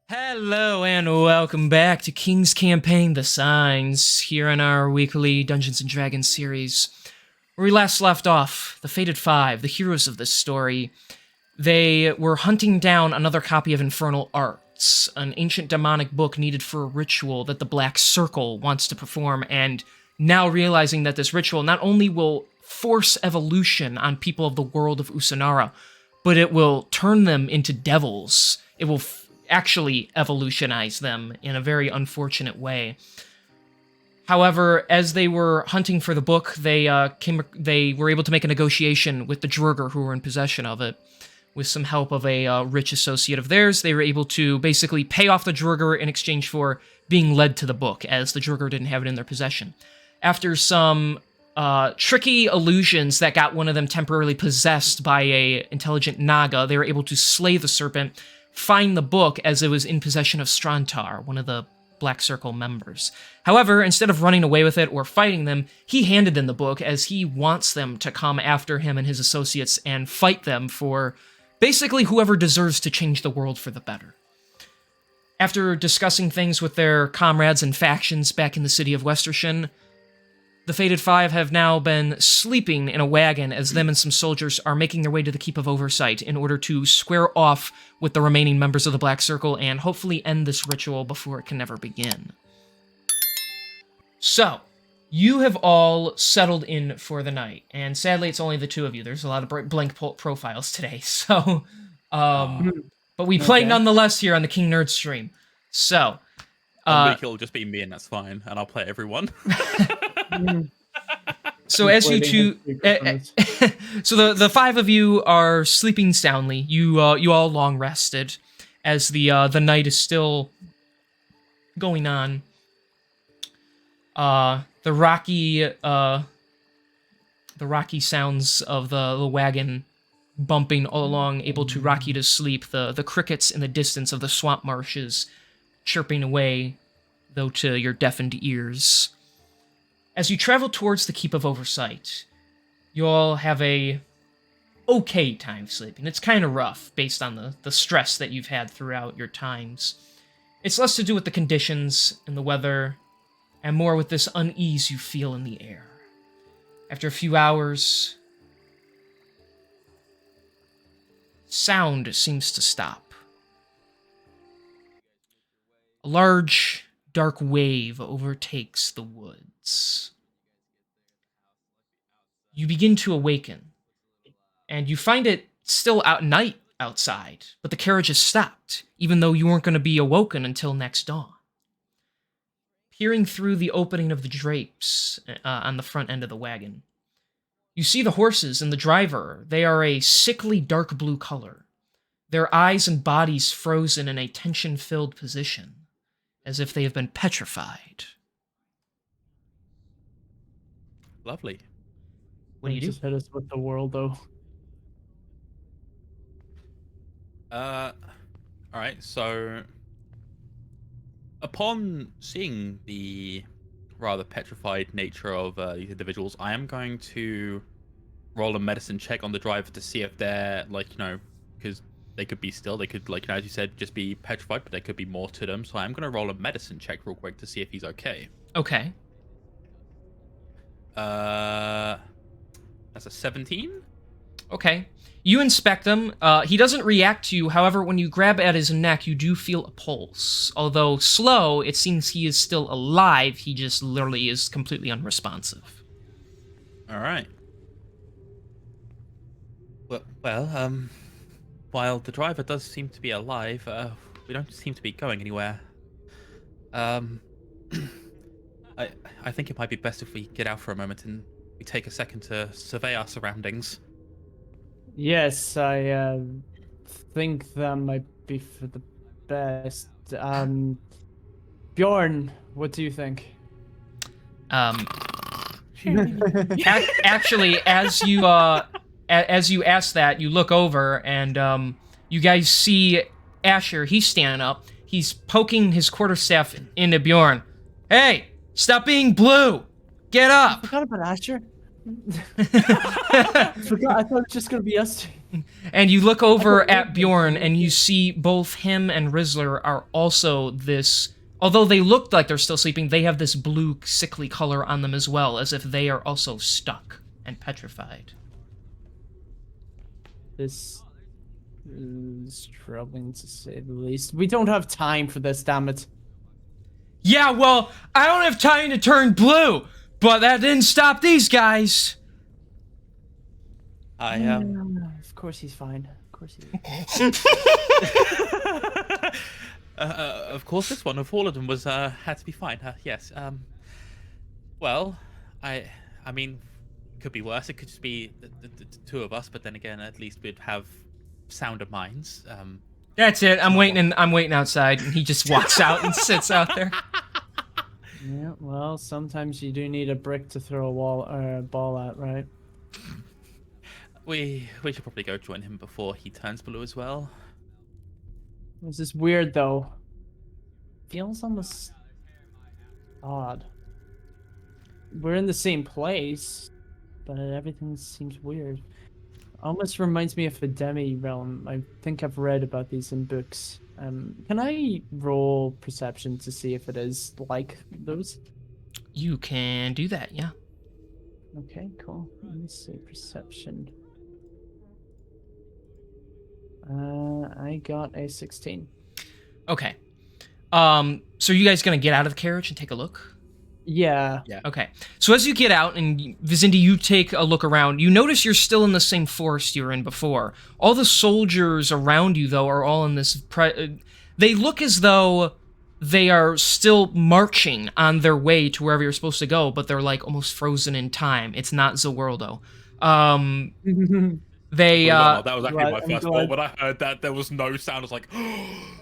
Hello and welcome back to King's Campaign The Signs, here in our weekly Dungeons & Dragons series. Where we last left off, the Fated Five, the heroes of this story, they were hunting down another copy of Infernal Arts, an ancient demonic book needed for a ritual that the Black Circle wants to perform, and now realizing that this ritual not only will force evolution on people of the world of Usanara, but it will turn them into devils. It will actually evolutionize them in a very unfortunate way. However, as they were hunting for the book, they were able to make a negotiation with the Drurger who were in possession of it. With some help of a rich associate of theirs, they were able to basically pay off the Drurger in exchange for being led to the book, as the Drurger didn't have it in their possession. After some tricky illusions that got one of them temporarily possessed by a intelligent Naga, they were able to slay the serpent, find the book as it was in possession of Strantar, one of the Black Circle members. However, instead of running away with it or fighting them, he handed them the book as he wants them to come after him and his associates and fight them for basically whoever deserves to change the world for the better. After discussing things with their comrades and factions back in the city of Westershin, the Fated Five have now been sleeping in a wagon as them and some soldiers are making their way to the Keep of Oversight in order to square off with the remaining members of the Black Circle and hopefully end this ritual before it can ever begin. So, you have all settled in for the night, and sadly it's only the two of you. There's a lot of blank profiles today, so... but we play nonetheless here on the King Nerd stream. So... it'll just be me and that's fine, and I'll play everyone. So as you two, so the five of you are sleeping soundly. You all long rested, as the night is still going on. The rocky sounds of the wagon bumping all along, able to rock you to sleep. The crickets in the distance of the swamp marshes chirping away, though to your deafened ears. As you travel towards the Keep of Oversight, you all have a okay time sleeping. It's kind of rough, based on the stress that you've had throughout your times. It's less to do with the conditions and the weather, and more with this unease you feel in the air. After a few hours, sound seems to stop. A large, dark wave overtakes the woods. You begin to awaken, and you find it still night outside, but the carriage has stopped, even though you weren't going to be awoken until next dawn. Peering through the opening of the drapes on the front end of the wagon, you see the horses and the driver. They are a sickly dark blue color, their eyes and bodies frozen in a tension-filled position, as if they have been petrified. Lovely. What do you do? Just hit us with the world, though. Alright, so... Upon seeing the rather petrified nature of these individuals, I am going to roll a medicine check on the driver to see if they're, because they could be still, they could, as you said, just be petrified, but there could be more to them. So I'm going to roll a medicine check real quick to see if he's okay. Okay. That's a 17? Okay. You inspect him. He doesn't react to you. However, when you grab at his neck, you do feel a pulse. Although slow, it seems he is still alive. He just literally is completely unresponsive. All right. Well, while the driver does seem to be alive, we don't seem to be going anywhere. I think it might be best if we get out for a moment and we take a second to survey our surroundings. Yes, I think that might be for the best. Bjorn, what do you think? Actually, as you ask that, you look over and you guys see Asher. He's standing up. He's poking his quarterstaff into Bjorn. Hey, stop being blue. Get up. I forgot about Asher. I thought it was just gonna be us two. And you look over at Bjorn, and you see both him and Rizzler are also this. Although they look like they're still sleeping, they have this blue, sickly color on them as well, as if they are also stuck and petrified. This is troubling to say the least. We don't have time for this, damn it. Yeah, well, I don't have time to turn blue, but that didn't stop these guys. Of course he's fine. Of course he is. Of course, this one of all of them was had to be fine. Yes. Well, I mean, could be worse. It could just be the two of us. But then again, at least we'd have sounder minds. That's it. I'm waiting outside, and he just walks out and sits out there. Yeah, well, sometimes you do need a brick to throw a ball at, right? We should probably go join him before he turns blue as well. This is weird, though. Feels almost odd. We're in the same place, but everything seems weird. Almost reminds me of the Demi realm. I think I've read about these in books. Can I roll perception to see if it is like those? You can do that, yeah. Okay, cool. Let me see perception. I got a 16. Okay. So are you guys gonna get out of the carriage and take a look? Yeah. Okay. So as you get out and Vizindi, you take a look around, you notice you're still in the same forest you were in before. All the soldiers around you, though, are all in this... they look as though they are still marching on their way to wherever you're supposed to go, but they're, like, almost frozen in time. It's not Zawurldo. They, that was actually my I'm first glad. thought. When I heard that, there was no sound. I was like,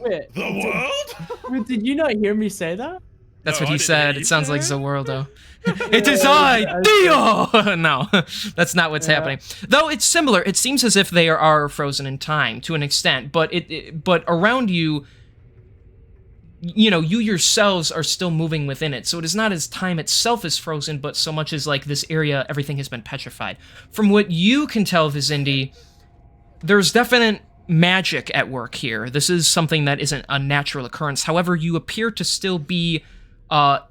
Wait, the world? Wait, did you not hear me say that? That's No, what I he didn't said. hear It you sounds say like it. Zawurldo. It is I, Dio! No, that's not what's happening. Though it's similar. It seems as if they are frozen in time to an extent, but but around you, you know, you yourselves are still moving within it. So it is not as time itself is frozen, but so much as like this area, everything has been petrified. From what you can tell, Vizindi, there's definite magic at work here. This is something that isn't a natural occurrence. However, you appear to still be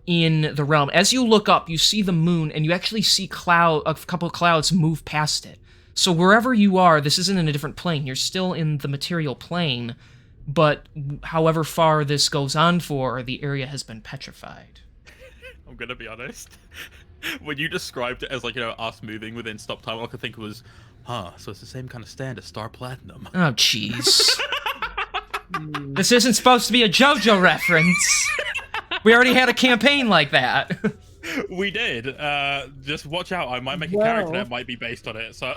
in the realm. As you look up, you see the moon, and you actually see a couple of clouds move past it. So wherever you are, this isn't in a different plane. You're still in the material plane, but however far this goes on for, the area has been petrified. I'm gonna be honest. When you described it as like, you know, us moving within stop time, all I could think was, so it's the same kind of stand as Star Platinum. Oh, jeez. This isn't supposed to be a JoJo reference. We already had a campaign like that. We did. Just watch out. I might make a character that might be based on it. So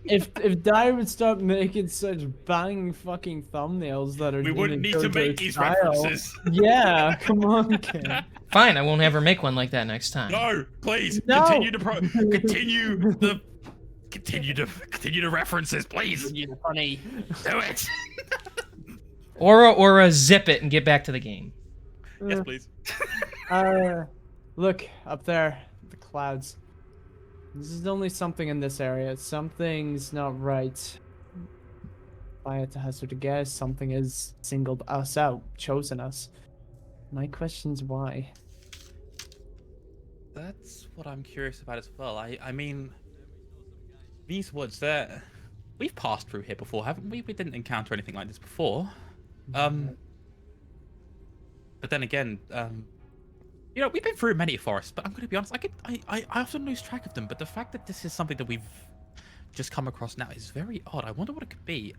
If Dai would stop making such bang fucking thumbnails that are we wouldn't need to make these references. Yeah, come on, kid. Fine, I won't ever make one like that next time. No, please No. continue the references, please. You're funny. Do it. Or zip it and get back to the game. Yes, please. Look up there, the clouds. This is only something in this area. Something's not right. If I had to hazard to guess, something has singled us out, chosen us. My question's why. That's what I'm curious about as well. I mean, these woods, we've passed through here before, haven't we? We didn't encounter anything like this before. But then again, you know, we've been through many forests, but I'm going to be honest, I often lose track of them, but the fact that this is something that we've just come across now is very odd. I wonder what it could be.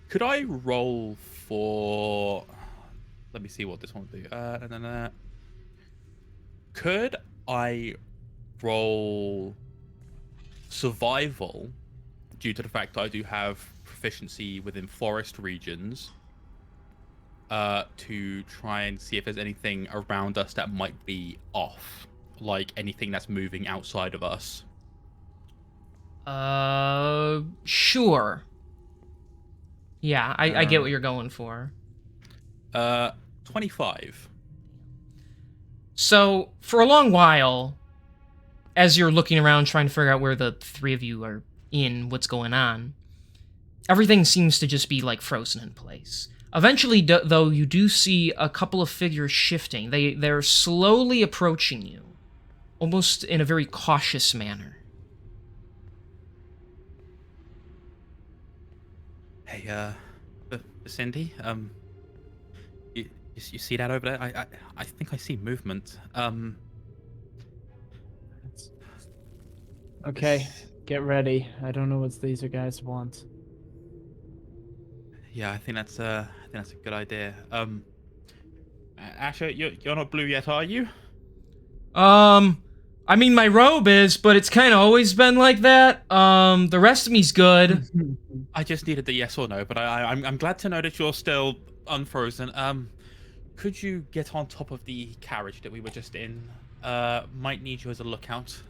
Could I roll for... Let me see what this one would do. Could I roll survival due to the fact that I do have proficiency within forest regions to try and see if there's anything around us that might be off, like anything that's moving outside of us? Sure. Yeah, I get what you're going for. 25. So, for a long while, as you're looking around trying to figure out where the three of you are in what's going on. Everything seems to just be, like, frozen in place. Eventually, though, you do see a couple of figures shifting. They're slowly approaching you, almost in a very cautious manner. Hey, Cindy, you see that over there? I think I see movement. Okay, get ready. I don't know what these guys want. Yeah, I think that's a good idea. Asher, you're not blue yet, are you? I mean, my robe is, but it's kind of always been like that. The rest of me's good. I just needed the yes or no, but I'm glad to know that you're still unfrozen. Could you get on top of the carriage that we were just in? Might need you as a lookout.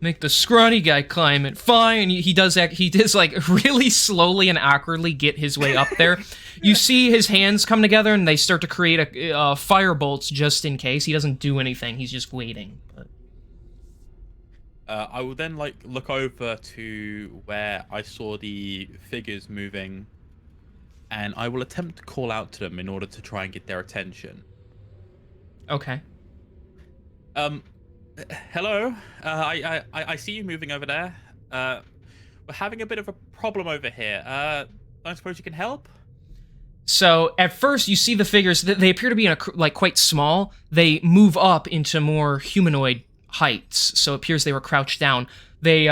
Make the scrawny guy climb it. Fine. He does like really slowly and awkwardly get his way up there. You see his hands come together and they start to create a fire bolts just in case. He doesn't do anything. He's just waiting. But I will then look over to where I saw the figures moving, and I will attempt to call out to them in order to try and get their attention. Okay. Hello. I see you moving over there. We're having a bit of a problem over here. I suppose you can help? So at first you see the figures. They appear to be quite small. They move up into more humanoid heights. So it appears they were crouched down. They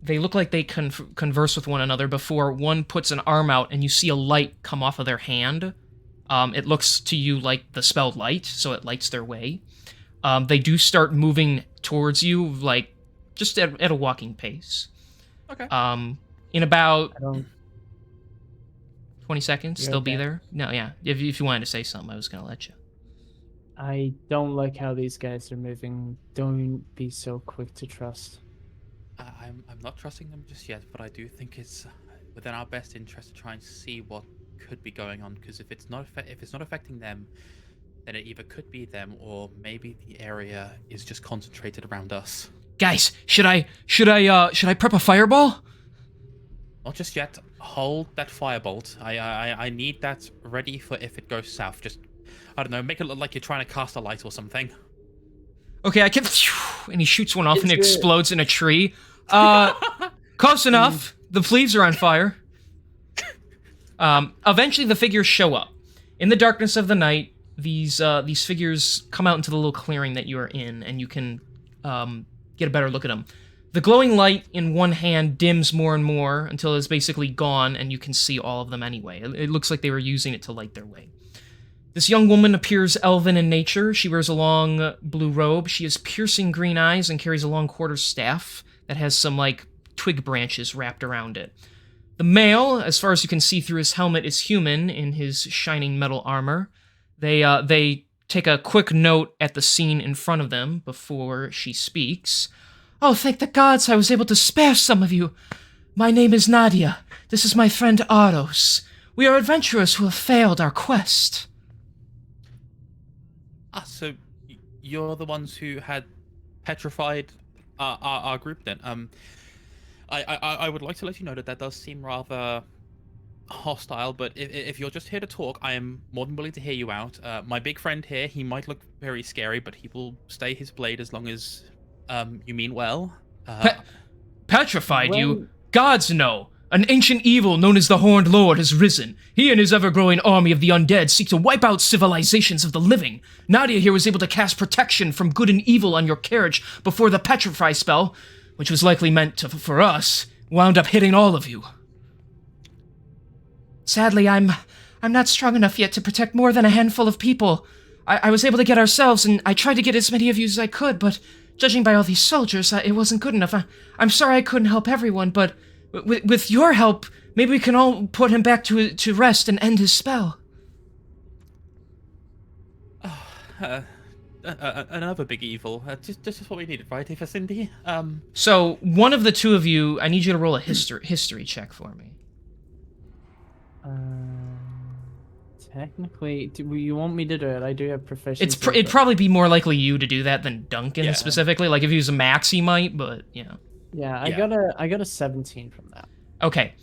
look like they converse with one another before one puts an arm out and you see a light come off of their hand. It looks to you like the spell light, so it lights their way. They do start moving towards you, like, just at a walking pace. Okay. In about 20 seconds, they'll be okay? there. No, yeah. If you wanted to say something, I was gonna let you. I don't like how these guys are moving. Don't be so quick to trust. I'm not trusting them just yet, but I do think it's within our best interest to try and see what could be going on. Because if it's not affecting them, then it either could be them or maybe the area is just concentrated around us. Guys, should I prep a fireball? Not just yet. Hold that firebolt. I need that ready for if it goes south. Just, I don't know, make it look like you're trying to cast a light or something. Okay, I can. And he shoots one off and it explodes in a tree. Close enough. The leaves are on fire. Eventually, the figures show up. In the darkness of the night, these figures come out into the little clearing that you are in, and you can get a better look at them. The glowing light in one hand dims more and more until it's basically gone, and you can see all of them anyway. It looks like they were using it to light their way. This young woman appears elven in nature. She wears a long blue robe. She has piercing green eyes and carries a long quarterstaff that has some, like, twig branches wrapped around it. The male, as far as you can see through his helmet, is human in his shining metal armor. They take a quick note at the scene in front of them before she speaks. Oh, thank the gods I was able to spare some of you. My name is Nadia. This is my friend Aros. We are adventurers who have failed our quest. Ah, so you're the ones who had petrified our group then. I would like to let you know that does seem rather hostile, but if you're just here to talk, I am more than willing to hear you out. My big friend here, he might look very scary, but he will stay his blade as long as you mean well. Petrified you? Gods no! An ancient evil known as the Horned Lord has risen. He and his ever-growing army of the undead seek to wipe out civilizations of the living. Nadia here was able to cast protection from good and evil on your carriage before the petrify spell, which was likely meant for us, wound up hitting all of you. Sadly, I'm not strong enough yet to protect more than a handful of people. I was able to get ourselves, and I tried to get as many of you as I could, but judging by all these soldiers, it wasn't good enough. I'm sorry I couldn't help everyone, but with your help, maybe we can all put him back to rest and end his spell. Another big evil. Just what we needed, right, Eva Cindy? So, one of the two of you, I need you to roll a history check for me. Technically, do you want me to do it? I do have proficiency. It'd probably be more likely you to do that than Duncan Yeah. specifically. Like, if he was a max, he might, but, yeah. Yeah, Yeah. I got a 17 from that. Okay.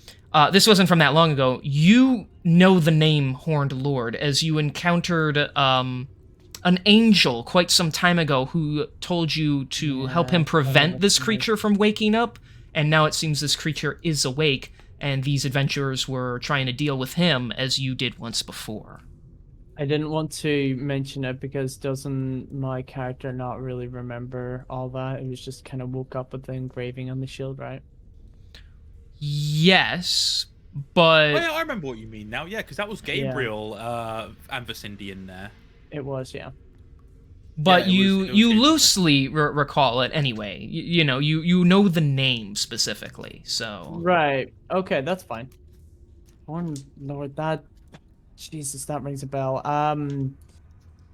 This wasn't from that long ago. You know the name Horned Lord, as you encountered an angel quite some time ago who told you to help Yeah, him I kinda prevent this recognize. creature from waking up, and now it seems this creature is awake, and these adventurers were trying to deal with him as you did once before. I didn't want to mention it because doesn't my character not really remember all that? It was just kind of woke up with the engraving on the shield, right? Yes, Oh but yeah, I remember what you mean now. Yeah, because that was Yeah, Gabriel and Vicindy in there. it was, yeah. Yeah, but it was you Gabriel. loosely recall it anyway. You know, you know the name specifically, so Right. Okay, that's fine. Horn Lord, that Jesus, that rings a bell. I'm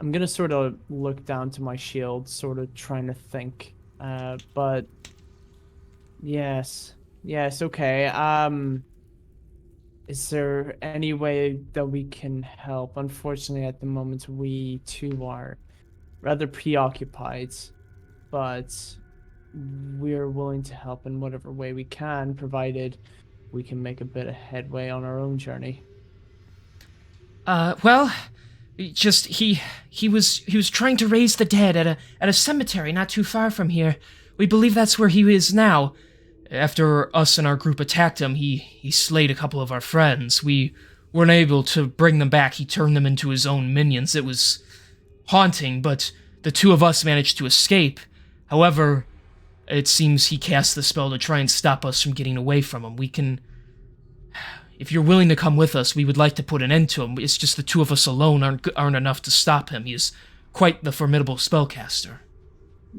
gonna sort of look down to my shield, sort of trying to think. But yes. Yes, okay. Is there any way that we can help? Unfortunately, at the moment, we too are rather preoccupied, but we're willing to help in whatever way we can, provided we can make a bit of headway on our own journey. well, just he was trying to raise the dead at a cemetery not too far from here. We believe that's where he is now. After us and our group attacked him, he slayed a couple of our friends. We weren't able to bring them back. He turned them into his own minions. It was haunting, but the two of us managed to escape. However, it seems he cast the spell to try and stop us from getting away from him. We can, if you're willing to come with us, we would like to put an end to him. It's just the two of us alone aren't enough to stop him. He is quite the formidable spellcaster.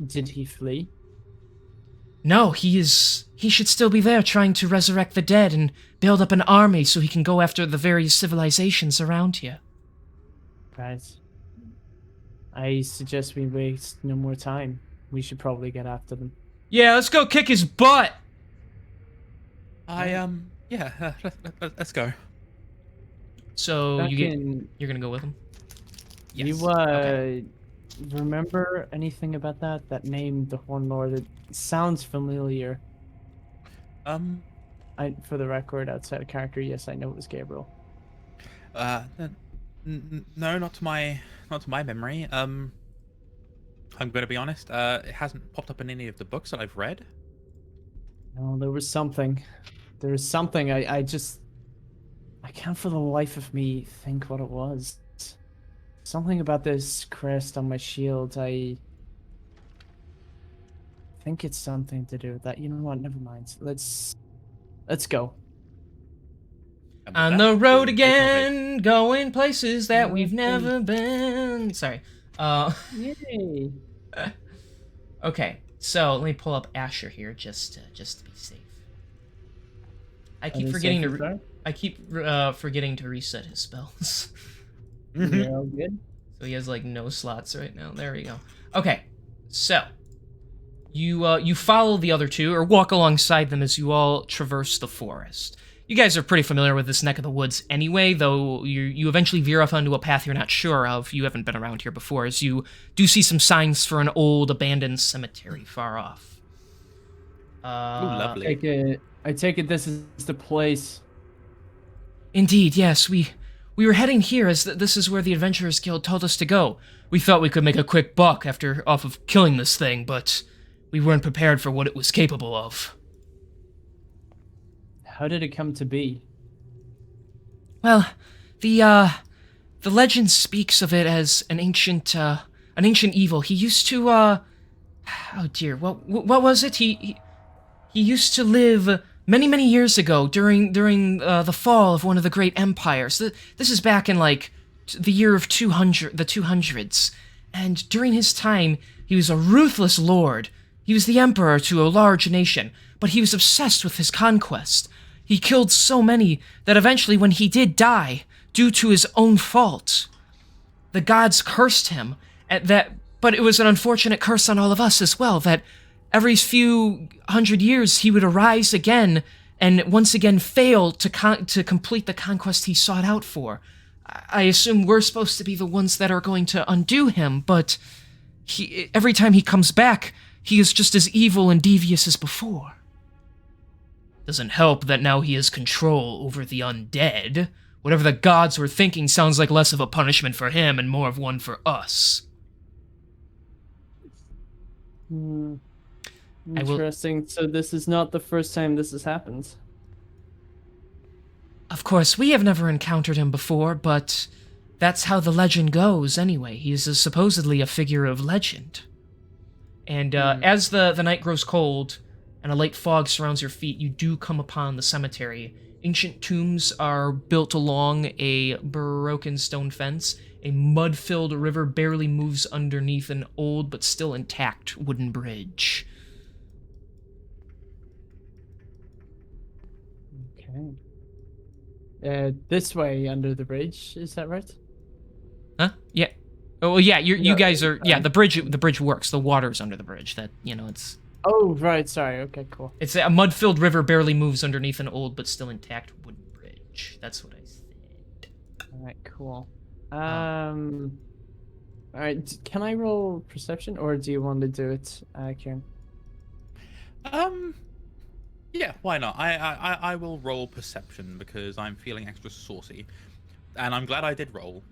Did he flee? No, he should still be there trying to resurrect the dead and build up an army so he can go after the various civilizations around here. Right. I suggest we waste no more time. We should probably get after them. Yeah, let's go kick his butt. Yeah, let's go. So Back you get in, you're gonna go with him? you Okay. remember anything about that name, the Horn Lord? It sounds familiar. Um, For the record, outside of character, yes, I know it was Gabriel. no, not to my memory. I'm gonna be honest. It hasn't popped up in any of the books that I've read. No, there was something. There was something. I can't for the life of me think what it was. Something about this crest on my shield. I think it's something to do with that. You know what? Never mind. Let's go. And with On that, the road we'll make our way- again, going places that we've never been. Sorry. Yay! Okay. So let me pull up Asher here just to be safe. I keep forgetting to. I keep forgetting to reset his spells. You're all good. So he has like no slots right now. There we go. Okay, so you follow the other two or walk alongside them as you all traverse the forest. You guys are pretty familiar with this neck of the woods anyway, though you eventually veer off onto a path you're not sure of. You haven't been around here before, as you do see some signs for an old abandoned cemetery far off. Ooh, lovely. I take it this is the place. Indeed, yes. We were heading here as this is where the Adventurers Guild told us to go. We thought we could make a quick buck off of killing this thing, but we weren't prepared for what it was capable of. How did it come to be? Well, the legend speaks of it as an ancient evil. He used to oh dear, what was it? He used to live many years ago during the fall of one of the great empires. This is back in like the year of 200, the 200s, and during his time he was a ruthless lord. He was the emperor to a large nation, but he was obsessed with his conquest. He killed so many that eventually, when he did die, due to his own fault, the gods cursed him. But it was an unfortunate curse on all of us as well, that every few hundred years he would arise again and once again fail to complete the conquest he sought out for. I assume we're supposed to be the ones that are going to undo him, but every time he comes back, he is just as evil and devious as before. Doesn't help that now he has control over the undead. Whatever the gods were thinking sounds like less of a punishment for him and more of one for us. Interesting. So this is not the first time this has happened. Of course, we have never encountered him before, but that's how the legend goes anyway. He is supposedly a figure of legend. And as the night grows cold and a light fog surrounds your feet, you do come upon the cemetery. Ancient tombs are built along a broken stone fence. A mud-filled river barely moves underneath an old but still intact wooden bridge. Okay. This way under the bridge, is that right? Huh? Yeah. Oh, well, yeah, you No, guys are... Yeah, the bridge works. The water's under the bridge. That, it's... Oh, right, sorry. Okay, cool. It's a mud-filled river barely moves underneath an old but still intact wooden bridge. That's what I said. Alright, cool. Alright, can I roll perception, or do you want to do it, Kieran? Yeah, why not? I will roll perception because I'm feeling extra saucy, and I'm glad I did roll.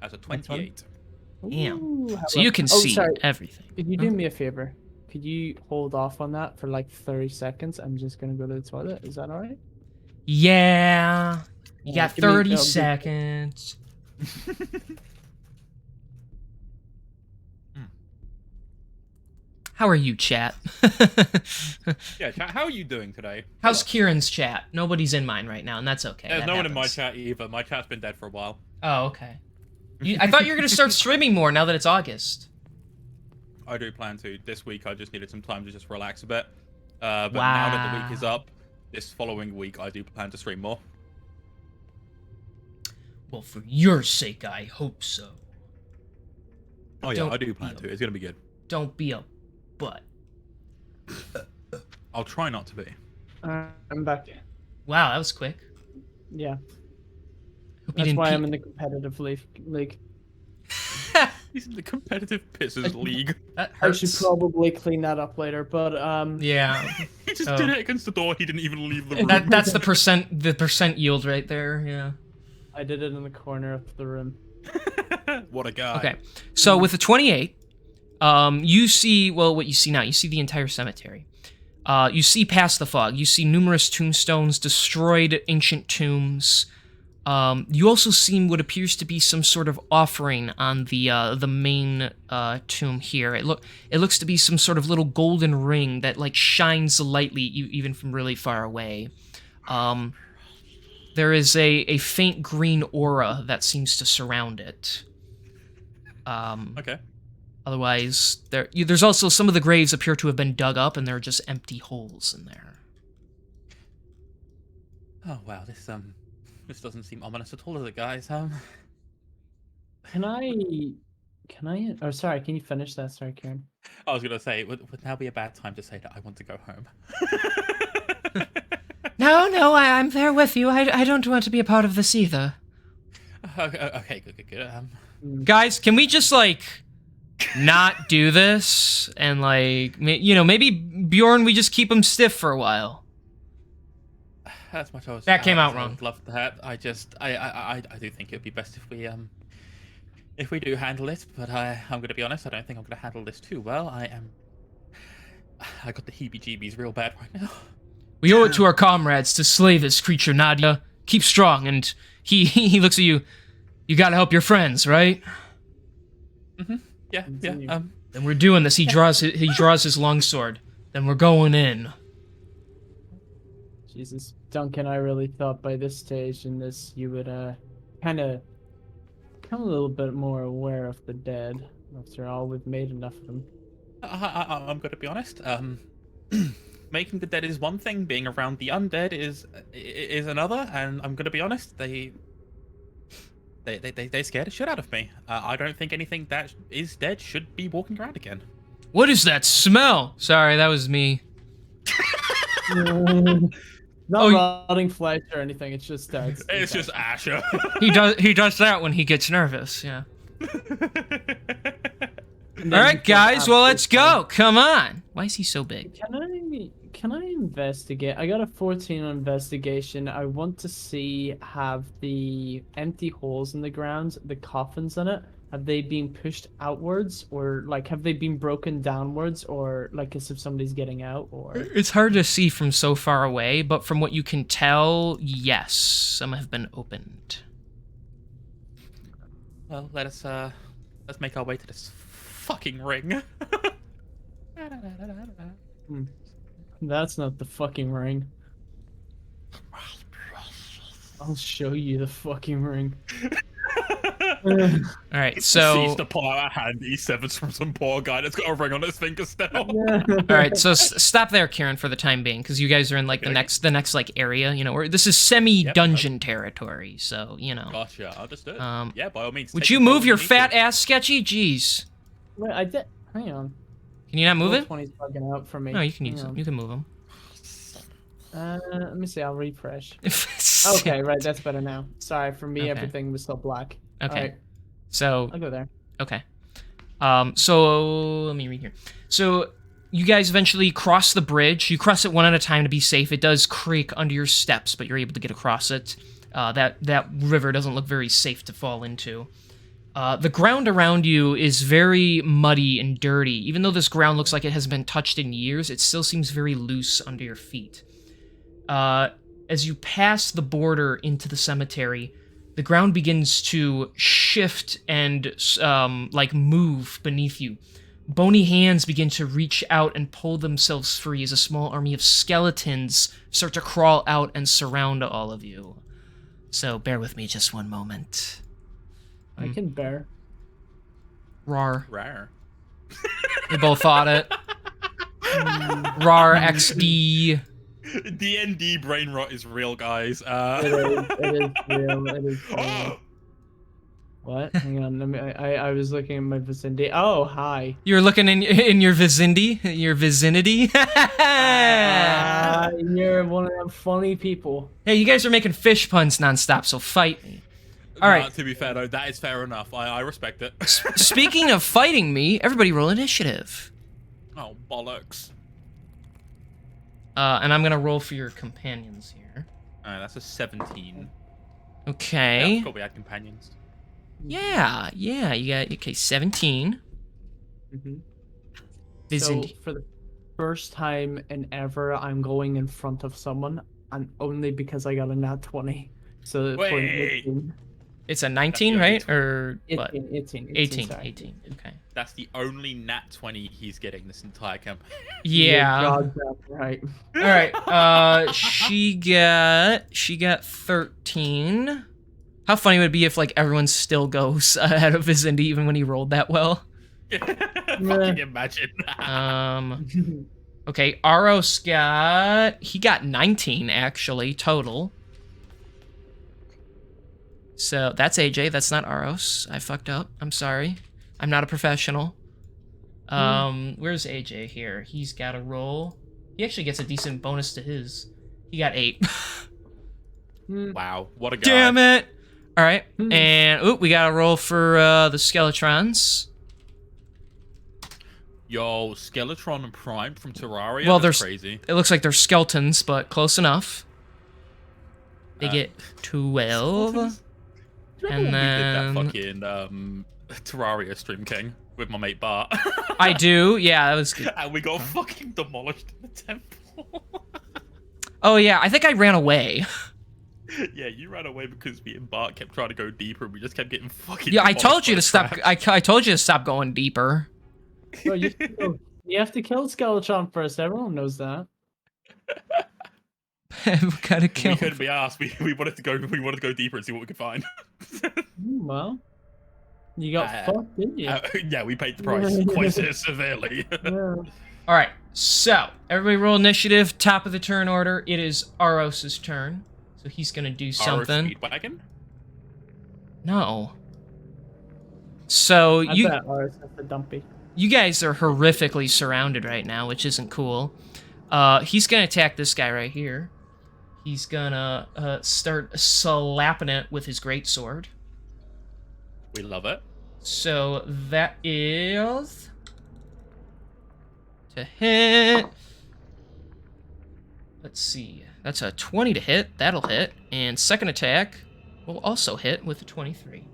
As a 28. Damn. Ooh, So you can see everything. Could you do me a favor? Could you hold off on that for like 30 seconds? I'm just gonna go to the toilet. Is that alright? Yeah. You got give me- 30 that'll be- seconds. How are you, chat? Yeah, chat, how are you doing today? How's Kieran's chat? Nobody's in mine right now, and that's okay. There's that no one in my happens. chat either. My chat's been dead for a while. Oh, okay. I thought you were going to start streaming more now that it's August. I do plan to. This week I just needed some time to just relax a bit. But now that the week is up, this following week I do plan to stream more. Well, for your sake, I hope so. Oh yeah, Don't I do plan be to. It's gonna be good. Don't be a butt. I'll try not to be. I'm back. Wow, that was quick. Yeah, Hope you that's didn't why pee- I'm in the competitive league. He's in the competitive pisses league. That I hurts. should probably clean that up later, but Yeah. He just Oh. did it against the door. He didn't even leave the room. That's the percent yield right there, yeah. I did it in the corner of the room. What a guy. Okay, so with the 28, you see, well, what you see now, you see the entire cemetery. You see past the fog. You see numerous tombstones, destroyed ancient tombs. You also see what appears to be some sort of offering on the main tomb here. It looks to be some sort of little golden ring that like shines lightly even from really far away. There is a faint green aura that seems to surround it. Okay. Otherwise, there's also some of the graves appear to have been dug up, and there are just empty holes in there. Oh wow, this doesn't seem ominous at all, does it, guys? Can I? Oh, sorry. Can you finish that? Sorry, Karen. I was gonna say, would now be a bad time to say that I want to go home? No, I'm there with you. I don't want to be a part of this either. Okay, good. Guys, can we just, like, not do this? And, like, maybe Bjorn, we just keep him stiff for a while. As much as That came out I wrong. would love that. I do think it would be best if we do handle it. But I'm gonna be honest. I don't think I'm gonna handle this too well. I got the heebie-jeebies real bad right now. We owe it to our comrades to slay this creature, Nadia. Keep strong, and he looks at you. You gotta help your friends, right? Yeah. Continue. Then we're doing this. He draws his longsword. Then we're going in. Jesus, Duncan, I really thought by this stage in this you would kind of become a little bit more aware of the dead. After all, we've made enough of them. I'm gonna be honest. Making the dead is one thing. Being around the undead is another. And I'm gonna be honest. They scared the shit out of me. I don't think anything that is dead should be walking around again. What is that smell? Sorry, that was me. Not rotting flesh or anything. It's just It's just Asher. He does that when he gets nervous. Yeah. All right, guys. Well, let's go. Come on. Why is he so big? Can I investigate. I got a 14 on investigation. I want to see, have the empty holes in the ground, the coffins in it, have they been pushed outwards, or like have they been broken downwards, or like as if somebody's getting out, or It's hard to see from so far away, but from what you can tell, yes, some have been opened. Well, let's make our way to this fucking ring. That's not the fucking ring. I'll show you the fucking ring. All right, Sees so to pull out a hand E7s from some poor guy that's got a ring on his finger still. all right, so stop there, Kieran, for the time being, because you guys are in like the next like area, you know, where this is semi-dungeon territory, so you know. Gotcha, understood. Yeah, by all means. Would take you control move when your need fat to. ass, Sketchy? Jeez, Wait, I did. Hang on. can you not move it? 20's bugging out for me. No, you can Hang use it. on. You can move them. Let me see. I'll refresh. Okay, right. That's better now. Sorry, for me, Okay. everything was still black. Okay. Alright, So I'll go there. okay. So let me read here. So you guys eventually cross the bridge. You cross it one at a time to be safe. It does creak under your steps, but you're able to get across it. That river doesn't look very safe to fall into. The ground around you is very muddy and dirty. Even though this ground looks like it has been touched in years, it still seems very loose under your feet. As you pass the border into the cemetery, the ground begins to shift and like move beneath you. Bony hands begin to reach out and pull themselves free as a small army of skeletons start to crawl out and surround all of you. So bear with me just one moment. I can bear. Rar. Rare. We both thought it. Rar XD. D&D brain rot is real, guys. It is real. It is real. What? Hang on. Let me. I was looking at my vicinity. Oh, hi. You're looking in your vicinity? Your vicinity? You're one of them funny people. Hey, you guys are making fish puns nonstop, so fight me. All right. To be fair, though, that is fair enough. I respect it. Speaking of fighting me, everybody roll initiative. Oh, bollocks. And I'm gonna roll for your companions here. Alright, that's a 17. Yeah, I Okay. forgot we had companions. Yeah, you got, okay, 17. Mm-hmm. So Vicinity. for the first time in ever, I'm going in front of someone, and only because I got a nat 20. So for Wait. 18, It's a 19, That's the right? Or what? 18, sorry. 18, okay. That's the only nat 20 he's getting this entire campaign. Yeah. God, that's right. All right. She got 13. How funny would it be if like everyone still goes ahead of Vicinity even when he rolled that well? Fucking imagine. Okay, Aros got 19 actually total. So that's AJ, that's not Aros. I fucked up. I'm sorry. I'm not a professional. Where's AJ here? He's got a roll. He actually gets a decent bonus to his. He got 8. Wow, what a guy. Damn it! All right, and we got a roll for the Skeletrons. Yo, Skeletron and Prime from Terraria. Well, that's there's crazy. It looks like they're skeletons, but close enough. They get 12. Skeletons? Do you And remember when then- we did that fucking Terraria Stream King with my mate Bart? I do, yeah, that was good. And we got fucking demolished in the temple. Oh yeah, I think I ran away. Yeah, you ran away because me and Bart kept trying to go deeper and we just kept getting fucking Yeah, I demolished told you by to stop. traps. I told you to stop going deeper. Well, you have to kill Skeletron first. Everyone knows that. We gotta kill. We couldn't be asked. We wanted to go deeper and see what we could find. Well, you got fucked, didn't you? Yeah, we paid the price quite severely. Yeah. All right, so everybody roll initiative. Top of the turn order. It is Aros's turn, so he's gonna do something. Speedwagon? No. So I you bet ours has the dumpy. you guys are horrifically surrounded right now, which isn't cool. He's gonna attack this guy right here. He's gonna start slapping it with his greatsword. We love it. So that is to hit. Let's see. That's a 20 to hit. That'll hit. And second attack will also hit with a 23.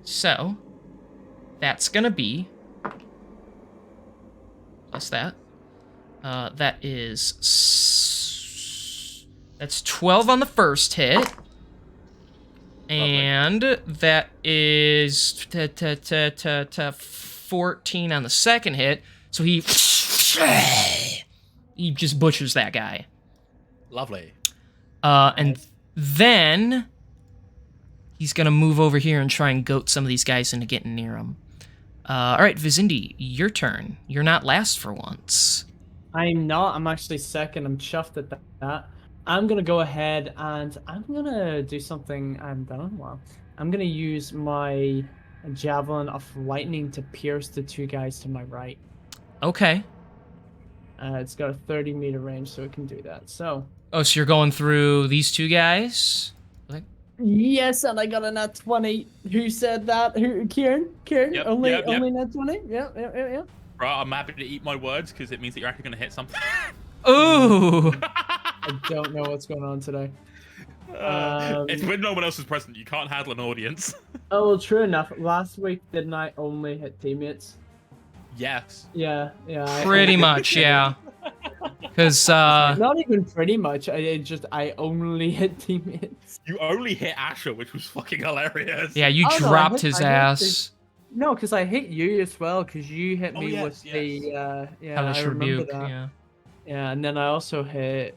So, that's gonna be... plus that. That is... That's 12 on the first hit. And that is 14 on the second hit. So he just butchers that guy. Lovely. And then he's gonna move over here and try and goat some of these guys into getting near him. All right, Vizindi, your turn. You're not last for once. I'm not. I'm actually second. I'm chuffed at that. I'm gonna go ahead and I'm gonna do something I haven't done in a while. I'm gonna use my javelin of lightning to pierce the two guys to my right. Okay. It's got a 30-meter range, so it can do that. So. Oh, so you're going through these two guys? Yes, and I got a nat 20. Who said that? Who? Kieran? Yep, only yep. nat 20? Yeah. Bro, I'm happy to eat my words because it means that you're actually going to hit something. Ooh! I don't know what's going on today. It's when no one else is present. You can't handle an audience. Oh, well, true enough. Last week, didn't I only hit teammates? Yes. Yeah. Pretty much, yeah. Because, Not even pretty much. I only hit teammates. You only hit Asher, which was fucking hilarious. yeah, you Oh, no, dropped his ass. No, because I hit you as well, because you hit Oh, me yes, with yes. the, yeah, Hellish I remember Rebuke, that. yeah. Yeah, and then I also hit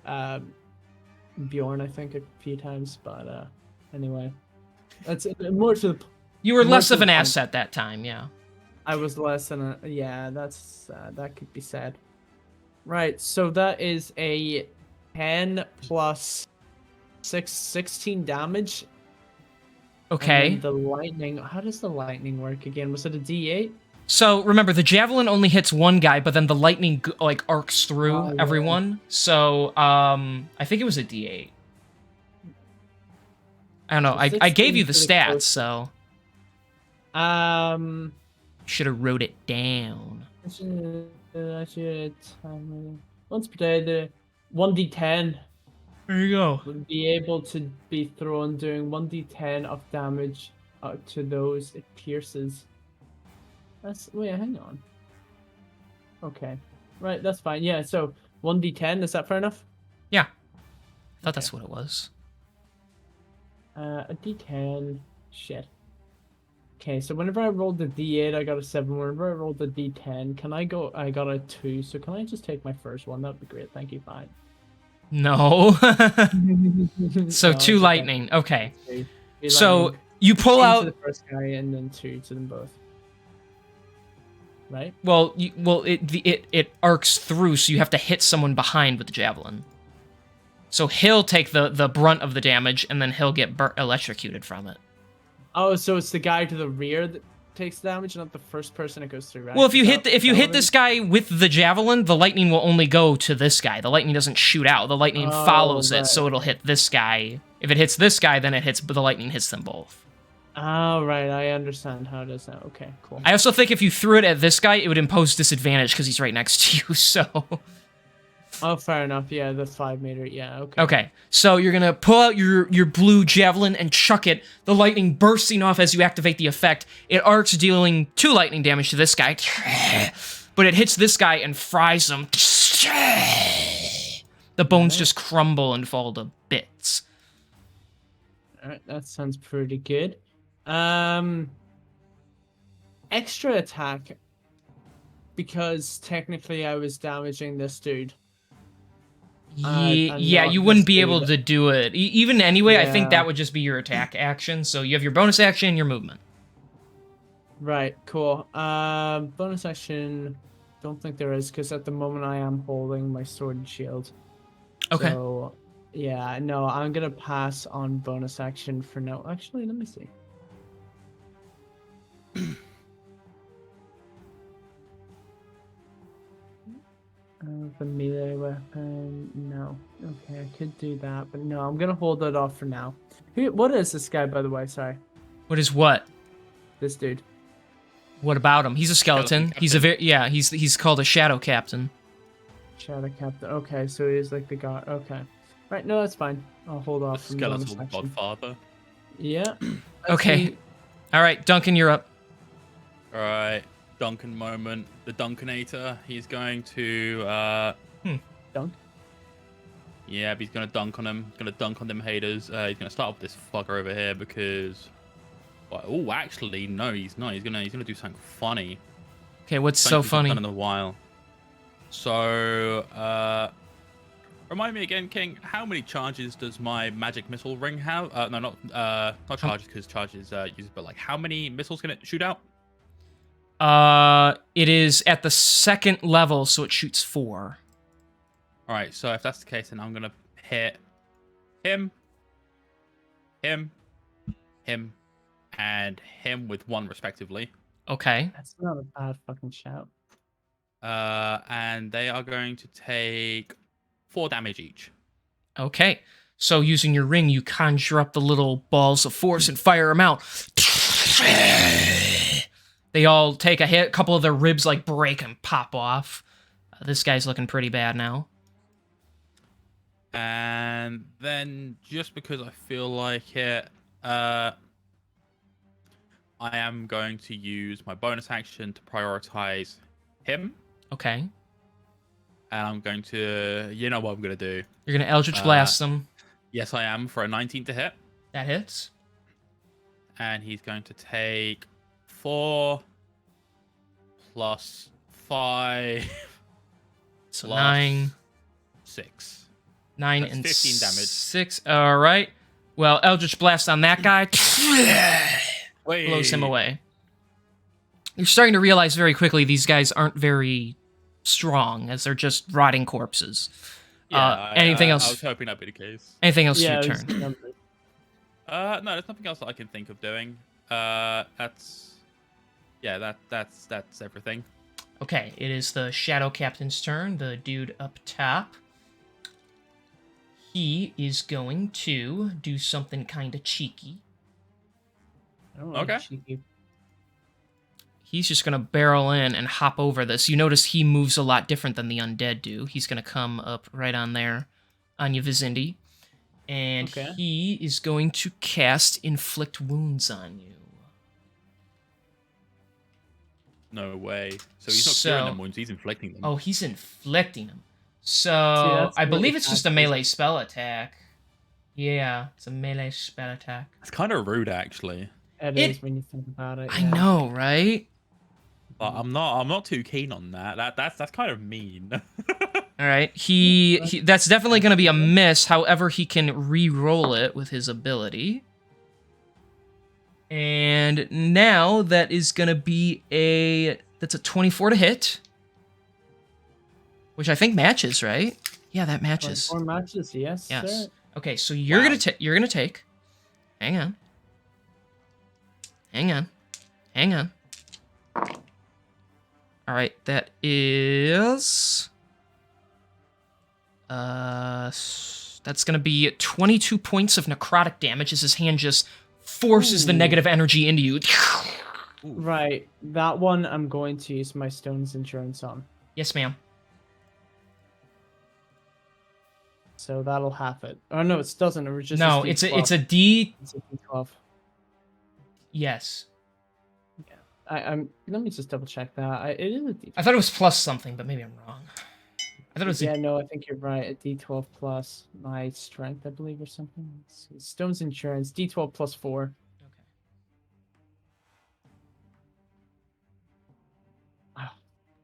Bjorn, I think, a few times, but anyway. That's more to the... You were more less to of an the point. asset that time, yeah. I was less than a... Yeah, that's... that could be said. Right, so that is a 10 plus 16 damage. Okay. And then the lightning... How does the lightning work again? Was it a D8? So remember, the javelin only hits one guy, but then the lightning like arcs through Oh, yeah. everyone. So I think it was a D8. I don't know. I gave you the 16 pretty stats, close. so should have wrote it down. I should once per day the 1d10 There you go. would be able to be thrown doing 1d10 of damage to those it pierces. Wait, hang on. Okay, right, that's fine. Yeah, so 1d10, is that fair enough? Yeah, I thought that's what it was. A d10. Shit. Okay, so whenever I rolled the d8, I got a 7. Whenever I rolled the d10, I got a 2. So can I just take my first one? That'd be great. Thank you. Fine. No. So No, two it's lightning. Okay. Two So lightning. you pull 10 to out. the first guy and then 2 to them both. Right? Well, it arcs through, so you have to hit someone behind with the javelin. So he'll take the brunt of the damage, and then he'll get electrocuted from it. Oh, so it's the guy to the rear that takes damage, not the first person it goes through, right? Well, if you Is hit that if you what hit it this is? guy with the javelin, the lightning will only go to this guy. The lightning doesn't shoot out. The lightning Oh, follows it, right. so it'll hit this guy. If it hits this guy, then the lightning hits them both. Oh, right. I understand how it is now. Okay, cool. I also think if you threw it at this guy, it would impose disadvantage because he's right next to you. So. Oh, fair enough. Yeah, the 5 meter. Yeah, okay. Okay, so you're gonna pull out your blue javelin and chuck it, the lightning bursting off as you activate the effect. It arcs, dealing 2 lightning damage to this guy, but it hits this guy and fries him. The bones just crumble and fall to bits. Alright, that sounds pretty good. Extra attack, because technically I was damaging this dude. Yeah, not you wouldn't this be able dude. to do it. Even anyway, I think Yeah. that would just be your attack action, so you have your bonus action and your movement. Right, cool. Bonus action, don't think there is, because at the moment I am holding my sword and shield. Okay. So, yeah, no, I'm gonna pass on bonus action for now. Actually, let me see. The melee weapon, no. Okay, I could do that, but no, I'm gonna hold it off for now. What is this guy, by the way? Sorry, What is what? this dude. What about him? He's a skeleton. Skeleton He's a he's called a shadow captain. Shadow Captain. Okay, so he's like the god. Okay. Right, no, that's fine. I'll hold The off from the bonus skeletal action. godfather. Yeah. Okay. See, All right, Duncan, you're up. All right, Duncan moment. The Dunkanator. He's going to. dunk. Yeah, he's gonna dunk on him. Gonna dunk on them haters. He's gonna start with this fucker over here because. Well, oh, actually, no, he's not. He's gonna do something funny. Okay, what's Something so he's not funny? done in a while. So, remind me again, King. How many charges does my magic missile ring have? No, not charges, because charges use. But like, how many missiles can it shoot out? It is at the second level, so it shoots 4. All right. So if that's the case, then I'm gonna hit him, him, him, and him with 1 respectively. Okay. That's not a bad fucking shout. And they are going to take 4 damage each. Okay. So using your ring, you conjure up the little balls of force and fire them out. They all take a hit. A couple of their ribs like break and pop off. This guy's looking pretty bad now. And then, just because I feel like it, I am going to use my bonus action to prioritize him. Okay. And I'm going to, you know what I'm going to do. You're going to Eldritch Blast them. Yes, I am, for a 19 to hit. That hits. And he's going to take 4 plus 5 So plus 9. 6. 9 That's and 15 damage. 6. All right. Well, Eldritch Blast on that guy Wait. blows him away. You're starting to realize very quickly these guys aren't very strong, as they're just rotting corpses. Yeah, anything else? I was hoping that'd be the case. Anything else Yeah, for your it was turn? numbered. No, there's nothing else that I can think of doing. That's everything. Okay, it is the Shadow Captain's turn, the dude up top. He is going to do something kind of cheeky. I don't like Okay. cheeky. He's just going to barrel in and hop over this. You notice he moves a lot different than the undead do. He's going to come up right on there on you, Vizindi. And Okay. he is going to cast Inflict Wounds on you. No way. So he's not curing them wounds, he's inflicting them. Oh, he's inflicting them. So, that's I believe really it's just a fast. melee spell attack. Yeah, it's a melee spell attack. It's kind of rude, actually. It It- is when you think about it. I yeah. know, right? But I'm not too keen on that. That's kind of mean. All right, he that's definitely going to be a miss. However, he can re-roll it with his ability. And now that is going to be that's a 24 to hit, which I think matches, right? Yeah, that matches. 24 matches, yes. Yes. Sir. Okay, so you're Wow. gonna take. Hang on. All right, that is. That's gonna be 22 points of necrotic damage as his hand just forces the Ooh. negative energy into you. Right. That one I'm going to use my Stone's Insurance on. Yes, ma'am. So that'll half it. Oh no, it doesn't. It was just No, a it's D12. a D. It's a D12. Yes, I'm. Let me just double check that. It is a D12. I thought it was plus something, but maybe I'm wrong. I thought it was. Yeah, no, I think you're right. A D12 plus my strength, I believe, or something. Let's see. Stone's Insurance, D12 plus 4. Okay.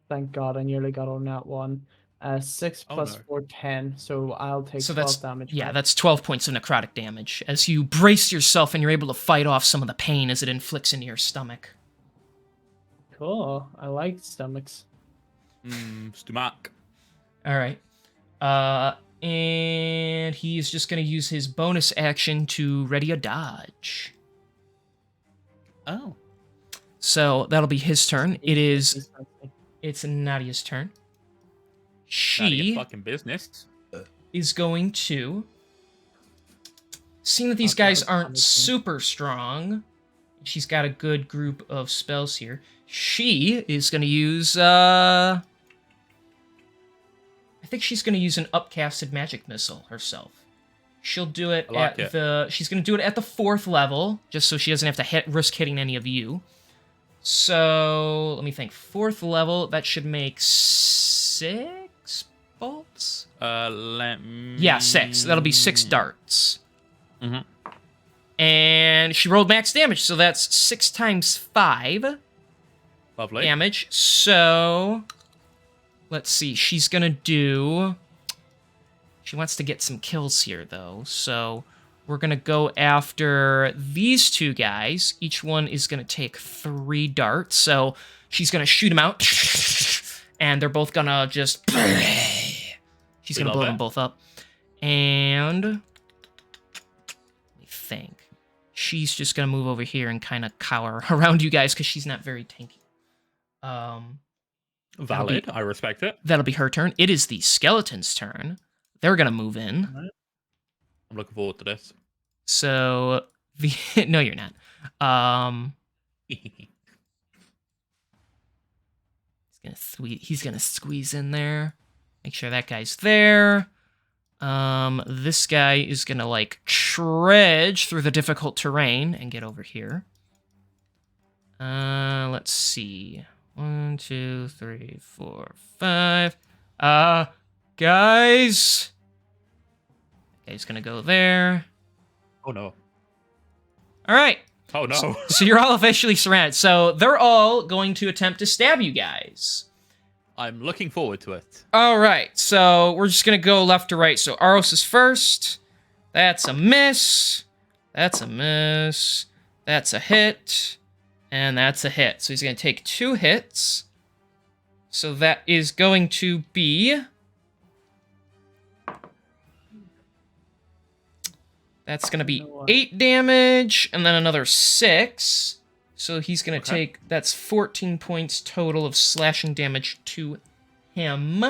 Thank God, I nearly got on that one. 6 Oh, plus no. 4, 10. So I'll take So 12 that's damage. yeah, back. that's 12 points of necrotic damage as you brace yourself and you're able to fight off some of the pain as it inflicts into your stomach. Cool. I like stomachs. Stomach. All right. And he's just going to use his bonus action to ready a dodge. Oh. So that'll be his turn. It's It's Nadia's turn. None of She your fucking business. is going to, seeing that these Okay, guys that's aren't fine. super strong, she's got a good group of spells here. She is going to use I think she's going to use an upcasted magic missile herself. She'll do it I like at it. She's going to do it at the 4th level, just so she doesn't have to risk hitting any of you. So, let me think. 4th level, that should make 6 bolts? Let me... Yeah, 6. That'll be 6 darts. Mhm. And she rolled max damage, so that's 6 times 5 Lovely. damage. So, let's see. She's gonna do... She wants to get some kills here, though. So, we're gonna go after these 2 guys. Each one is gonna take 3 darts. So, she's gonna shoot them out. And they're both gonna just... She's gonna blow them both up. And... Let me think. She's just gonna move over here and kind of cower around you guys because she's not very tanky. Valid. I respect it. That'll be her turn. It is the skeleton's turn. They're gonna move in. I'm looking forward to this. So the no, you're not. He's gonna squeeze in there. Make sure that guy's there. This guy is gonna like trudge through the difficult terrain and get over here. Let's see. 1, 2, 3, 4, 5. Guys. Guy's gonna go there. Oh no. All right. Oh no. So you're all officially surrounded. So they're all going to attempt to stab you guys. I'm looking forward to it. All right, so we're just gonna go left to right. So Aros is first. That's a miss. That's a miss. That's a hit. And that's a hit. So he's gonna take 2 hits. So that is going to be... That's gonna be 8 damage, and then another 6. So he's gonna take... That's 14 points total of slashing damage to him.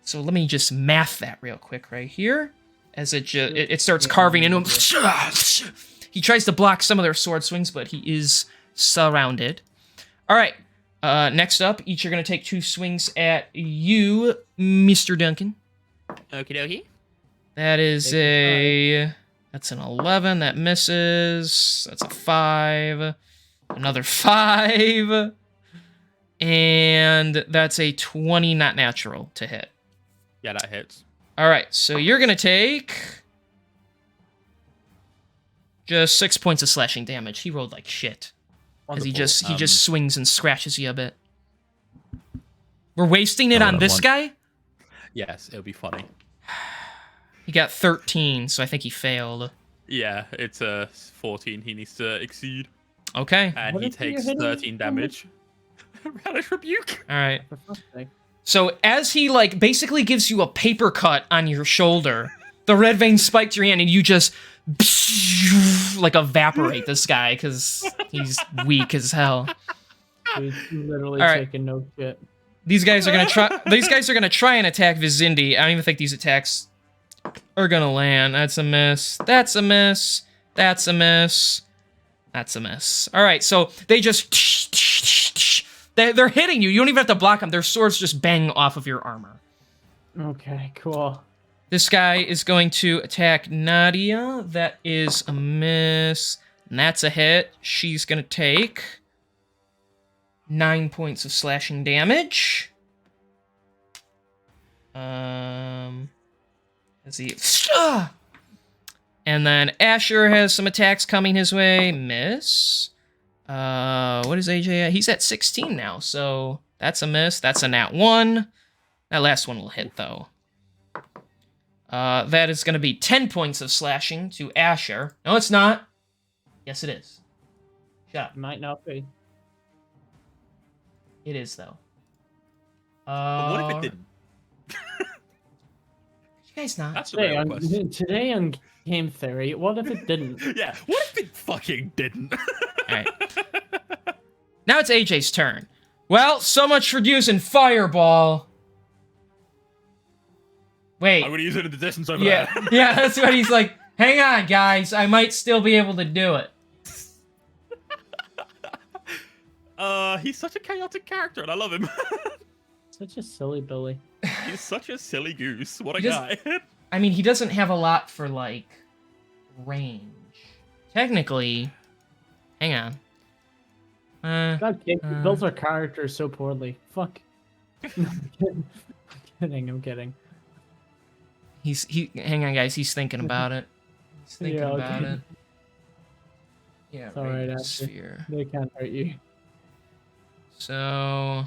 So let me just math that real quick right here. As it starts carving into him. He tries to block some of their sword swings, but he is surrounded. All right. Next up, each are going to take 2 swings at you, Mr. Duncan. Okie dokie. That is that's an 11. That misses. That's a 5. Another 5. And that's a 20 not natural to hit. Yeah, that hits. All right, so you're going to take just 6 points of slashing damage. He rolled like shit. Because he just swings and scratches you a bit. We're wasting it on this guy? Yes, it'll be funny. He got 13, so I think he failed. Yeah, it's a 14 he needs to exceed. Okay. And What he if you're takes hitting 13 damage. Relish rebuke. All right. For fuck's sake. So as he like basically gives you a paper cut on your shoulder, the red vein spikes your hand and you just like evaporate this guy because he's weak as hell. Dude, literally All right. taking no shit. These guys are gonna try. These guys are gonna try and attack Vizindi. I don't even think these attacks are gonna land. That's a miss. That's a miss. That's a miss. That's a miss. All right, so they just they're hitting you. You don't even have to block them. Their swords just bang off of your armor. Okay, cool. This guy is going to attack Nadia. That is a miss. And that's a hit. She's gonna take 9 points of slashing damage. As he... And then Asher has some attacks coming his way. Miss. What is AJ at? He's at 16 now, so that's a miss. That's a nat 1. That last one will hit, though. That is going to be 10 points of slashing to Asher. No, it's not. Yes, it is. Shut up. Might not be. It is, though. But what if it didn't? You guys not. That's a Today real on, question. today on Game Theory, what if it didn't? Yeah, what if it fucking didn't? Alright. Now it's AJ's turn. Well, so much for using Fireball. Wait. I'm gonna use it in the distance over Yeah, there. yeah, that's what he's like. Hang on, guys. I might still be able to do it. He's such a chaotic character, and I love him. Such a silly Billy. He's such a silly goose. What a He guy. I mean, he doesn't have a lot for, like, range. Technically... Hang on. God, Kate, you built our character so poorly. Fuck. No, I'm kidding. Hang on, guys. He's thinking about it. He's thinking Yeah, about okay. it. Yeah, It's alright, radiant Ashley. sphere. They can't hurt you. So...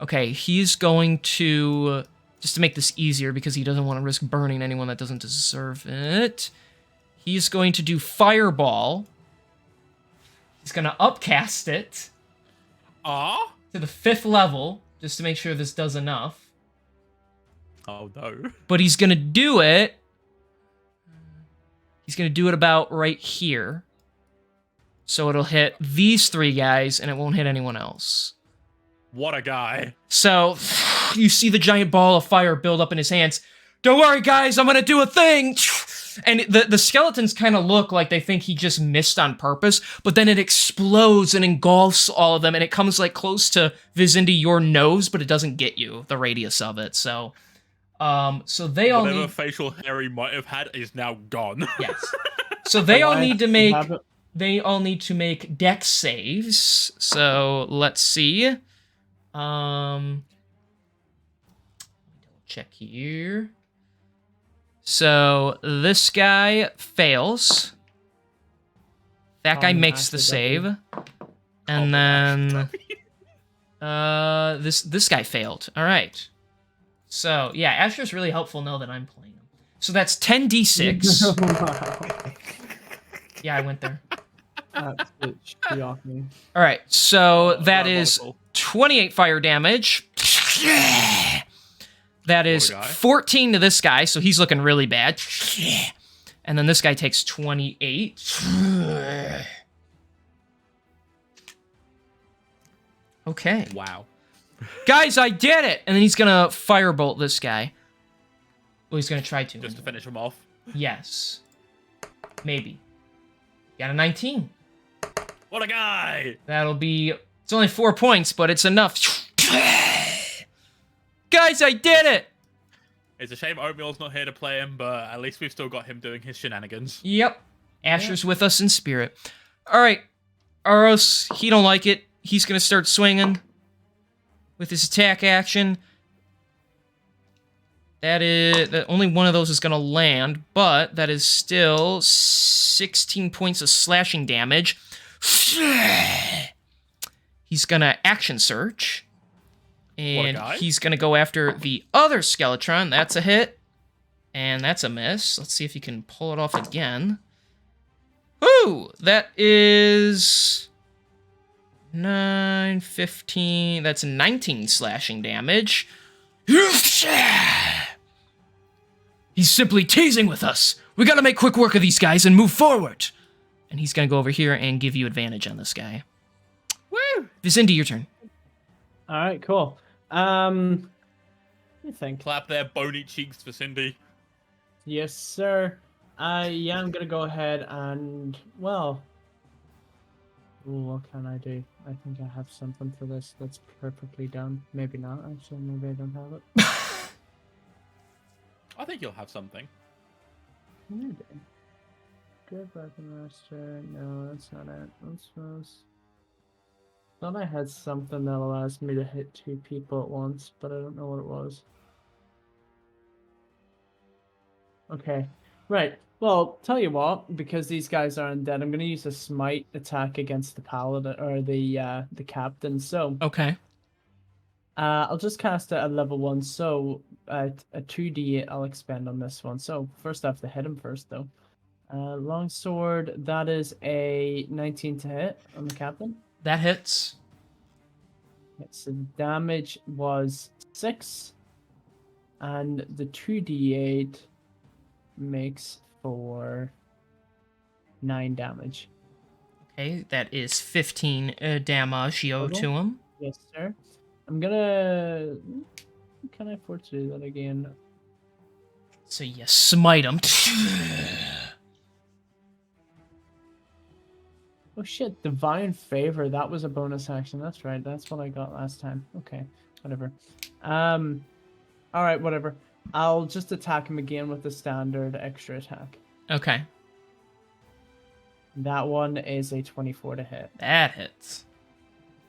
Okay, he's going to... Just to make this easier, because he doesn't want to risk burning anyone that doesn't deserve it. He's going to do Fireball. He's going to upcast it Ah? to the 5th level, just to make sure this does enough. Oh no. But he's going to do it... He's going to do it about right here. So it'll hit these 3 guys, and it won't hit anyone else. What a guy. So, you see the giant ball of fire build up in his hands. Don't worry, guys, I'm gonna do a thing! And the skeletons kind of look like they think he just missed on purpose, but then it explodes and engulfs all of them, and it comes, like, close to Vizindi, your nose, but it doesn't get you, the radius of it, so... So they all Whatever need... facial hair he might have had is now gone. Yes. So they all need to make... Have it. They all need to make dex saves. So let's see. Check here. So this guy fails. That guy makes the Ashley, save. And then this guy failed. All right. So yeah, Asher's really helpful now that I'm playing him. So that's 10d6. Yeah, I went there. Absolute shocking. All right, so that is diabolical. 28 fire damage. That is Poor guy. 14 to this guy, so he's looking really bad. And then this guy takes 28. Okay. Wow. Guys, I did it! And then he's gonna firebolt this guy. Well, he's gonna try to. Just to finish him off. Yes. Maybe. Got a 19. What a guy! That'll be... It's only 4 points, but it's enough. Guys, I did it! It's a shame Oatmeal's not here to play him, but at least we've still got him doing his shenanigans. Yep. Asher's with us in spirit. Alright. Aros, he don't like it. He's gonna start swinging with his attack action. That only one of those is gonna land, but that is still 16 points of slashing damage. He's gonna action search. And guy. he's gonna go after the other Skeletron. That's a hit. And that's a miss. Let's see if he can pull it off again. Woo! That is 9, 15. That's 19 slashing damage. He's simply teasing with us. We gotta make quick work of these guys and move forward. And he's gonna go over here and give you advantage on this guy. Woo! Vizindi, your turn. All right, cool. Let me think. Clap their bony cheeks for Cindy. Yes, sir. Yeah, I'm gonna go ahead and well. Ooh, what can I do? I think I have something for this that's perfectly done. Maybe not. Actually, maybe I don't have it. I think you'll have something. Maybe. Good weapon master. No, that's not it. Thought I had something that allows me to hit 2 people at once, but I don't know what it was. Okay. Right. Well, tell you what, because these guys are undead, I'm gonna use a smite attack against the paladin or the captain. So Okay. I'll just cast it at level 1. So a 2d8 I'll expend on this one. So first I have to hit him first though. Longsword, that is a 19 to hit on the captain. That hits. So damage was 6, and the 2d8 makes for 9 damage. Okay, that is 15 damage to Total? him. Yes, sir. I'm gonna. Can I afford to do that again? So you smite him. Oh shit, Divine Favor. That was a bonus action. That's right. That's what I got last time. Okay, whatever. All right, whatever. I'll just attack him again with the standard extra attack. Okay. That one is a 24 to hit. That hits.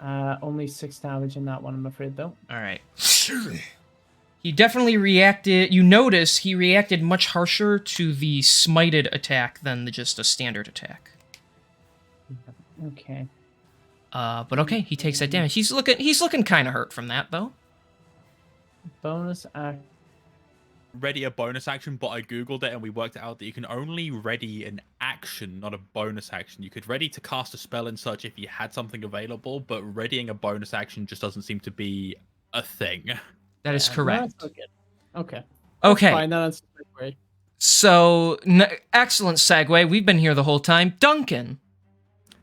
Only 6 damage in that one, I'm afraid, though. All right. He definitely reacted. You notice he reacted much harsher to the smited attack than just a standard attack. Okay. But okay, he takes that damage. He's looking kind of hurt from that though. Bonus act. Ready a bonus action, but I googled it and we worked out that you can only ready an action, not a bonus action. You could ready to cast a spell and such if you had something available, but readying a bonus action just doesn't seem to be a thing. That is correct. That's okay. Okay. Okay. Fine, that's great. So excellent segue. We've been here the whole time. Duncan.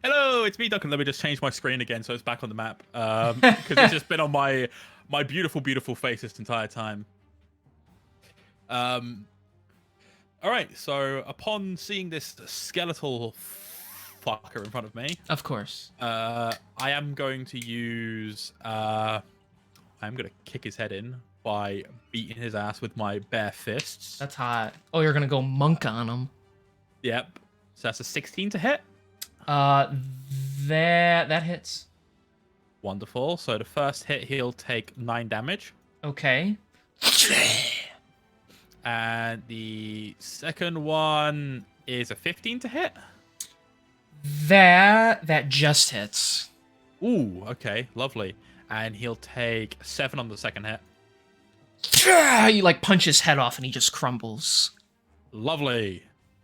Hello, it's me, Duncan. Let me just change my screen again so it's back on the map. Because it's just been on my beautiful, beautiful face this entire time. All right, so upon seeing this skeletal fucker in front of me, Of course. I am going to use I'm gonna kick his head in by beating his ass with my bare fists. That's hot. Oh, you're gonna go monk on him. Yep. So that's a 16 to hit. That hits. Wonderful. So the first hit, he'll take 9 damage. Okay. And the second one is a 15 to hit. That just hits. Ooh, okay, lovely. And he'll take 7 on the second hit. You like punch his head off and he just crumbles. Lovely.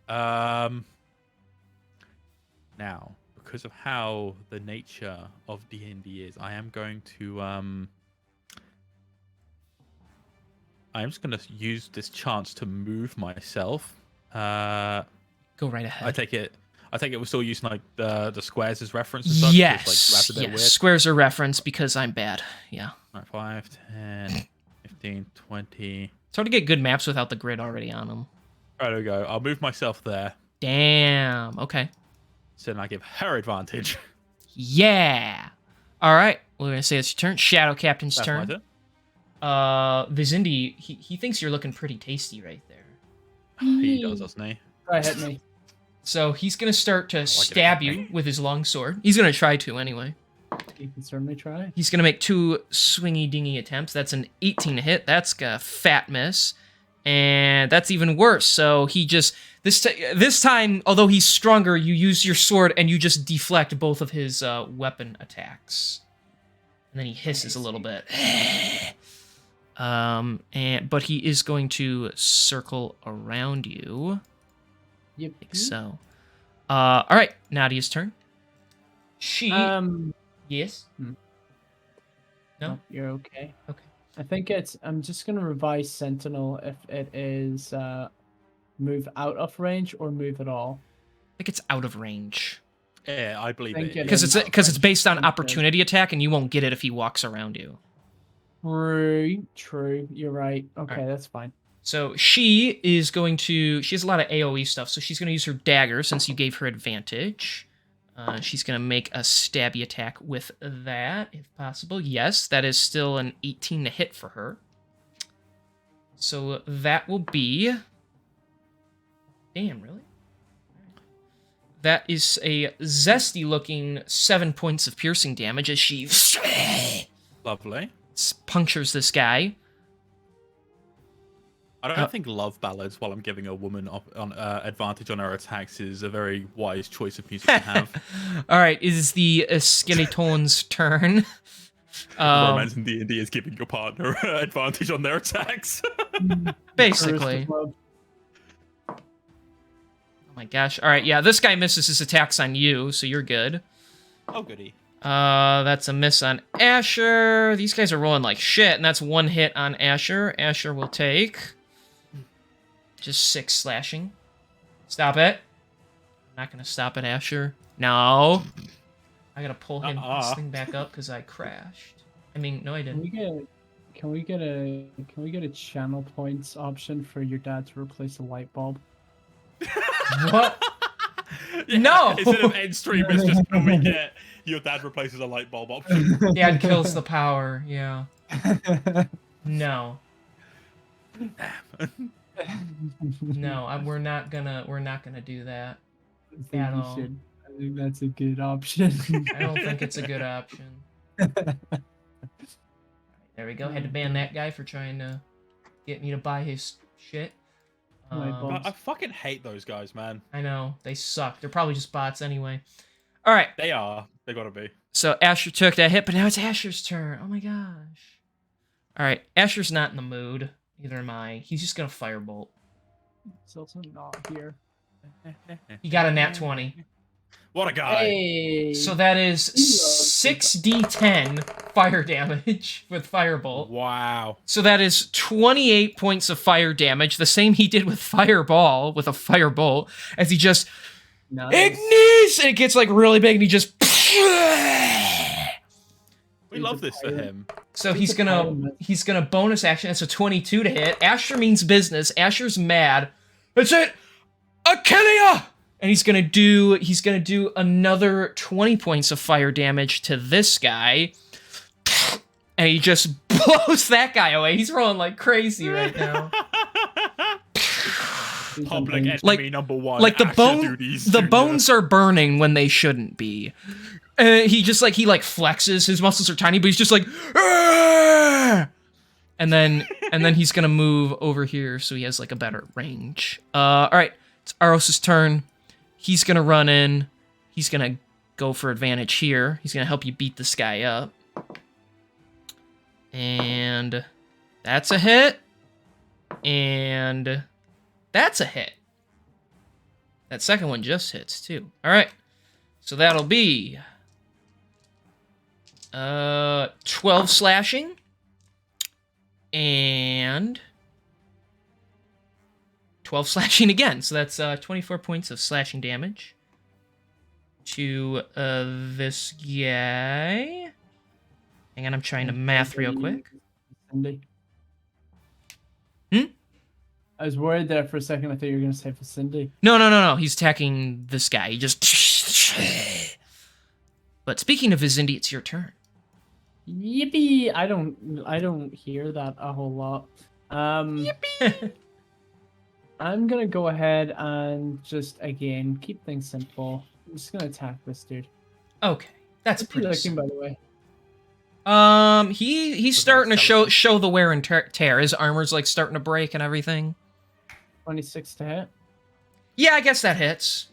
Now, because of how the nature of D&D is, I am going to I am just going to use this chance to move myself. Go right ahead. I take it we're still using like the squares as reference and such. Yes. Like, a bit Yes. weird. Squares are reference because I'm bad. Yeah. Right, 5, 10, 15, 20. It's hard to get good maps without the grid already on them. Right, there we go. I'll move myself there. Damn. Okay. So then I give her advantage. Yeah. All right. We're gonna say it's your turn. Shadow Captain's That's turn. my turn. Vizindi, he thinks you're looking pretty tasty right there. He does, doesn't he? Try hit me. So he's gonna start to stab you with his long sword. He's gonna try to anyway. You can certainly try. He's gonna make 2 swingy dingy attempts. That's an 18 to hit. That's a fat miss, and that's even worse. So he just this time, although he's stronger, you use your sword and you just deflect both of his weapon attacks, and then he hisses a little bit. But he is going to circle around you. Yep. Like so. All right, Nadia's turn. She. Yes. No. No, you're okay. Okay. I think it's. I'm just gonna revise Sentinel if it is move out of range or move at all. I think it's out of range Yeah, I believe Thank it. you. because it's based on Okay. opportunity attack, and you won't get it if he walks around you. True. You're right. Okay, Alright. that's fine. So she is going to. She has a lot of AOE stuff, so she's going to use her dagger since you gave her advantage. She's going to make a stabby attack with that, if possible. Yes, that is still an 18 to hit for her. So that will be... Damn, really? That is a zesty-looking 7 points of piercing damage as she Lovely. punctures this guy. I don't think love ballads while I'm giving a woman advantage on her attacks is a very wise choice of music to have. All right, it is the Skeleton's turn. Romance in D&D is giving your partner advantage on their attacks. Basically. Oh my gosh. All right, yeah, this guy misses his attacks on you, so you're good. Oh, goody. That's a miss on Asher. These guys are rolling like shit, and that's 1 hit on Asher. Asher will take just 6 slashing. Stop it. I'm not gonna stop it, Asher. No. I gotta pull this thing back up because I crashed. I mean, no, I didn't. Can we get a channel points option for your dad to replace a light bulb? What? Yeah, No! Instead of end stream, it's just can we get your dad replaces a light bulb option. Dad kills the power. Yeah. No. No. We're not gonna do that. I think At you all. should. I think that's a good option. I don't think it's a good option. There we go. Had to ban that guy for trying to get me to buy his shit. Light bulbs. I fucking hate those guys, man. I know. They suck. They're probably just bots anyway. All right. They are. They gotta be. So Asher took that hit, but now it's Asher's turn. Oh my gosh. All right. Asher's not in the mood. Neither am I. He's just going to firebolt. It's also not here. He got a nat 20. What a guy. Hey. So that is 6d10 fire damage with firebolt. Wow. So that is 28 points of fire damage, the same he did with fireball, with a firebolt, as he just Nice. ignites, and it gets like really big, and he just. We love this for him. So he's gonna bonus action. That's a 22 to hit. Asher means business. Asher's mad. That's it. I kill ya! And he's gonna do another 20 points of fire damage to this guy. And he just blows that guy away. He's rolling like crazy right now. Public enemy Like- number one. Like the Asher Duties bones are burning when they shouldn't be. He flexes. His muscles are tiny, but he's just like, "Argh!" and then he's gonna move over here so he has like a better range. All right, it's Aros's turn. He's gonna run in. He's gonna go for advantage here. He's gonna help you beat this guy up. And that's a hit. And that's a hit. That second one just hits too. All right. So that'll be 12 slashing and 12 slashing again. So that's 24 points of slashing damage to this guy. Hang on, I'm trying to math real quick. Cindy. Hmm? I was worried there for a second. I thought you were going to say for Cindy. No. He's attacking this guy. He just. But speaking of Vizindi, it's your turn. Yippee! I don't hear that a whole lot. Yippee! I'm gonna go ahead and just again keep things simple. I'm just gonna attack this dude. Okay, that's What's he pretty. looking, by the way? He's starting to show the wear and tear. His armor's like starting to break and everything. 26 to hit. Yeah, I guess that hits.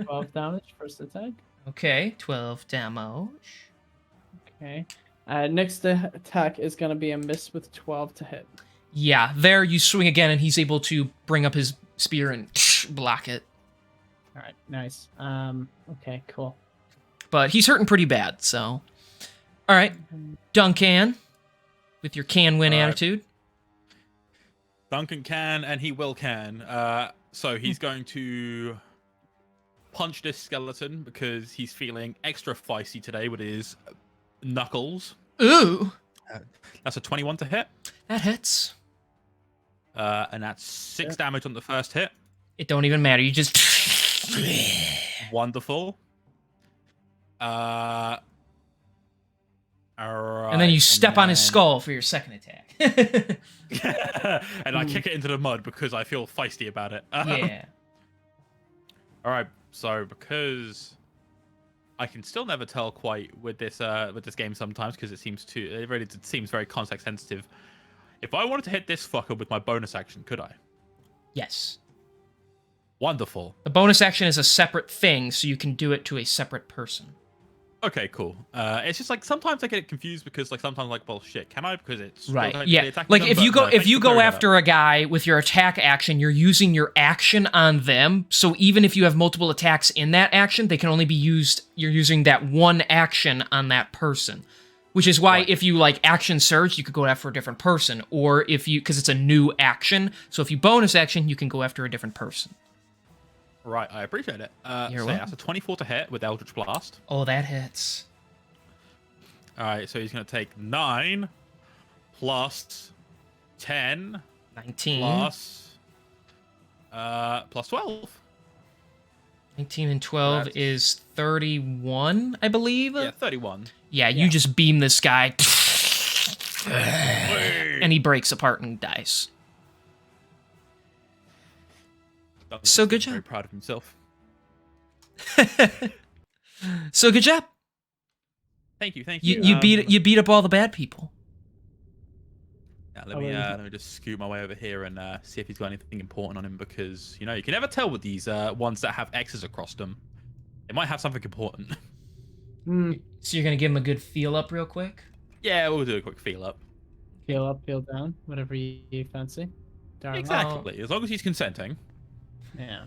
12 damage first attack. Okay, 12 damage. Okay. Next attack is gonna be a miss with 12 to hit. Yeah, there you swing again, and he's able to bring up his spear and block it. All right, nice. Okay, cool. But he's hurting pretty bad, so. All right, Duncan, with your can-win All right. attitude. Duncan can, and he will can. So he's going to punch this skeleton because he's feeling extra feisty today with his knuckles. Ooh, That's a 21 to hit. that hits. And that's 6 damage on the first hit. It don't even matter. You just. Wonderful. All right, And then you step on his then- skull for your second attack. and I kick it into the mud because I feel feisty about it. Yeah. All right, so because I can still never tell quite with this game sometimes because it seems very context sensitive. If I wanted to hit this fucker with my bonus action, could I? Yes. Wonderful. The bonus action is a separate thing, so you can do it to a separate person. Okay, cool. It's just like sometimes I get confused because like sometimes like, well, shit, can I? Because it's Right. technically Yeah. attacking Like them, if but you go no, thanks for clearing that up. after a guy with your attack action, you're using your action on them. So even if you have multiple attacks in that action, they can only be used. You're using that one action on that person. Which is why Right. if you like action surge, you could go after a different person, or if you because it's a new action. So if you bonus action, you can go after a different person. Right, I appreciate it. You're So welcome. that's a 24 to hit with Eldritch Blast. Oh, that hits. All right, so he's going to take 9 plus 10 19. plus 12. 19 and 12 That's- is 31, I believe. Yeah, 31. Yeah, Yeah. you just beam this guy, and he breaks apart and dies. Duncan's So good very job. proud of himself. So good job. Thank you. You beat up all the bad people. Yeah, let me just scoot my way over here and see if he's got anything important on him, because you can never tell with these ones that have X's across them. They might have something important. So you're gonna give him a good feel up real quick. Yeah, we'll do a quick feel up. Feel up, feel down, whatever you fancy. Darling. Exactly, as long as he's consenting. Yeah.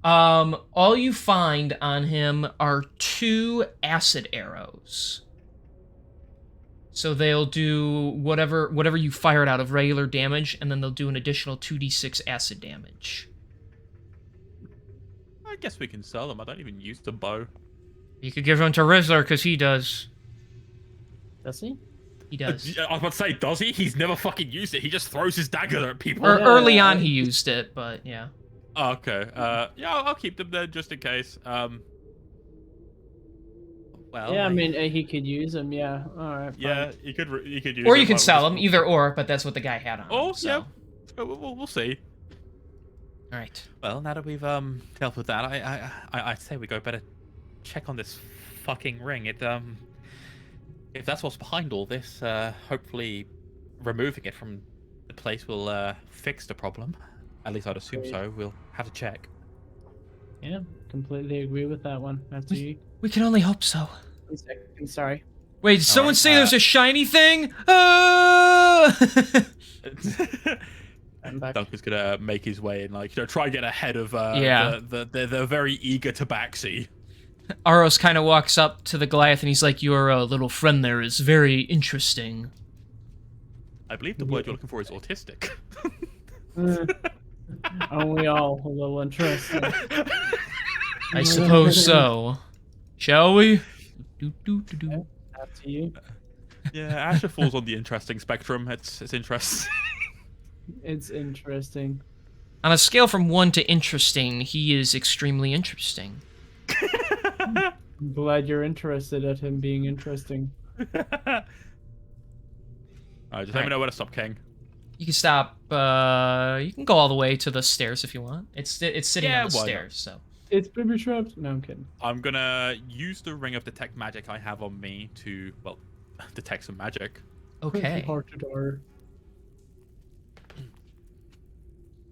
All you find on him are 2 acid arrows. So they'll do whatever you fired out of regular damage, and then they'll do an additional 2d6 acid damage. I guess we can sell them. I don't even use the bow. You could give them to Rizzler, because he does. Does he? He does. I was about to say, does he? He's never fucking used it. He just throws his dagger at people. Or Yeah. early on he used it, but yeah. Oh, okay. Yeah, I'll keep them there just in case. Well. Yeah, I mean, he could use them. Yeah. All right. fine. Yeah, you could use. Or them, you can but sell we'll them, just- either or, but that's what the guy had on. Oh, him, so. yeah. We'll see. All right. Well, now that we've dealt with that, I'd say we go better check on this fucking ring. If that's what's behind all this, hopefully removing it from the place will fix the problem. At least I'd assume so. We'll have to check. Yeah, completely agree with that one. After you. We can only hope so. 1 second, sorry. Wait, did someone right, say there's a shiny thing? Ah! I'm back. Duncan's gonna make his way and try and get ahead of Yeah. the very eager Tabaxi. Aros kind of walks up to the Goliath and he's like, "Your little friend there is very interesting." I believe the word you're looking for is autistic. Aren't we all a little interested? I suppose so. Shall we? Do. After you. Yeah, Asher falls on the interesting spectrum. It's interesting. It's interesting. On a scale from 1 to interesting, he is extremely interesting. I'm glad you're interested at him being interesting. Alright, just let me know where to stop, King. You can stop. You can go all the way to the stairs if you want. It's sitting Yeah, on the why not? stairs, so. It's baby traps. No, I'm kidding. I'm gonna use the ring of detect magic I have on me to, well, detect some magic. Okay. Heart to door.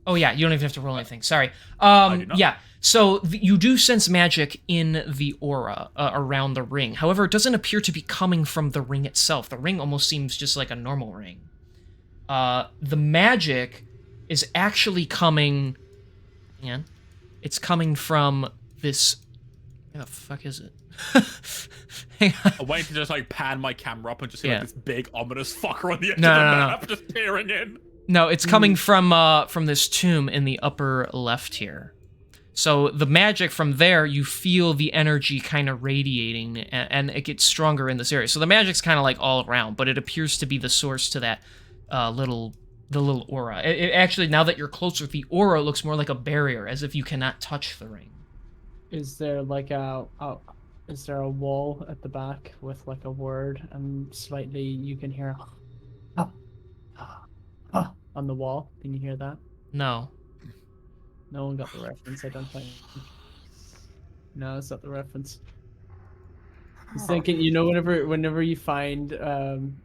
Oh yeah, you don't even have to roll anything. Sorry. do not. Yeah. So you do sense magic in the aura around the ring. However, it doesn't appear to be coming from the ring itself. The ring almost seems just like a normal ring. The magic is actually coming. Hang on. It's coming from this. Where the fuck is it? Hang on. I'm waiting to just pan my camera up and just see Yeah. this big ominous fucker on the edge No, of the no, no. map just peering in. No, it's coming from this tomb in the upper left here. So the magic from there, you feel the energy kind of radiating, and it gets stronger in this area. So the magic's kind of like all around, but it appears to be the source to that little aura. It actually, now that you're closer, the aura looks more like a barrier, as if you cannot touch the ring. Is there like is there a wall at the back with like a word and slightly you can hear on the wall? Can you hear that? No. No one got the reference, I don't think. No, it's not the reference. I was thinking, whenever you find,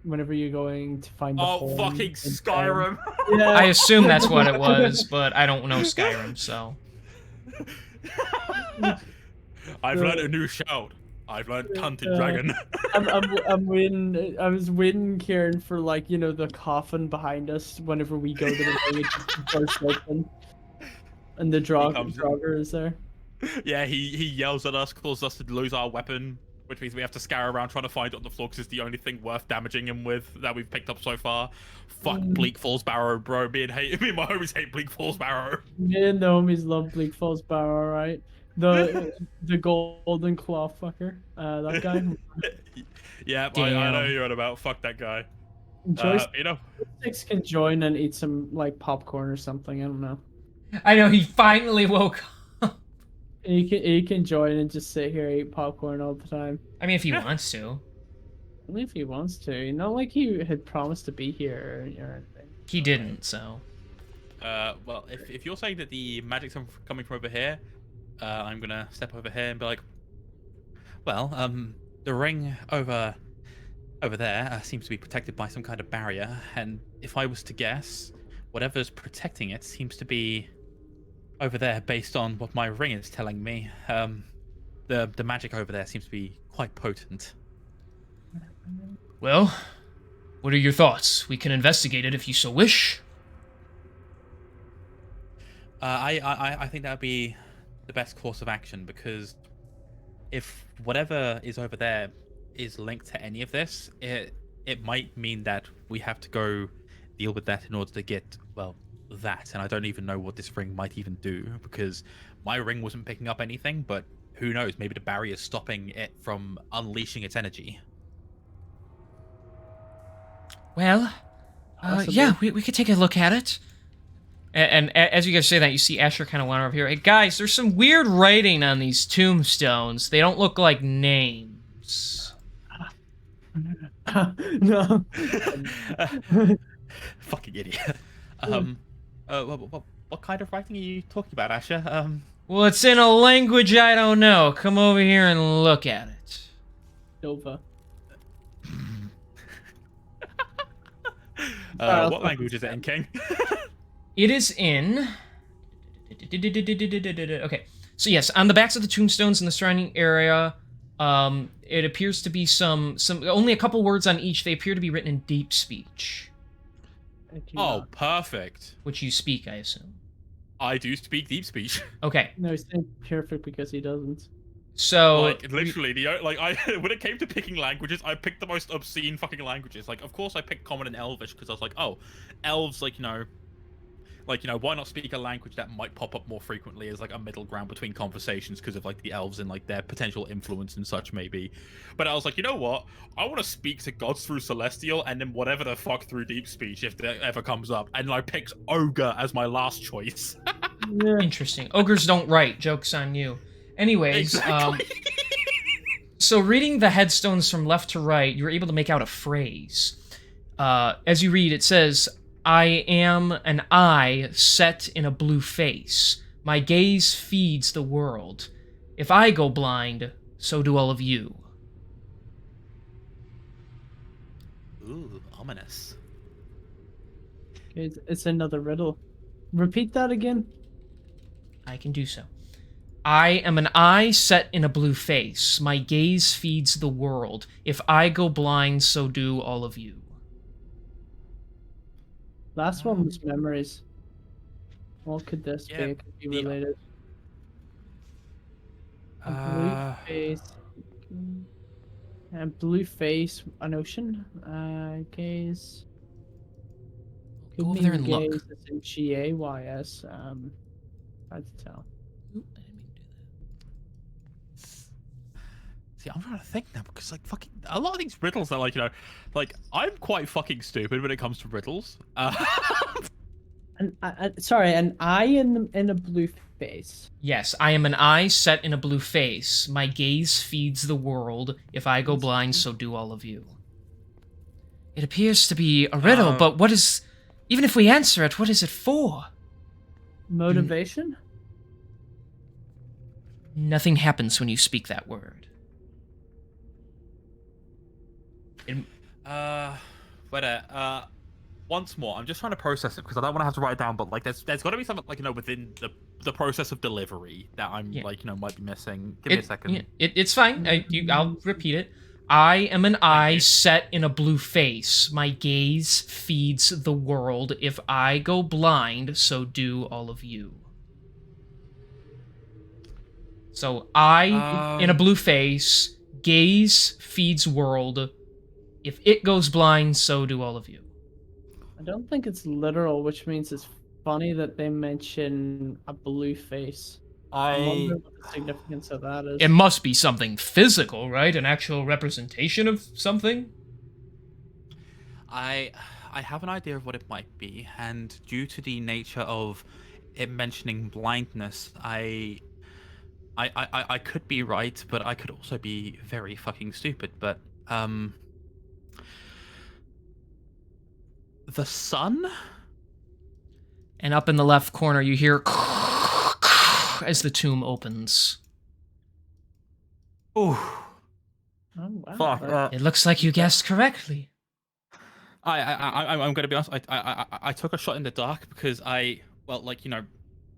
whenever you're going to find the Oh, home fucking in Skyrim. town- Yeah. I assume that's what it was, but I don't know Skyrim, so. I've learned a new shout. I've learned Cunted Dragon. I'm waiting. I was waiting, Kieran, for the coffin behind us whenever we go to the village first open, and the comes- Draugr is there. Yeah, he yells at us, causes us to lose our weapon, which means we have to scour around trying to find it on the floor because it's the only thing worth damaging him with that we've picked up so far. Fuck Bleak Falls Barrow, bro. Me and my homies hate Bleak Falls Barrow. Me and the homies love Bleak Falls Barrow, right? The golden claw fucker. That guy. Yeah, I Damn. know you're on about. Fuck that guy. Joystick You know, can join and eat some popcorn or something. I don't know. I know, he finally woke up. He can join and just sit here eat popcorn all the time. I mean, if he Yeah. wants to. Only if he wants to. Not like he had promised to be here or anything. He didn't, so. Well, if you're saying that the magic's coming from over here, I'm gonna step over here and be like, well, the ring over there seems to be protected by some kind of barrier, and if I was to guess, whatever's protecting it seems to be over there based on what my ring is telling me. The magic over there seems to be quite potent. Well, what are your thoughts? We can investigate it if you so wish. I think that would be the best course of action, because if whatever is over there is linked to any of this, it might mean that we have to go deal with that in order to get, well, that. And I don't even know what this ring might even do, because my ring wasn't picking up anything, but who knows, maybe the barrier is stopping it from unleashing its energy. Well, Possibly. yeah, we could take a look at it. And as you guys say that, you see Asher kind of wander over here. Hey, guys, there's some weird writing on these tombstones. They don't look like names. No. Fucking idiot. What kind of writing are you talking about, Asher? Well, it's in a language I don't know. Come over here and look at it. Nova. What language is it in, King? It is in... Okay, so yes, on the backs of the tombstones in the surrounding area, it appears to be some only a couple words on each. They appear to be written in deep speech, Oh, perfect. which you speak, I assume. I do speak deep speech. Okay, No, he's saying perfect because he doesn't. so Like literally, I when it came to picking languages, I picked the most obscene fucking languages. Like, of course, I picked Common and Elvish because I was like, oh, elves, why not speak a language that might pop up more frequently as like a middle ground between conversations because of like the elves and like their potential influence and such maybe. But I was like, you know what? I want to speak to gods through celestial and then whatever the fuck through deep speech if that ever comes up. And I picked ogre as my last choice. Yeah. interesting. Ogres don't write. Joke's on you. Anyways, Exactly. so reading the headstones from left to right, you were able to make out a phrase. As you read, it says, I am an eye set in a blue face. My gaze feeds the world. If I go blind, so do all of you. Ooh, ominous. It's another riddle. Repeat that again. I can do so. I am an eye set in a blue face. My gaze feeds the world. If I go blind, so do all of you. Last one was memories. What could this Yeah, be? It could be the- related. A Uh, blue face. A blue face. An ocean. Gaze. Could Go over mean there and look. gaze as in Gays. Hard to tell. Oop, I didn't mean to do that. See, I'm trying to think now because like fucking a lot of these riddles are like like I'm quite fucking stupid when it comes to riddles. Sorry, an eye in a blue face. Yes, I am an eye set in a blue face. My gaze feeds the world. If I go blind, so do all of you. It appears to be a riddle, but what is... Even if we answer it, what is it for? Motivation? Nothing happens when you speak that word. Once more, I'm just trying to process it because I don't want to have to write it down. But like, there's got to be something like within the process of delivery that I'm might be missing. Give me a second. It's fine. I'll repeat it. I am an eye set in a blue face. My gaze feeds the world. If I go blind, so do all of you. So I in a blue face, gaze feeds world. If it goes blind, so do all of you. I don't think it's literal, which means it's funny that they mention a blue face. I wonder what the significance of that is. It must be something physical, right? An actual representation of something? I have an idea of what it might be, and due to the nature of it mentioning blindness, I could be right, but I could also be very fucking stupid. But the sun. And up in the left corner, you hear as the tomb opens. Ooh. Oh, wow. Fuck. It looks like you guessed correctly. I'm gonna be honest. I took a shot in the dark because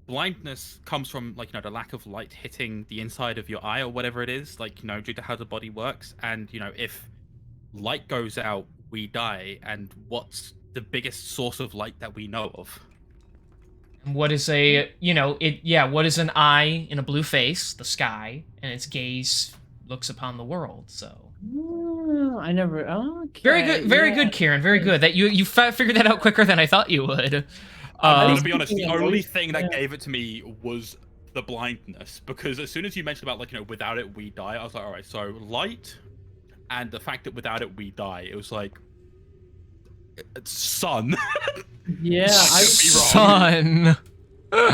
blindness comes from the lack of light hitting the inside of your eye or whatever it is, due to how the body works. And if light goes out, we die. And what's the biggest source of light that we know of? What is what is an eye in a blue face? The sky, and its gaze looks upon the world, so. I never. Okay. Very good, Kieran. Very good. That you figured that out quicker than I thought you would. I'm gonna be honest. The only thing that gave it to me was the blindness, because as soon as you mentioned about without it we die, I was like, all right, so light, and the fact that without it we die. It was like sun. Yeah, Sun.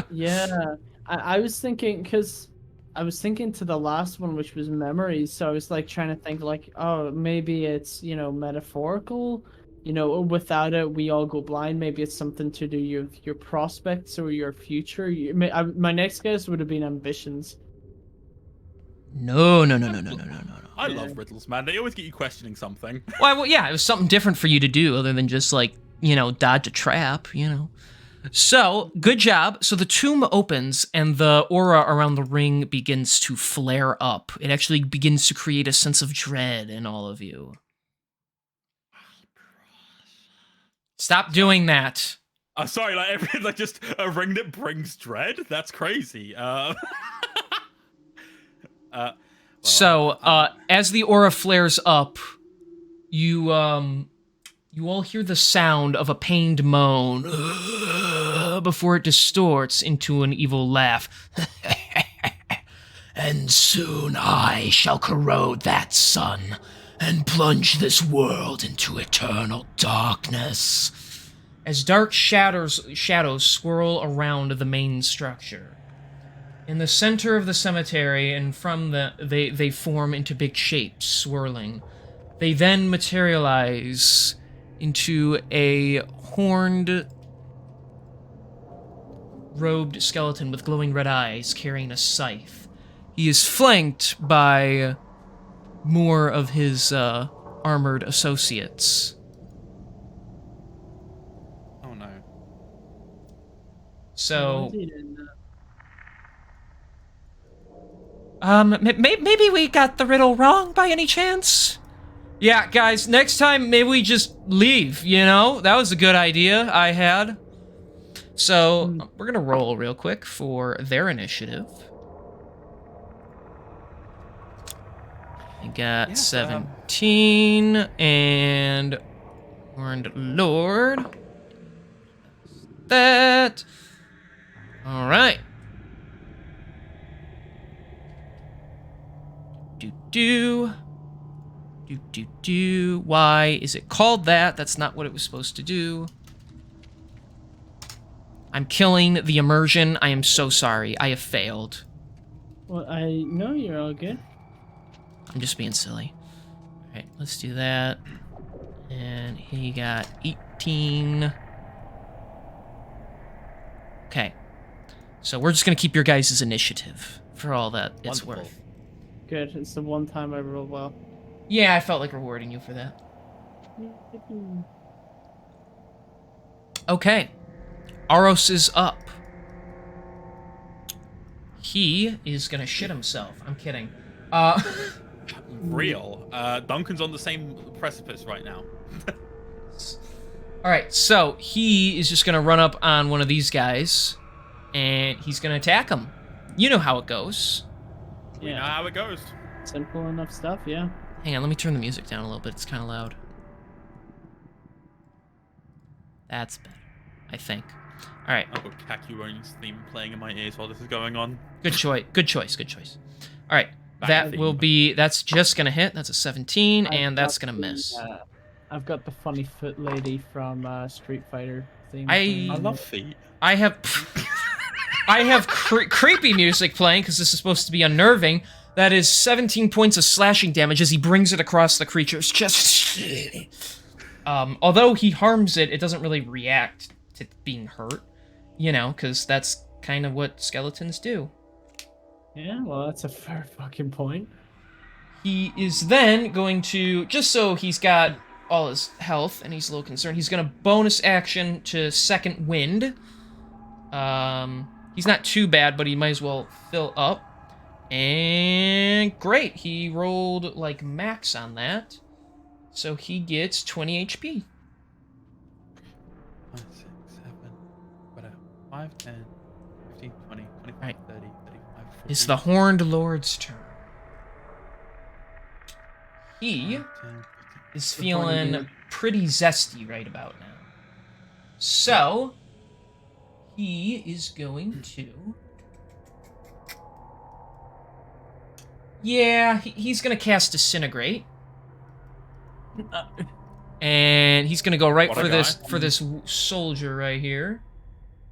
Yeah, I was thinking because I was thinking to the last one, which was memories. So I was like trying to think like, oh, maybe it's metaphorical. Without it, we all go blind. Maybe it's something to do with your prospects or your future. My next guess would have been ambitions. No. I love riddles, man. They always get you questioning something. Well, yeah, it was something different for you to do other than just dodge a trap, So, good job. So the tomb opens and the aura around the ring begins to flare up. It actually begins to create a sense of dread in all of you. Stop doing that. Sorry, just a ring that brings dread? That's crazy. As the aura flares up, you all hear the sound of a pained moan before it distorts into an evil laugh. And soon I shall corrode that sun and plunge this world into eternal darkness. As dark shadows swirl around the main structure. In the center of the cemetery, and from they form into big shapes, swirling. They then materialize into a horned, robed skeleton with glowing red eyes carrying a scythe. He is flanked by more of his armored associates. Oh no. So, maybe we got the riddle wrong by any chance? Yeah, guys, next time maybe we just leave, That was a good idea I had. So, we're gonna roll real quick for their initiative. I got 17, and Horned Lord. That. Alright. Do. Why is it called that? That's not what it was supposed to do. I'm killing the immersion. I am so sorry. I have failed. Well, I know you're all good. I'm just being silly. Alright, let's do that. And he got 18. Okay. So we're just gonna keep your guys' initiative for all that it's Wonderful. worth. Good. It's the one time I rolled well. Yeah, I felt like rewarding you for that. Okay. Aros is up. He is gonna shit himself. I'm kidding. Real. Duncan's on the same precipice right now. Alright, so he is just gonna run up on one of these guys, and he's gonna attack him. You know how it goes. We know how it goes. Simple enough stuff, yeah. Hang on, let me turn the music down a little bit. It's kind of loud. That's better, I think. All right. I've got Kakuron's theme playing in my ears while this is going on. Good choice. Good choice. Good choice. All right. That will be. That's just gonna hit. That's a 17, and that's gonna miss. I've got the funny foot lady from Street Fighter theme. I love feet. I have. I have creepy music playing because this is supposed to be unnerving. That is 17 points of slashing damage as he brings it across the creature's chest. Although he harms it, it doesn't really react to being hurt. You know, because that's kind of what skeletons do. Yeah, well, that's a fair fucking point. He is then going to, just so he's got all his health and he's a little concerned, he's going to bonus action to second wind. He's not too bad, but he might as well fill up. And great, he rolled like max on that. So he gets 20 HP. 5, 6, 7, whatever. 5, 10, 15, 20, 25, Right. 30, 35, 40. It's the Horned Lord's turn. He 10, 15. is The Horned feeling Lord. pretty zesty right about now. So, he is going to... Yeah, he's going to cast Disintegrate. And he's going to go right What a for guy. this soldier right here.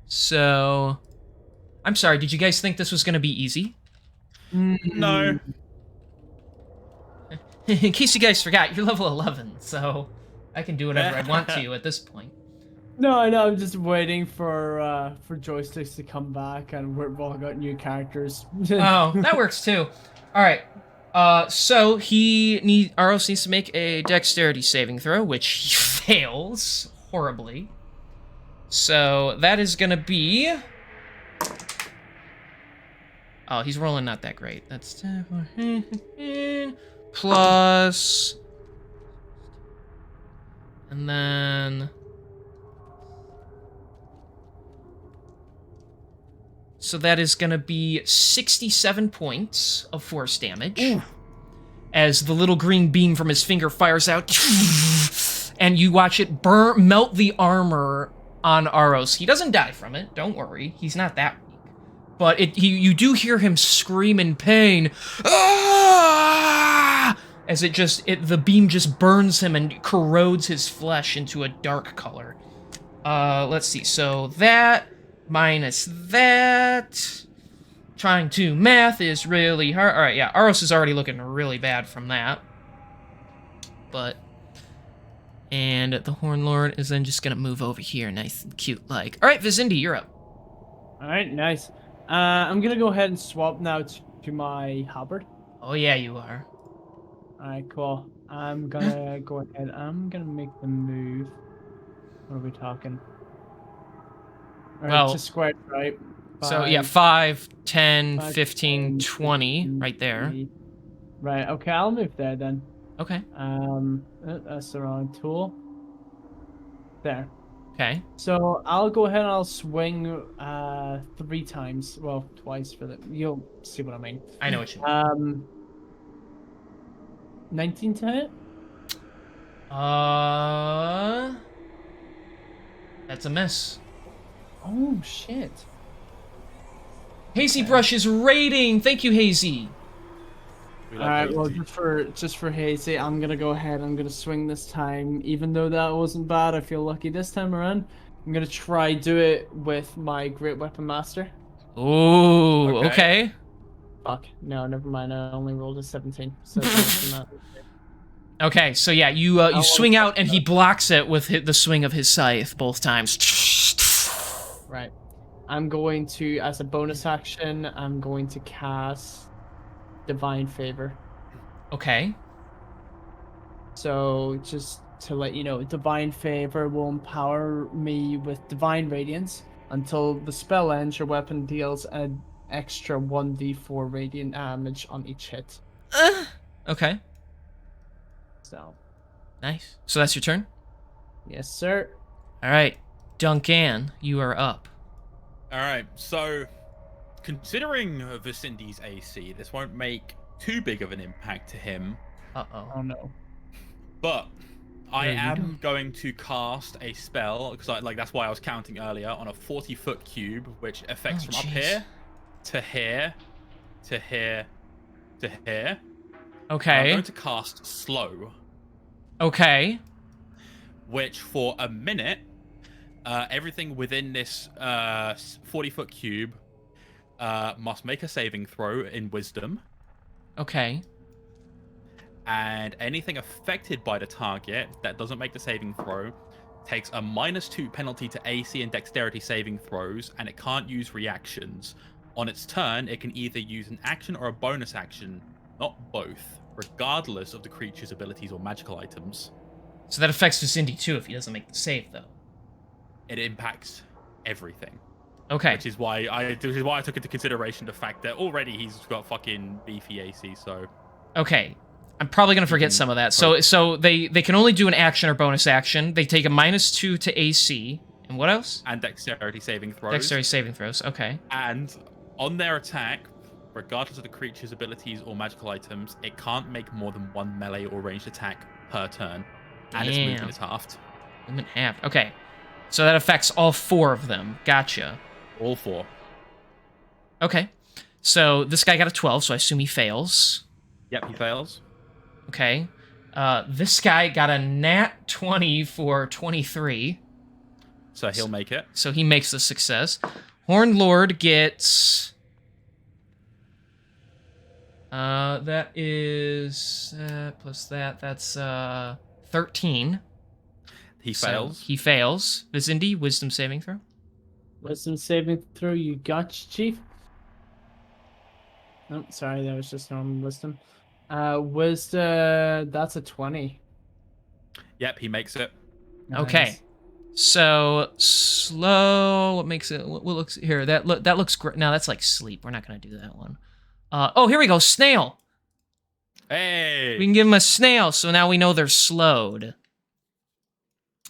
So, I'm sorry, did you guys think this was going to be easy? No. In case you guys forgot, you're level 11, so I can do whatever I want to you at this point. No, I know. I'm just waiting for joysticks to come back, and we've all got new characters. Oh, that works too. All right. So Aros needs to make a dexterity saving throw, which he fails horribly. So that is gonna be. Oh, he's rolling not that great. That's plus, and then. So that is going to be 67 points of force damage. Ooh. As the little green beam from his finger fires out. And you watch it melt the armor on Aros. He doesn't die from it, don't worry. He's not that weak. But you do hear him scream in pain. Ah! As the beam just burns him and corrodes his flesh into a dark color. Let's see. So that... minus that. Trying to math is really hard. Alright, yeah, Aros is already looking really bad from that. But... And the Horn Lord is then just gonna move over here, nice and cute like. Alright, Vizindi, you're up. Alright, nice. I'm gonna go ahead and swap now to my halberd. Oh yeah, you are. Alright, cool. I'm gonna go ahead. I'm gonna make the move. What are we talking? Alright, Well, just squared, right? So yeah, 5, 5, 10, 5, 15, 10, 20, 15, right there. 20. Right, okay, I'll move there then. Okay. That's the wrong tool. There. Okay. So I'll go ahead and I'll swing 3 times. Well, twice for the. You'll see what I mean. I know what you mean. 19 to hit. That's a miss. Oh shit. Hazy Brush is raiding. Thank you, Hazy. We All like right. those Well, two. just for Hazy, I'm gonna go ahead. I'm gonna swing this time. Even though that wasn't bad, I feel lucky this time around. I'm gonna try do it with my Great Weapon Master. Ooh, Okay. okay. Fuck. No, never mind. I only rolled a 17. So it's not- Okay, so yeah, you swing out and he blocks it with the swing of his scythe both times. Right. I'm going to, as a bonus action, I'm going to cast Divine Favor. Okay. So, just to let you know, Divine Favor will empower me with Divine Radiance until the spell ends. Your weapon deals an extra 1d4 radiant damage on each hit. Okay. So, Nice. So that's your turn? yes, sir. All right. Duncan, you are up. All right, so considering Vicindi's AC, this won't make too big of an impact to him, Uh-oh. Oh no. but I There you am going to cast a spell because that's why I was counting earlier on a 40-foot cube, which affects Oh, from up jeez. here to here to here to here. I'm Okay. going to cast slow, Okay. which for a minute, everything within this 40-foot cube must make a saving throw in Wisdom, Okay. and anything affected by the target that doesn't make the saving throw takes a -2 penalty to AC and Dexterity saving throws, and it can't use reactions. On its turn, it can either use an action or a bonus action, not both, regardless of the creature's abilities or magical items. So that affects Vicindy too if he doesn't make the save, though. It impacts everything. Okay. Which is why I took into consideration the fact that already he's got fucking beefy AC. So Okay. I'm probably gonna forget some of that. So they can only do an action or bonus action. They take a -2 to AC. And what else? and Dexterity saving throws. Dexterity saving throws. Okay. And on their attack, regardless of the creature's abilities or magical items, it can't make more than one melee or ranged attack per turn. And its Damn. movement is halved. Movement half. Okay. So that affects all 4 of them. Gotcha. All 4. Okay. So this guy got a 12, so I assume he fails. Yep, he fails. Okay. This guy got a nat 20 for 23. So he'll make it. So he makes the success. Horned Lord gets... that is... plus that, that's 13. He So fails. he fails. Vicindy, wisdom saving throw. Wisdom saving throw, you gotcha, Chief. Oh, sorry, that was just normal wisdom. Wisdom, that's a 20. Yep, he makes it. Okay. Nice. So slow. What makes it? What looks here? That looks great. No, that's like sleep. We're not gonna do that one. Oh, here we go. Snail. Hey! We can give them a snail, so now we know they're slowed.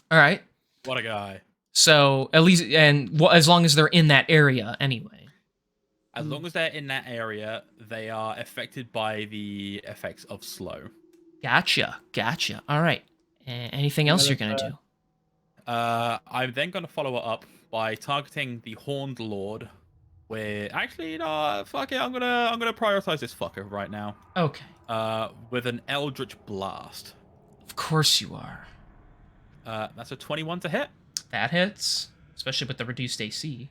All right. What a guy. So at least, and as long as they're in that area, anyway. As long as they're in that area, they are affected by the effects of slow. Gotcha. All right. Anything else you're gonna do? I'm then going to follow it up by targeting the Horned Lord. With actually, no, fuck it. I'm gonna prioritize this fucker right now. Okay. With an Eldritch Blast. Of course you are. That's a 21 to hit. That hits, especially with the reduced AC.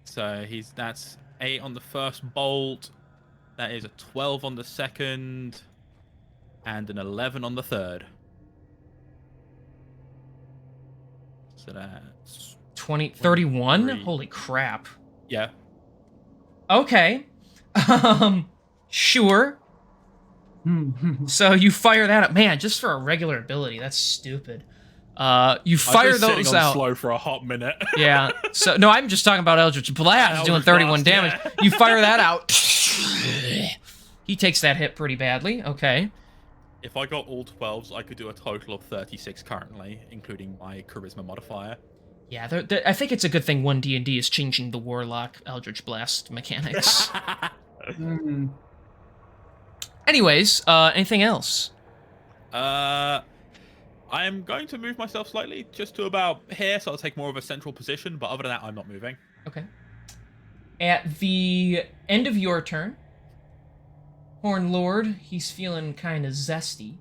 So that's 8 on the first bolt. That is a 12 on the second, and an 11 on the third. So that's 31? 23. Holy crap. Yeah. Okay. Sure. So you fire that up. Man, just for a regular ability, that's stupid. You fire I've been those sitting on out. slow for a hot minute. Yeah. So no, I'm just talking about Eldritch Blast doing Eldritch 31 Blast, damage. yeah. You fire that out. He takes that hit pretty badly. Okay. If I got all 12s, I could do a total of 36 currently, including my charisma modifier. Yeah, I think it's a good thing 1D&D is changing the Warlock Eldritch Blast mechanics. Anyways, anything else? I am going to move myself slightly, just to about here, so I'll take more of a central position, but other than that, I'm not moving. Okay. At the end of your turn, Horn Lord, he's feeling kind of zesty.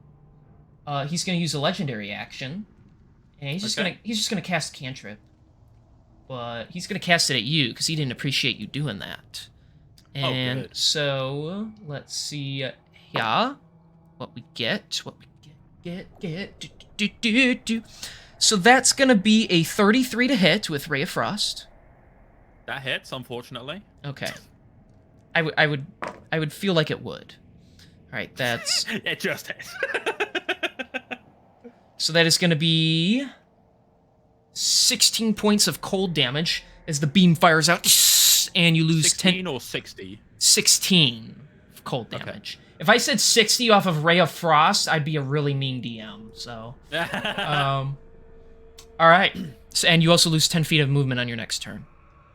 He's gonna use a legendary action, and he's just gonna cast a cantrip. But he's gonna cast it at you because he didn't appreciate you doing that. And good. so let's see, yeah, what we get. So that's gonna be a 33 to hit with Ray of Frost. That hits, unfortunately. Okay. I would feel like it would. All right, that's It just hits. so that is going to be 16 points of cold damage as the beam fires out, and you lose 16 or 60? 16 of cold damage. If I said 60 off of Ray of Frost, I'd be a really mean DM. So, all right, so, and you also lose 10 feet of movement on your next turn.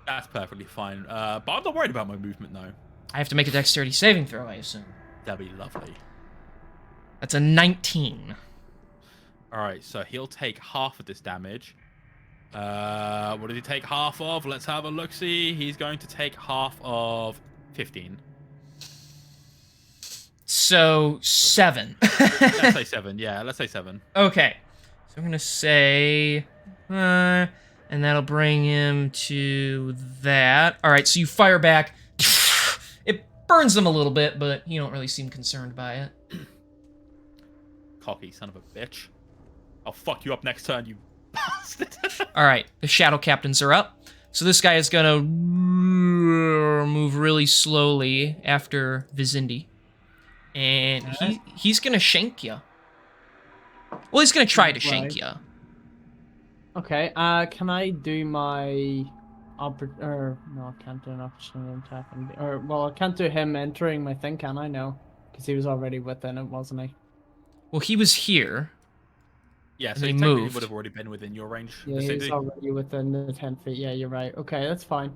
That's perfectly fine. But I'm not worried about my movement, though. I have to make a dexterity saving throw, I assume. That'd be lovely. That's a 19. Alright, so he'll take half of this damage. What did he take half of? Let's have a look-see. He's going to take half of 15. So 7. Let's say 7. Yeah, let's say 7. Okay. So I'm going to say And that'll bring him to that. All right, so you fire back. It burns him a little bit, but you don't really seem concerned by it. Cocky son of a bitch. I'll fuck you up next turn, you bastard. All right, the shadow captains are up. So this guy is gonna move really slowly after Vizindi. And he's gonna shank you. Well, he's gonna try to shank you. Okay, can I do my no, I can't do an opportunity attack. I can't do him entering my thing, can I? No, because he was already within it, wasn't he? Well, he was here. Yeah, And so he he technically moved. would have already been within your range. Yeah, he's already within the 10 feet. Yeah, you're right. Okay, that's fine.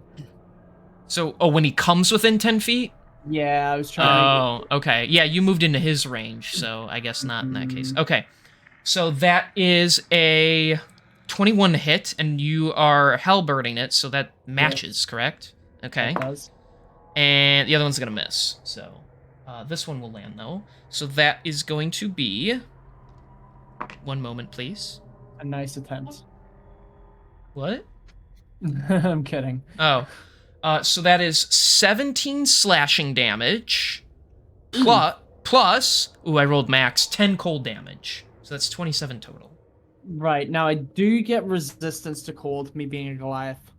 So, oh, when he comes within 10 feet? Yeah, I was trying Oh, okay. Yeah, you moved into his range, so I guess not in that case. Okay, so that is a 21 to hit, and you are halberding it, so that matches, correct? Okay. That does. And the other one's gonna miss, so this one will land, though. So that is going to be... One moment, please. A nice attempt. What? I'm kidding. Oh. So that is 17 slashing damage, plus, ooh, I rolled max, 10 cold damage. So that's 27 total. Right, now I do get resistance to cold, me being a Goliath.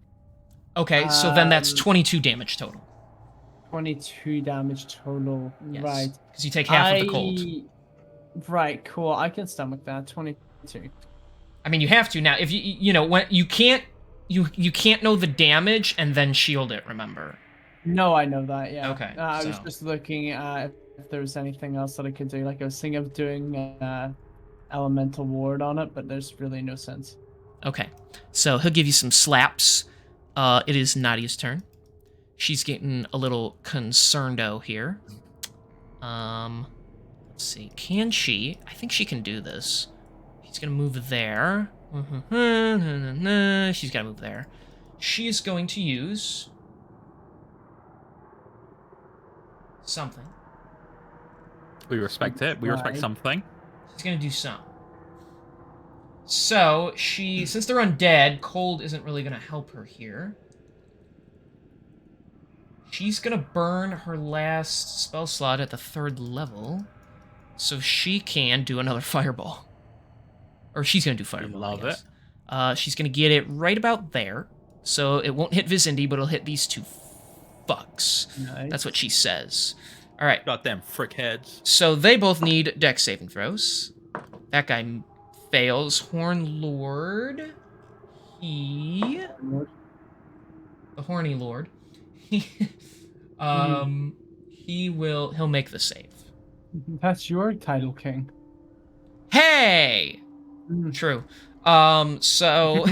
Okay, so then that's 22 damage total. 22 damage total. Yes, right. because you take half of the cold. Right, cool. I can stomach that. 22. I mean, you have to now. If you know, when you can't know the damage and then shield it, remember? No, I know that, yeah. Okay, I was just looking at if there was anything else that I could do. Like, I was thinking of doing elemental ward on it, but there's really no sense. Okay, so he'll give you some slaps. It is Nadia's turn. She's getting a little concerned-o here. Let's see, can she? I think she can do this. She's gonna move there. She's gotta move there. She is going to use something. We respect it. We respect something. She's gonna do something. So, since they're undead, cold isn't really gonna help her here. She's gonna burn her last spell slot at the 3rd level, so she can do another fireball. Or she's gonna do fireball. Love it. She's gonna get it right about there, so it won't hit Vizindi, but it'll hit these two fucks. Nice. That's what she says. All right. Goddamn frick heads. So they both need dex saving throws. That guy fails. Horn Lord. The horny lord. He'll make the save. That's your title, King. Hey! True. So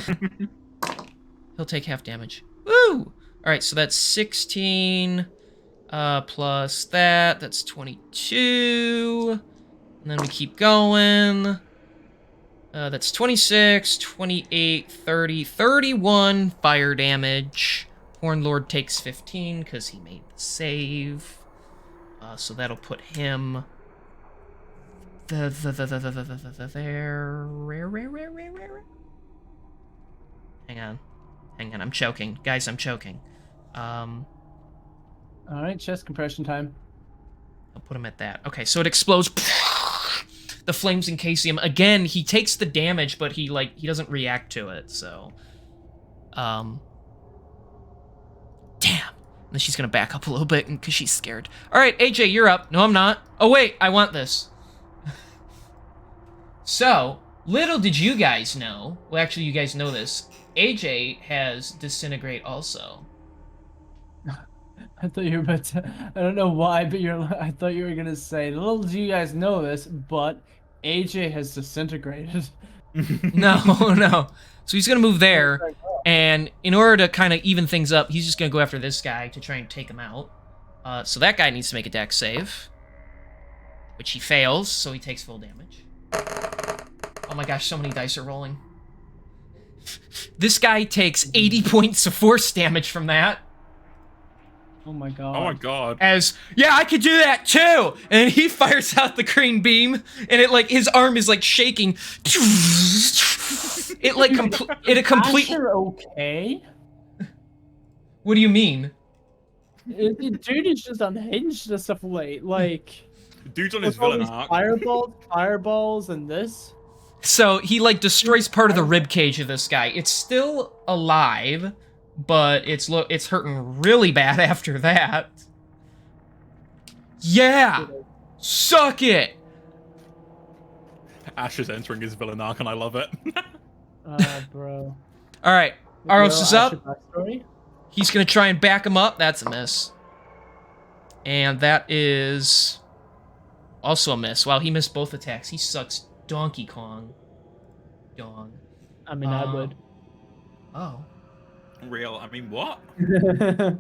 he'll take half damage. Woo! Alright, so that's 16 plus that's 22. And then we keep going. That's 26, 28, 30, 31 fire damage. Horn Lord takes 15 because he made the save. So that'll put him there. Hang on, I'm choking, guys. I'm choking. All right, chest compression time. I'll put him at that. Okay, so it explodes. The flames encase him again. He takes the damage, but he doesn't react to it. So, damn. And then she's gonna back up a little bit because she's scared. All right, AJ, you're up. No, I'm not. Oh wait, I want this. So, little did you guys know. Well, actually, you guys know this. AJ has disintegrate also. I thought you were about to, I don't know why, but I thought you were gonna say, little do you guys know this, but AJ has disintegrated. No. So he's gonna move there, and in order to kind of even things up, he's just gonna go after this guy to try and take him out. So that guy needs to make a dex save, which he fails, so he takes full damage. Oh my gosh, so many dice are rolling. This guy takes 80 points of force damage from that. Oh my god. Oh my god. As yeah, I could do that too. And he fires out the green beam, and it like his arm is like shaking. It like complete. Asher okay? What do you mean? Dude is just unhinged as of late. Like, Dude's on his with all villain these arc. fireballs, and this. So he like destroys part of the rib cage of this guy. It's still alive, but it's hurting really bad after that. Yeah, suck it. Ash is entering his villain arc, and I love it. Bro. All right, Aros is up. Backstory? He's gonna try and back him up. That's a miss. And that is also a miss. Wow, he missed both attacks. He sucks Donkey Kong. Dong. I mean, I would. Oh. Real. I mean, what? All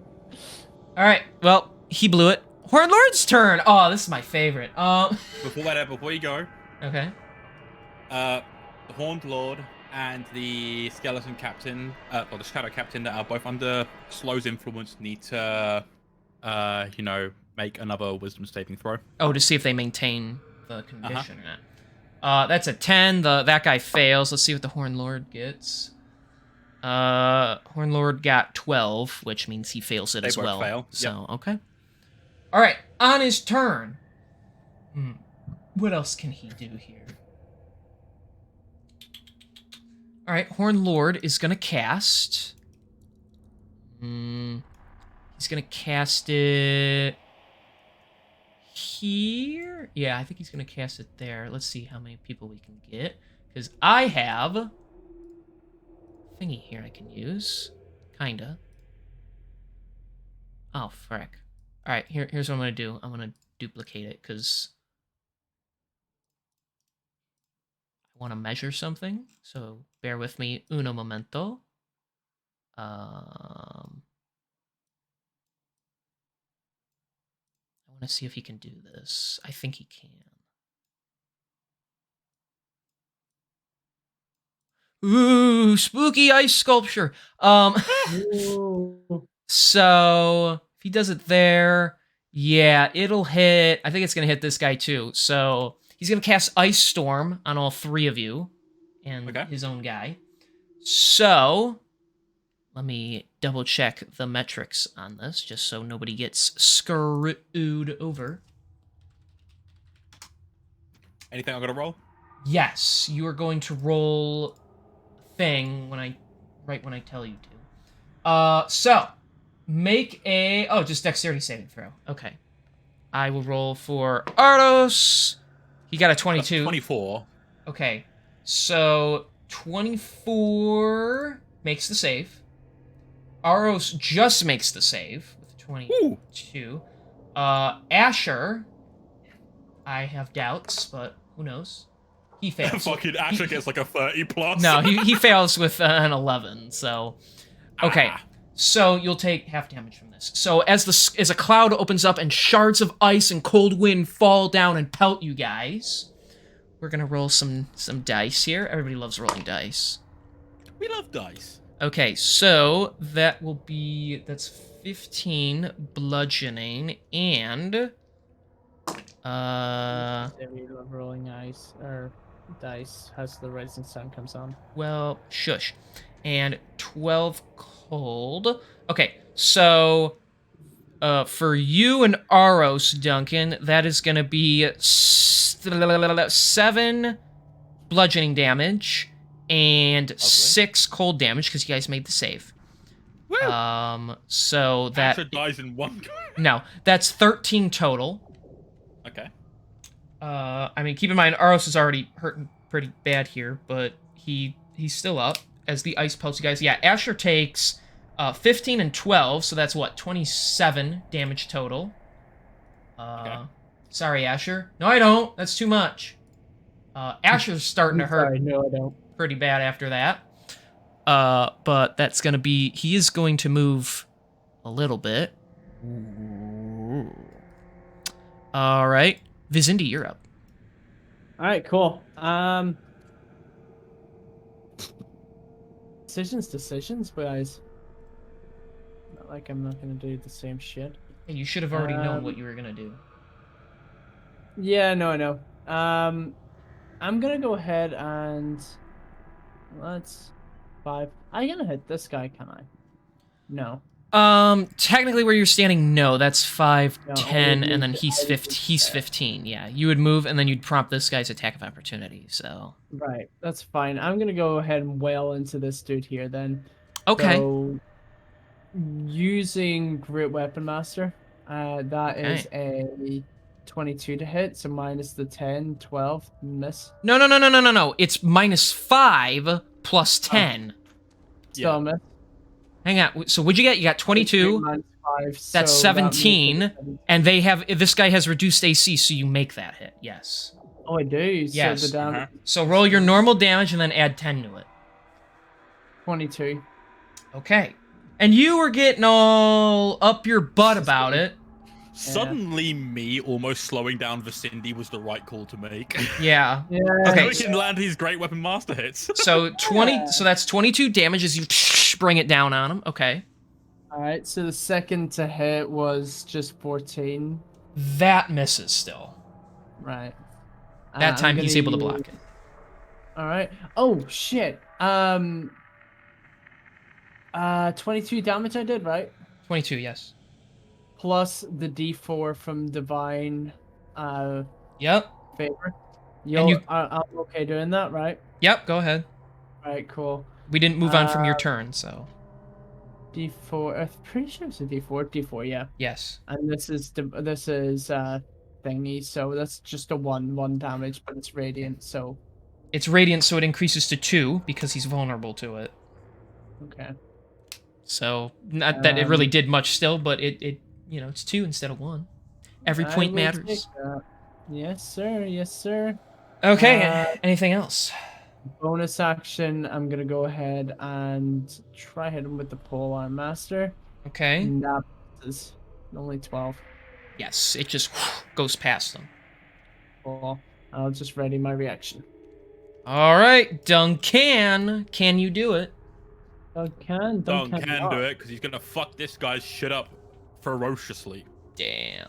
right. Well, he blew it. Hornlord's turn. Oh, this is my favorite. Before you go, Okay. the Horned Lord and the Skeleton Captain, or the Shadow Captain, that are both under Slow's influence, need to, make another Wisdom saving throw. Oh, to see if they maintain the condition or not. That's a 10. That guy fails. Let's see what the Hornlord gets. Hornlord got 12, which means he fails it They as both well. fail. So, okay. All right, on his turn. What else can he do here? All right, Hornlord is gonna cast. He's gonna cast it here. Yeah, I think he's gonna cast it there. Let's see how many people we can get, because I have a thingy here I can use, kinda. Oh frick! All right, here's what I'm gonna do. I'm gonna duplicate it because I want to measure something. So bear with me, uno momento. I want to see if he can do this. I think he can. Ooh, spooky ice sculpture. Ooh. So if he does it there, yeah, it'll hit. I think it's gonna hit this guy too. So he's gonna cast Ice Storm on all three of you and his own guy. So let me double check the metrics on this, just so nobody gets screwed over. Anything I'm gonna roll? Yes, you are going to roll a thing right when I tell you to. So make a just dexterity saving throw. Okay, I will roll for Ardos. He got a 22. 24. Okay, so 24 makes the save. Aros just makes the save with 22. Asher, I have doubts, but who knows? He fails. Fucking Asher gets like a 30 plus. No, he fails with an 11. So, okay. So you'll take half damage from this. So as a cloud opens up and shards of ice and cold wind fall down and pelt you guys, we're gonna roll some dice here. Everybody loves rolling dice. We love dice. Okay, so that's 15 bludgeoning and We love rolling ice or dice as the rising sun comes on. well, shush. And 12 cold. Okay, so for you and Aros, Duncan, that is going to be 7 bludgeoning damage and 6 cold damage because you guys made the save. Woo! So that Asher dies in one go. No, that's 13 total. Okay. I mean, keep in mind Aros is already hurting pretty bad here, but he's still up as the ice pelts you guys. Yeah, Asher takes 15 and 12, so that's what, 27 damage total. Okay. Sorry, Asher. No, I don't. That's too much. Asher's starting to hurt. Sorry, no, I don't. Pretty bad after that. But that's gonna be. He is going to move a little bit. All right, Vizindi, you're up. All right, cool. Decisions, guys. like I'm not gonna do the same shit. Hey, you should have already known what you were gonna do. Yeah, no, I know. I'm gonna go ahead and let's 5. I'm gonna hit this guy, can I? No. Technically where you're standing, no, that's 5, No, 10, and then he's I would 15. move He's there. 15. Yeah, you would move, and then you'd prompt this guy's attack of opportunity. So Right, that's fine. I'm gonna go ahead and wail into this dude here then. okay, So using Great Weapon Master, that okay. is a 22 to hit, so minus the 10, 12, miss. No, no, no, no, no, no, no. It's -5 plus Oh, 10. still Yeah. a miss. Hang on. So what'd you get? You got 22. Minus 5, That's so that makes it 17, 17. and this guy has reduced AC, so you make that hit. Yes. Oh, I do. Yes. So the damage So roll your normal damage and then add 10 to it. 22. Okay. And you were getting all up your butt about it. Suddenly, me almost slowing down Vicindy was the right call to make. Yeah. Yeah. Okay, We can land his great weapon master hits. So 20. So that's 22 damage as you bring it down on him. Okay. All right. So the second to hit was just 14. That misses still. Right. That time I'm he's gonna able to use- block it. All right. Oh shit. 22 damage I did, right? 22. Yes. Plus the D4 from divine Yep. favor. you- I'm okay doing that, right? Yep. Go ahead. All right, cool. We didn't move on from your turn, so D4. I'm pretty sure it's a D4. D4, yeah. yes. And this is thingy, so that's just a one damage, but it's radiant, so It's radiant, so it increases to 2 because he's vulnerable to it. okay. So not that it really did much still, but it it's 2 instead of 1. Every I point will matters. take that. Yes, sir. Yes, sir. Okay. Anything else? Bonus action. I'm gonna go ahead and try hit him with the polearm master. Okay. And that is only 12. Yes, it just goes past them. Cool. I'll just ready my reaction. All right, Duncan, can you do it? Duncan Don't not. do it because he's gonna fuck this guy's shit up ferociously. Damn.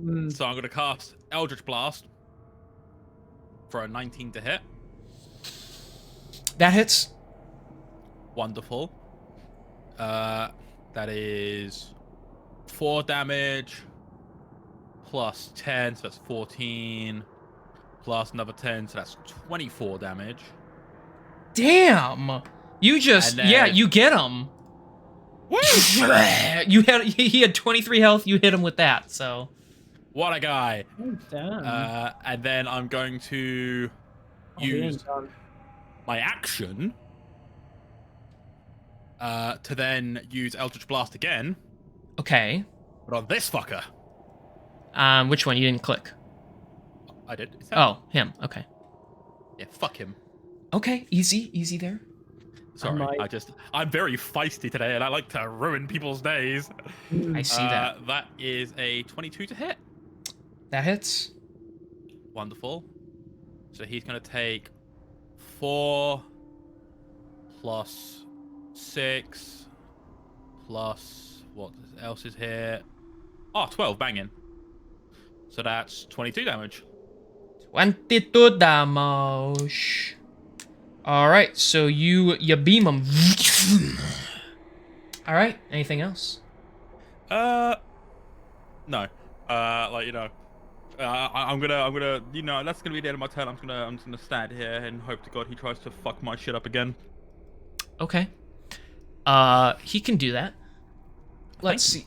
Mm, So I'm gonna cast Eldritch Blast for a 19 to hit. That hits. Wonderful. That is 4 damage plus 10, so that's 14. Plus another 10, so that's 24 damage. Damn. You just And then- yeah, you get him. Woo! He had 23 health. You hit him with that. So What a guy. oh, damn. And then I'm going to Oh, he ain't use done. my action to then use Eldritch Blast again, okay. but on this fucker. Which one? You didn't click. I did. Is that- Oh, him. Okay. Yeah, fuck him. Okay. Easy there. Sorry, might- I'm very feisty today, and I like to ruin people's days. I see that. That is a 22 to hit. That hits. Wonderful. So he's going to take 4 plus 6 plus what else is here? Oh, 12, banging. So that's 22 damage. 22 damage. All right, so you beam him. All right, anything else? No. I'm gonna, that's gonna be the end of my turn. I'm just gonna stand here and hope to God he tries to fuck my shit up again. Okay. He can do that. Let's see.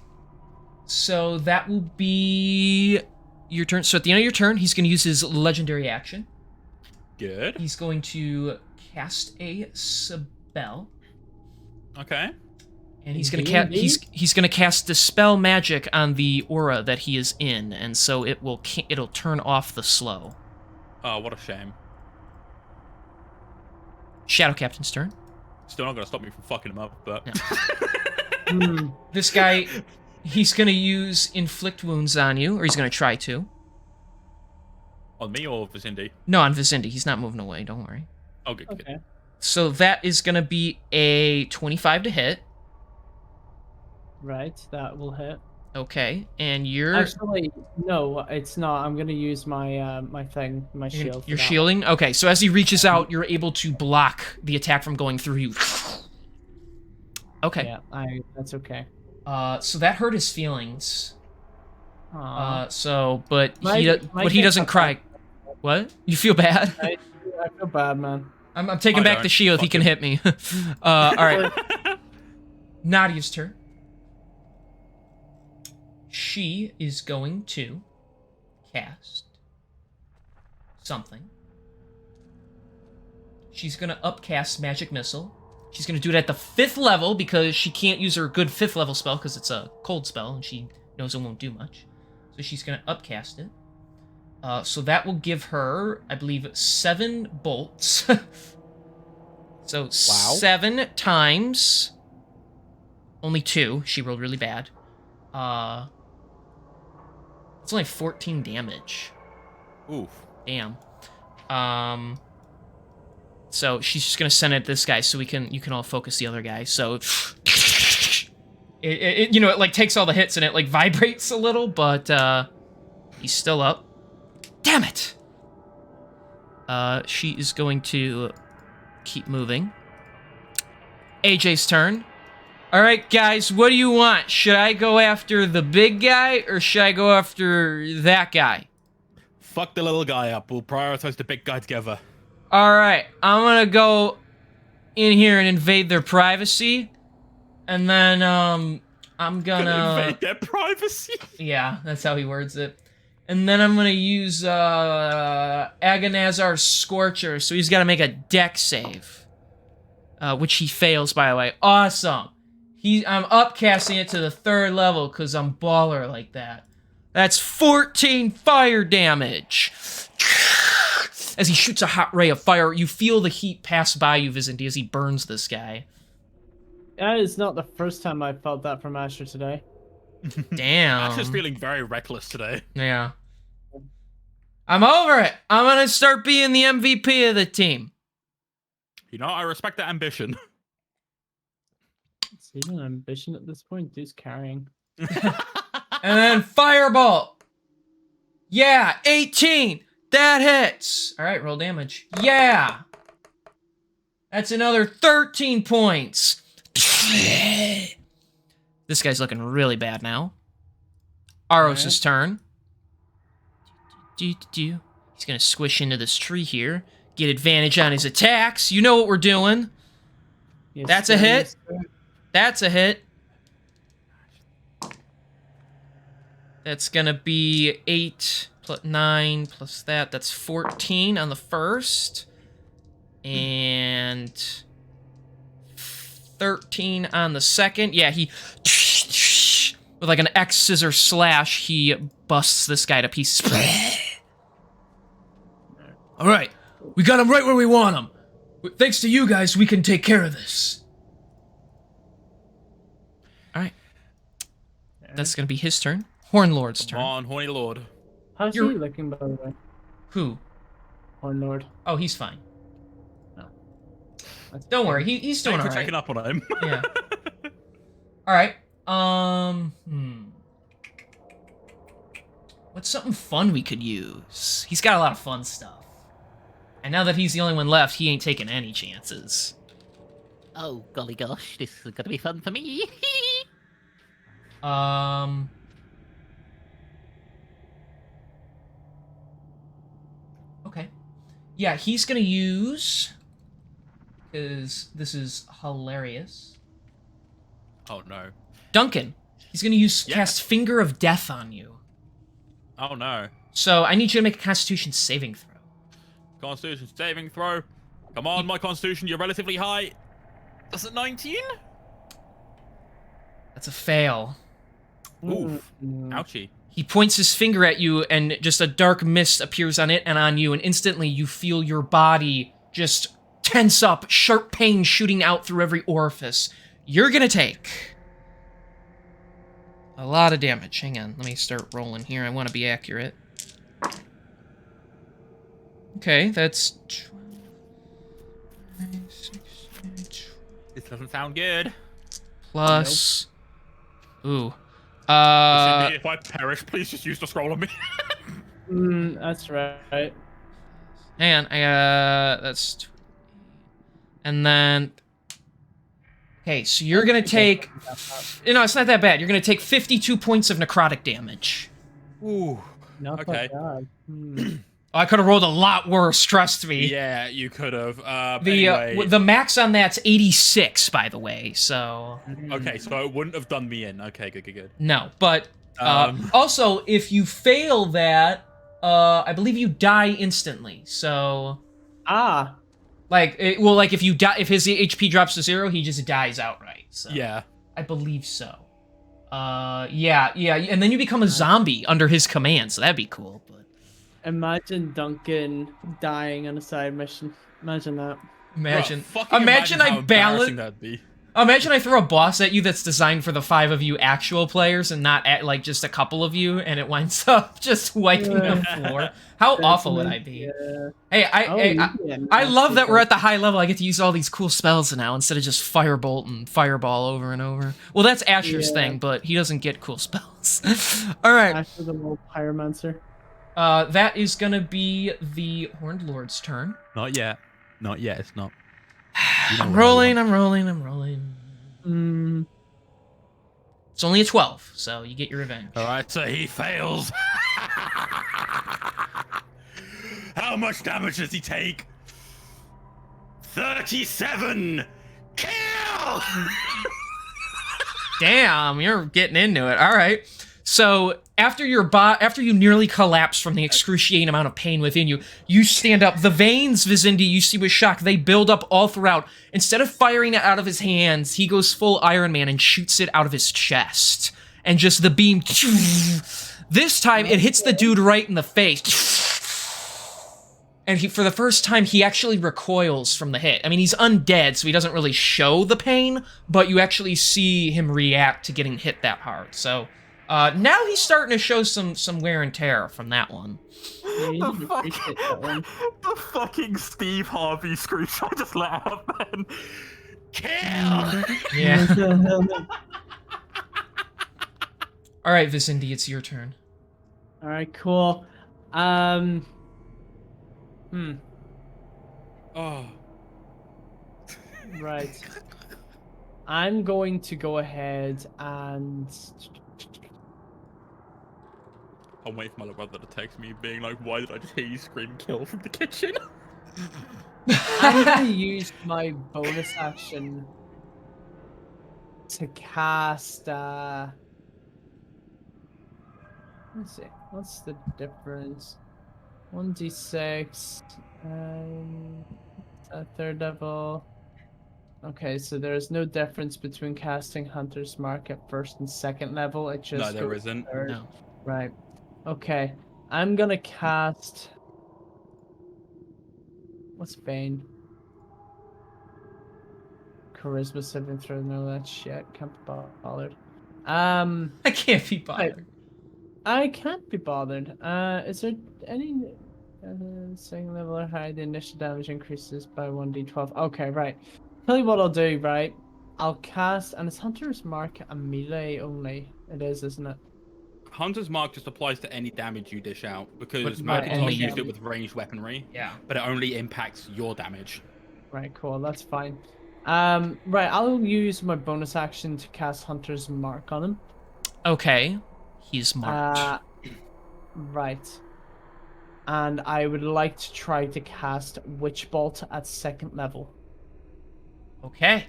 So that will be your turn. So at the end of your turn, he's going to use his legendary action. Good. He's going to cast a spell, Okay. and he's going to he's going to cast dispel magic on the aura that he is in, and so it'll turn off the slow. Oh, what a shame. Shadow Captain's turn. Still not gonna stop me from fucking him up, but. This guy, he's going to use inflict wounds on you, or he's going to try to. On me or Vicindy? No, on Vicindy. He's not moving away. Don't worry. Oh, good. Okay. So that is going to be a 25 to hit. Right, that will hit. Okay, and you're Actually, no, it's not. I'm gonna use my my thing, my shield for you're that shielding. Okay, so as he reaches out, you're able to block the attack from going through you. one. Okay. Yeah, that's okay. So that hurt his feelings. Aw. But Might he get doesn't cut back. cry. What? You feel bad? I feel bad, man. I'm taking I back don't. the shield. He Fuck can him. hit me. All right. Nadia's turn. She is going to cast something. She's gonna upcast Magic Missile. She's gonna do it at the 5th level because she can't use her good 5th level spell because it's a cold spell and she knows it won't do much. So she's gonna upcast it. So that will give her, I believe, 7 bolts. So 7 times. Only 2. She rolled really bad. It's only 14 damage. Oof. Damn. So she's just gonna send it to this guy so you can all focus the other guy. So it you know, it like takes all the hits and it like vibrates a little, but he's still up. Damn it. She is going to keep moving. AJ's turn. All right, guys, what do you want? Should I go after the big guy or should I go after that guy? Fuck the little guy up. We'll prioritize the big guy together. All right, I'm gonna go in here and invade their privacy, and then I'm gonna invade their privacy. yeah, that's how he words it. And then I'm gonna use Agonazar's Scorcher, so he's got to make a dex save, which he fails, by the way. Awesome. I'm upcasting it to the 3rd level because I'm baller like that. That's 14 fire damage. As he shoots a hot ray of fire, you feel the heat pass by you, Vizinti, as he burns this guy. That is not the first time I felt that from Asher today. Damn. Ash is feeling very reckless today. Yeah. I'm over it. I'm gonna start being the MVP of the team. You know, I respect that ambition. It's even an ambition at this point. Dude's carrying. And then Firebolt. Yeah, 18. That hits. All right, roll damage. Yeah. That's another 13 points. This guy's looking really bad now. Aros' turn. He's gonna squish into this tree here. Get advantage on his attacks. You know what we're doing. Yes, That's a sir, hit. yes, sir. That's a hit. That's gonna be 8 plus 9 plus that. That's 14 on the first. And 13 on the second. Yeah, he... With like an X scissor slash, he busts this guy to pieces. All right, we got him right where we want him. Thanks to you guys, we can take care of this. All right. That's gonna be his turn. Hornlord's turn. Come on, horny lord. How's You're- he looking, by the way? Who? Horn Lord. Oh, he's fine. That's Don't okay. worry, he's doing Thanks all for checking right. up on him. Yeah. All right. What's something fun we could use? He's got a lot of fun stuff. And now that he's the only one left, he ain't taking any chances. Oh, golly gosh, this is gonna be fun for me. Okay. Yeah, he's gonna use... Because this is hilarious. Oh no. Duncan. He's gonna use Yeah. cast Finger of Death on you. Oh no. So I need you to make a Constitution saving throw. Constitution saving throw. Come on, my Constitution, you're relatively high. That's a 19? That's a fail. Oof. Mm. Ouchie. He points his finger at you, and just a dark mist appears on it and on you, and instantly you feel your body just tense up, sharp pain shooting out through every orifice. You're gonna take a lot of damage. Hang on, let me start rolling here. I want to be accurate. Okay, that's 12, 16, This doesn't sound good. plus Ooh. Cindy, if I perish, please just use the scroll on me. That's right. Hang on, that's... And then... Okay, so you're gonna take... it's not that bad. You're gonna take 52 points of necrotic damage. Ooh. Not Okay. that bad. Oh, I could have rolled a lot worse, trust me. Yeah, you could have. Anyway. The max on that's 86, by the way, so... Okay, so it wouldn't have done me in. Okay, good. No, but... also, if you fail that, I believe you die instantly, so... Like, if you die, if his HP drops to 0, he just dies outright, so... Yeah. I believe so. Yeah, and then you become a zombie under his command, so that'd be cool, but... Imagine Duncan dying on a side mission. Imagine that. Imagine how I embarrassing balance... that'd be. Imagine I throw a boss at you that's designed for the 5 of you actual players and not at, like, just a couple of you, and it winds up just wiping the floor. How awful would I be? Yeah. Hey, I love that we're at the high level. I get to use all these cool spells now instead of just firebolt and fireball over and over. Well, that's Asher's thing, but he doesn't get cool spells. All right. Asher's a little pyromancer. That is gonna be the Horned Lord's turn. Not yet. It's not. I'm rolling. It's only a 12, so you get your revenge. Alright, so he fails. How much damage does he take? 37! Kill! Damn, you're getting into it. All right. So after you nearly collapse from the excruciating amount of pain within you, you stand up. The veins, Vizindi, you see with shock, they build up all throughout. Instead of firing it out of his hands, he goes full Iron Man and shoots it out of his chest. And just the beam... This time, it hits the dude right in the face. And for the first time, he actually recoils from the hit. I mean, he's undead, so he doesn't really show the pain, but you actually see him react to getting hit that hard. So... now he's starting to show some wear and tear from that one. Yeah, The fucking Steve Harvey screenshot just let out then. Kill! Yeah. All right, Vizindi, it's your turn. All right, cool. Oh. Right. I'm going to go ahead and... I'm waiting for my little brother to text me being like, why did I just hear you scream kill from the kitchen? I'm going to use my bonus action to cast... Let's see. What's the difference? 1d6. Third level. Okay, so there's no difference between casting Hunter's Mark at first and second level. It just No, there goes isn't. third. No. Right. Okay. I'm gonna cast... What's Bane? Charisma saving throw. No, that shit. Can't be bothered. I can't be bothered. I can't be bothered. Is there any... second level or higher, the initial damage increases by 1d12. Okay, right. Tell you what I'll do, right? I'll cast... And it's Hunter's Mark a melee only. It is, isn't it? Hunter's Mark just applies to any damage you dish out, because But most people only used you. it with ranged weaponry, Yeah. but it only impacts your damage. Right, cool. That's fine. Right, I'll use my bonus action to cast Hunter's Mark on him. Okay. He's marked. Right. And I would like to try to cast Witch Bolt at second level. Okay.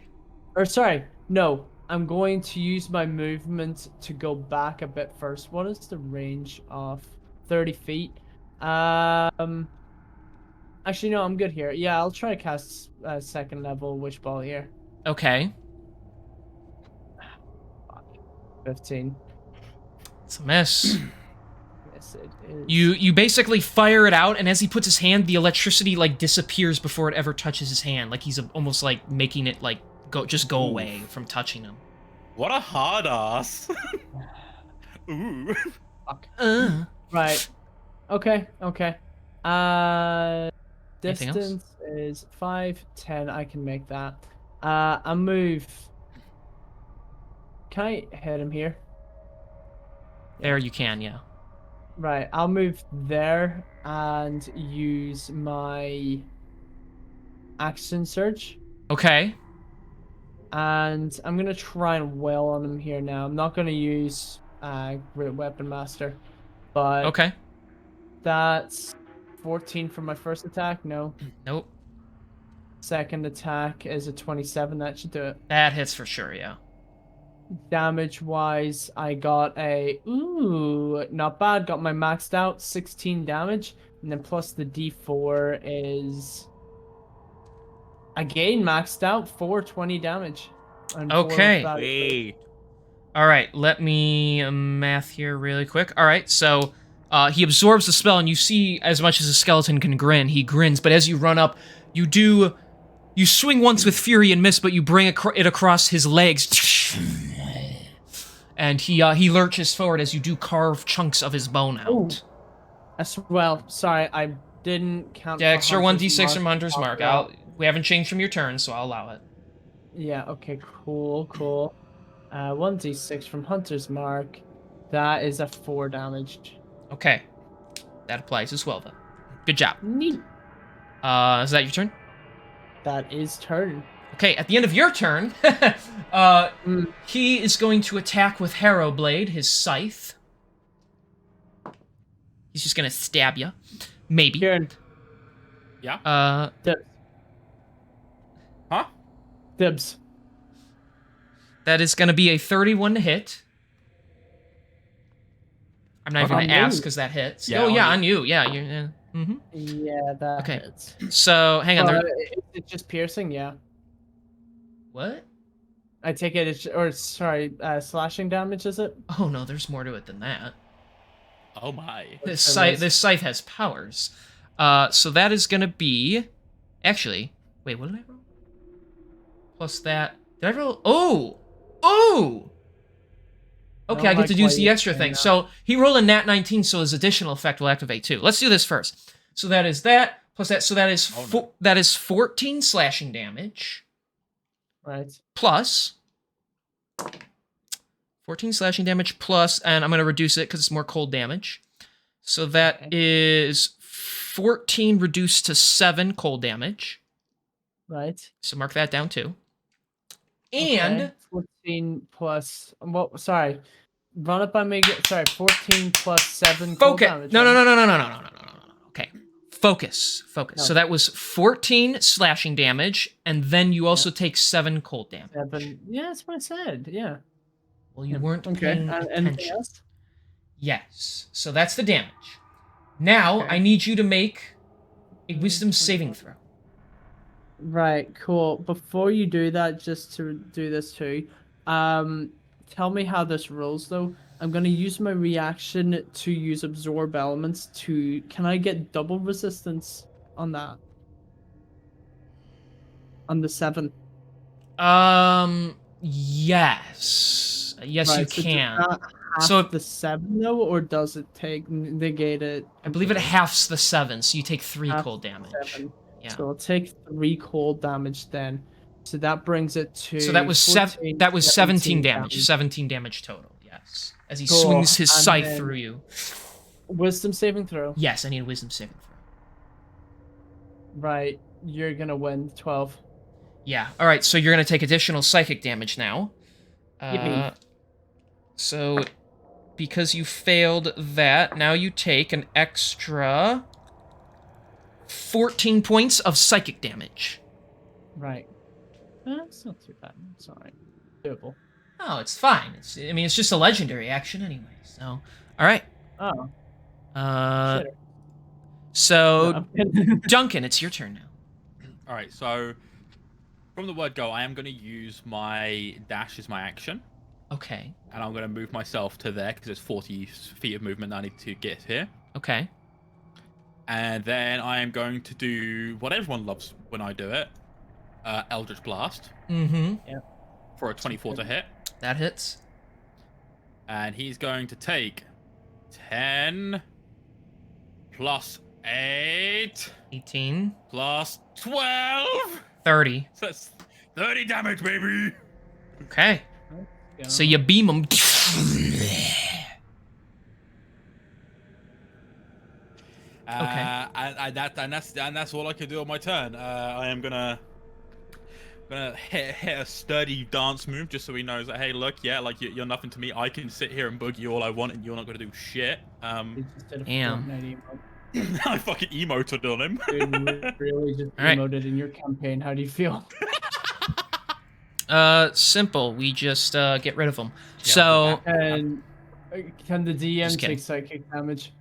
Or sorry, no. I'm going to use my movement to go back a bit first. What is the range of 30 feet? Actually, no, I'm good here. Yeah, I'll try to cast second level Witch Bolt here. Okay. 15. It's a miss. Yes, it is. You basically fire it out, and as he puts his hand, the electricity like disappears before it ever touches his hand. Like he's almost like making it like go away from touching him. What a hard ass. Ooh. Fuck. Uh. Right. Okay. Anything else? Distance is 5, 10. I can make that. I move can I hit him here? There you can, yeah. Right, I'll move there and use my action surge. Okay. And I'm gonna try and wail on him here now. I'm not gonna use Great Weapon Master, but Okay. that's 14 for my first attack. No. Nope. Second attack is a 27. That should do it. That hits for sure, yeah. Damage wise, I got not bad. Got my maxed out 16 damage, and then plus the D4 is again maxed out 420 damage. And four of Okay. that is- Hey. All right, let me math here really quick. All right, so he absorbs the spell, and you see as much as a skeleton can grin, he grins. But as you run up, you swing once with fury and miss, but you bring it across his legs, and he lurches forward as you do carve chunks of his bone out. Ooh. Well, sorry, I didn't count. Yeah, for extra Hunter's 1d6 from Mark. Hunter's Mark. Yeah. We haven't changed from your turn, so I'll allow it. Yeah. Okay. Cool. 1d6 from Hunter's Mark. That is a 4 damage. Okay, that applies as well then. Good job. Neat. Is that your turn? That is turn. Okay, at the end of your turn, he is going to attack with Harrow Blade, his scythe. He's just gonna stab you, maybe. Kieran. Yeah. Dibs. Huh? Dibs. That is gonna be a 31 to hit. I'm not even On gonna ask me? because that hits. Yeah, Oh yeah, on on you. Yeah, you. Yeah. Mm-hmm. Yeah, that Okay. hits. So hang on. Is it just piercing? Yeah. What? I take it slashing damage, is it? Oh no, there's more to it than that. Oh my. This There scythe, is. has powers. So that is gonna be. Actually, wait, what did I roll? Plus that. Did I roll? Oh! Okay, I don't get to like use why the you're extra saying thing. that. So he rolled a nat 19, so his additional effect will activate too. Let's do this first. So that is that plus that. So that is Oh, no. that is 14 slashing damage Right. plus 14 slashing damage plus, and I'm gonna reduce it because it's more cold damage. So that is 14 reduced to 7 cold damage. Right. So mark that down too. And Okay. 14 plus. Well, sorry. Run it by me again. Sorry, 14 plus 7 cold focus. damage. No. right? Okay. Focus. No. So that was 14 slashing damage, and then you also take 7 cold damage. 7. Yeah, that's what I said. Yeah. Well, you weren't Okay. paying Anything attention. else? Yes. So that's the damage. Now Okay. I need you to make a wisdom saving throw. Right, cool. Before you do that, just to do this too, tell me how this rolls though. I'm gonna use my reaction to use absorb elements to. Can I get double resistance on that? On the 7. Yes. Yes, you Right, so does can. that half So- the 7 though, or does it negate it? I believe it completely? halves the 7, so you take 3 Half cold damage. 7. Yeah. So I'll take 3 cold damage then. So that brings it to. So that was 14, that was 17 damage. 17 damage total. Yes. As he Cool, swings his and scythe then- through you. Wisdom saving throw. Yes, I need a wisdom saving throw. Right, you're gonna win 12. Yeah. All right. So you're gonna take additional psychic damage now. Yippee. So because you failed that, now you take an extra 14 points of psychic damage. Right. That's not too bad. It's alright. Doable. Oh, it's fine. It's just a legendary action anyway. So, all right. Oh, Uh, shit. so No, I'm kidding. Duncan, it's your turn now. All right. So from the word go, I am going to use my dash as my action, Okay. and I'm going to move myself to there because there's 40 feet of movement that I need to get here. Okay. And then I am going to do what everyone loves when I do it, Eldritch Blast Mm-hmm. for a 24 to hit. That hits. And he's going to take 10 plus 8 18. plus 12. 30. So that's 30 damage, baby. Okay. go. So you beam him. Okay. And that's all I can do on my turn. I am gonna hit a sturdy dance move just so he knows that, hey, look, yeah, like you're nothing to me. I can sit here and boogie all I want, and you're not gonna do shit. He just did a Damn. Fortnite emote. I fucking emoted on him. Dude, you really just All right. emoted in your campaign. How do you feel? Simple. We just get rid of him. Yeah, So And can the Just DM kidding. take psychic damage?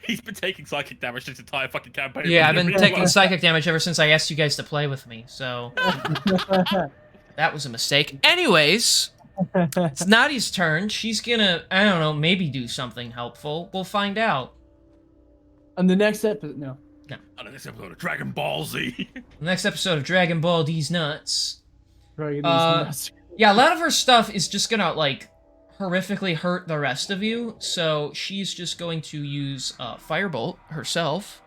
He's been taking psychic damage this entire fucking campaign. yeah, I've been Really taking well. psychic damage ever since I asked you guys to play with me. So that was a mistake. Anyways, it's Nadia's turn. She's gonna, I don't know, maybe do something helpful. We'll find out. On the next episode, no. On this episode of Dragon Ball Z. The next episode of Dragon Ball D's Nuts. Dragon is Uh, nuts. Yeah, a lot of her stuff is just gonna, like, horrifically hurt the rest of you. So she's just going to use Firebolt herself.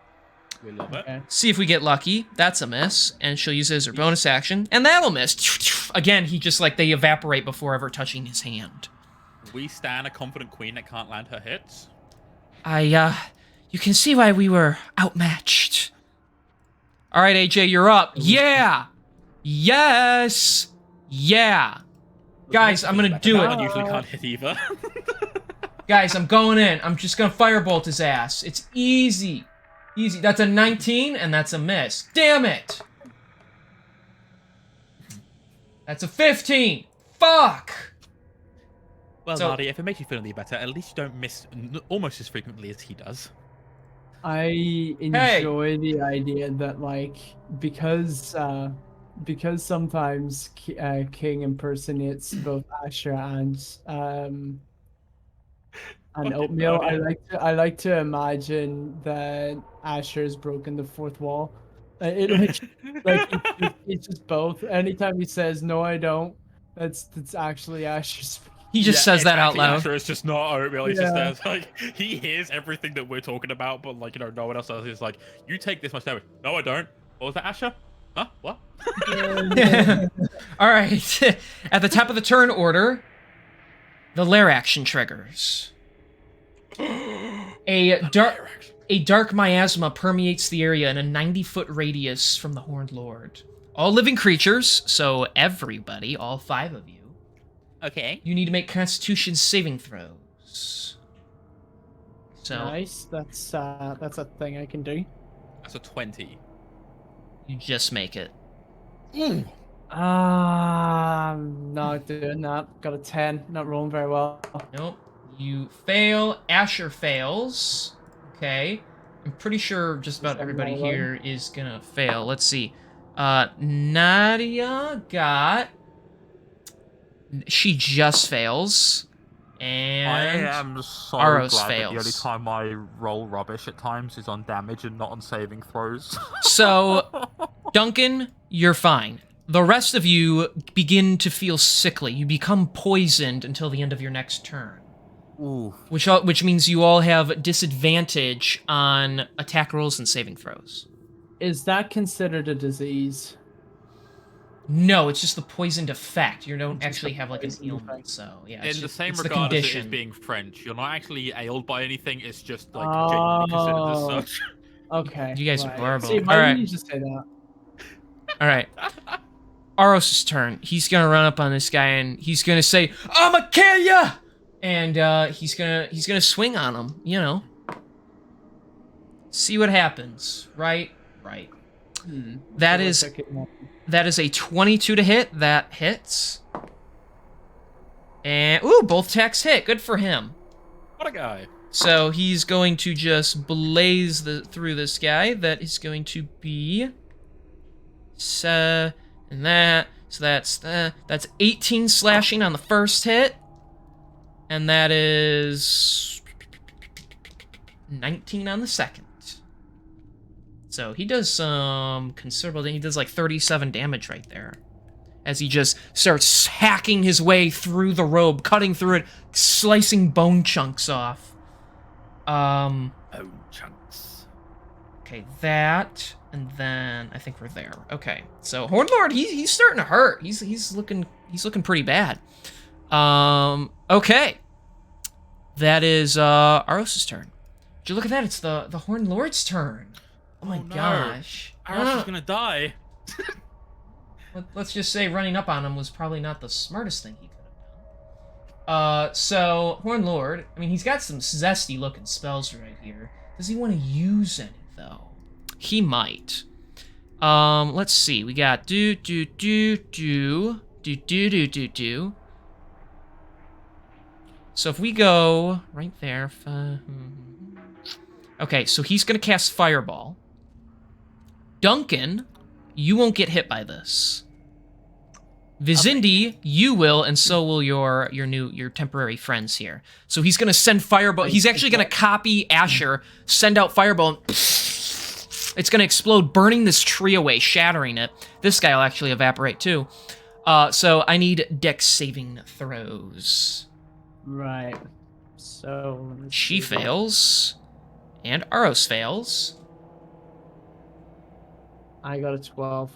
We love it. Okay. See if we get lucky. That's a miss. And she'll use it as her bonus action. And that'll miss. Again, he just, like, they evaporate before ever touching his hand. We stand a confident queen that can't land her hits. You can see why we were outmatched. All right, AJ, you're up. Yeah! Yes! Yeah! Guys, I'm gonna do I it. usually can't hit either. Guys, I'm going in. I'm just gonna firebolt his ass. It's easy. Easy. That's a 19, and that's a miss. Damn it! That's a 15. Fuck! Well, So- Nadia, if it makes you feel any better, at least you don't miss almost as frequently as he does. I enjoy the idea that because sometimes King impersonates both Asher and Oatmeal. I like to imagine that Asher's broken the fourth wall. It's just both. Anytime he says no, I don't. That's actually Asher's. He just says that out loud. Sure, it's just not Oatmeal. He's Yeah. just there. Like, he hears everything that we're talking about, but no one else does. He's like, you take this much damage. No, I don't. What was that, Asher? Huh? What? All right. At the top of the turn order, the lair action triggers. A dark miasma permeates the area in a 90-foot radius from the Horned Lord. All living creatures, so everybody, all 5 of you, Okay. you need to make Constitution saving throws. So Nice. That's a thing I can do. That's a 20. you just make it. I'm not doing that. Got a 10. Not rolling very well. Nope. You fail. Asher fails. Okay. I'm pretty sure just about everybody here is gonna fail. Let's see. Nadia got... She just fails. And... I am so Aros glad that the only fails. time I roll rubbish at times is on damage and not on saving throws. So, Duncan, you're fine. The rest of you begin to feel sickly. You become poisoned until the end of your next turn. Ooh. Which means you all have disadvantage on attack rolls and saving throws. Is that considered a disease? No, it's just the poisoned effect. You don't Just actually the have like an poison ailment, effect. so yeah. In It's the just, same it's the regard as it is condition. being French, you're not actually ailed by anything. It's just like genuinely considered as Oh. such. You Okay. guys are horrible. See, why All right. didn't you just say that? All right. Aros' turn. He's gonna run up on this guy and he's gonna say, "I'ma kill ya!" And he's gonna swing on him. You know. See what happens. Right. That is a 22 to hit. That hits. And ooh, both attacks hit. Good for him. What a guy. So he's going to just blaze through this guy. That is going to be and that. So that's 18 slashing on the first hit, and that is 19 on the second. So he does some considerable. He does like 37 damage right there, as he just starts hacking his way through the robe, cutting through it, slicing bone chunks off. Oh, chunks. Okay, that, and then I think we're there. Okay, so Hornlord, he's starting to hurt. He's looking pretty bad. Okay, that is Aros's turn. Did you look at that? It's the Hornlord's turn. Oh my Oh, no. gosh. Aros is gonna die. Let's just say running up on him was probably not the smartest thing he could have done. So Hornlord, I mean, he's got some zesty looking spells right here. Does he want to use any though? He might. Let's see. We got do. So if we go right there, okay. So he's gonna cast Fireball. Duncan, you won't get hit by this. Vizindi, you will, and so will your temporary friends here. So he's gonna send Fireball. He's actually gonna copy Asher, send out Fireball, and it's gonna explode, burning this tree away, shattering it. This guy will actually evaporate too. So I need Dex saving throws. Right. So She fails, and Aros fails. I got a 12.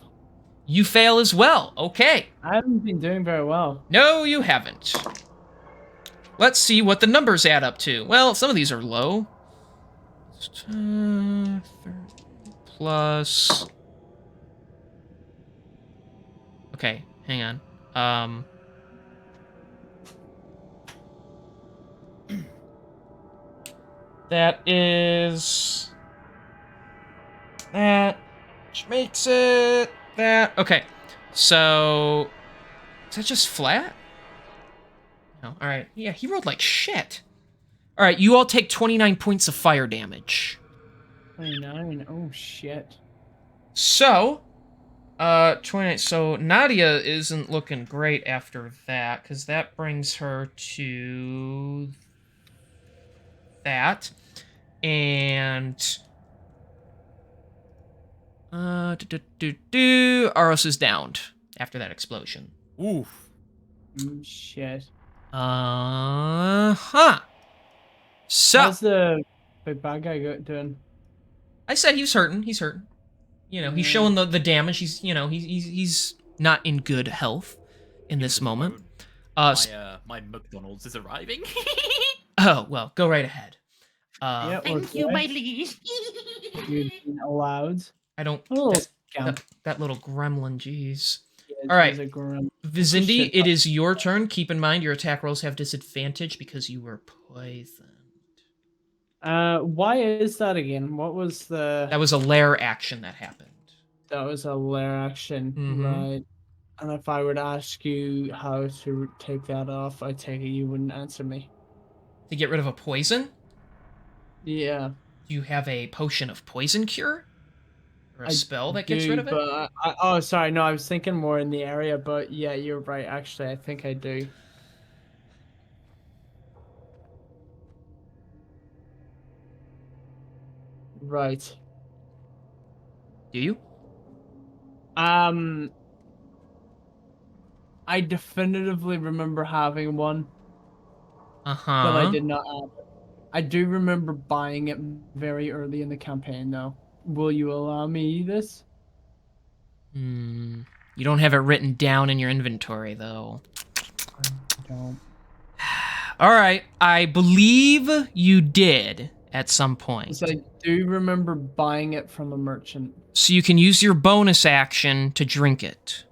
You fail as well. Okay. I haven't been doing very well. No, you haven't. Let's see what the numbers add up to. Well, some of these are low. 30 plus. Okay, hang on. That is that, which makes it that. Okay, so is that just flat? No. All right. Yeah, he rolled like shit. All right, you all take 29 points of fire damage. 29. Oh shit. So, 28. So Nadia isn't looking great after that, because that brings her to that, and Aros is downed after that explosion. Oof. Shit. So How's the big bad guy doing? I said he's hurting. He's hurting. You know, he's showing the damage. He's he's not in good health in this moment. My McDonald's is arriving. Oh well, go right ahead. Yeah, Thank you, my liege. You've been allowed. I don't. Oh, That little gremlin, jeez. yeah, All right. there's a grim- Vizindi, Shit. it is your turn. Keep in mind your attack rolls have disadvantage because you were poisoned. Why is that again? What was the? That was a lair action that happened. That was a lair action, Mhm. right? And if I were to ask you how to take that off, I take it you wouldn't answer me. To get rid of a poison, Yeah. do you have a potion of poison cure? Or a spell that gets do, rid of it? But oh, sorry, no, I was thinking more in the area, but yeah, you're right. Actually, I think I do. Right. Do you? I definitively remember having one, Uh-huh. but I did not have it. I do remember buying it very early in the campaign, though. Will you allow me this? You don't have it written down in your inventory, though. I don't. All right. I believe you did at some point. So I do remember buying it from a merchant. So you can use your bonus action to drink it.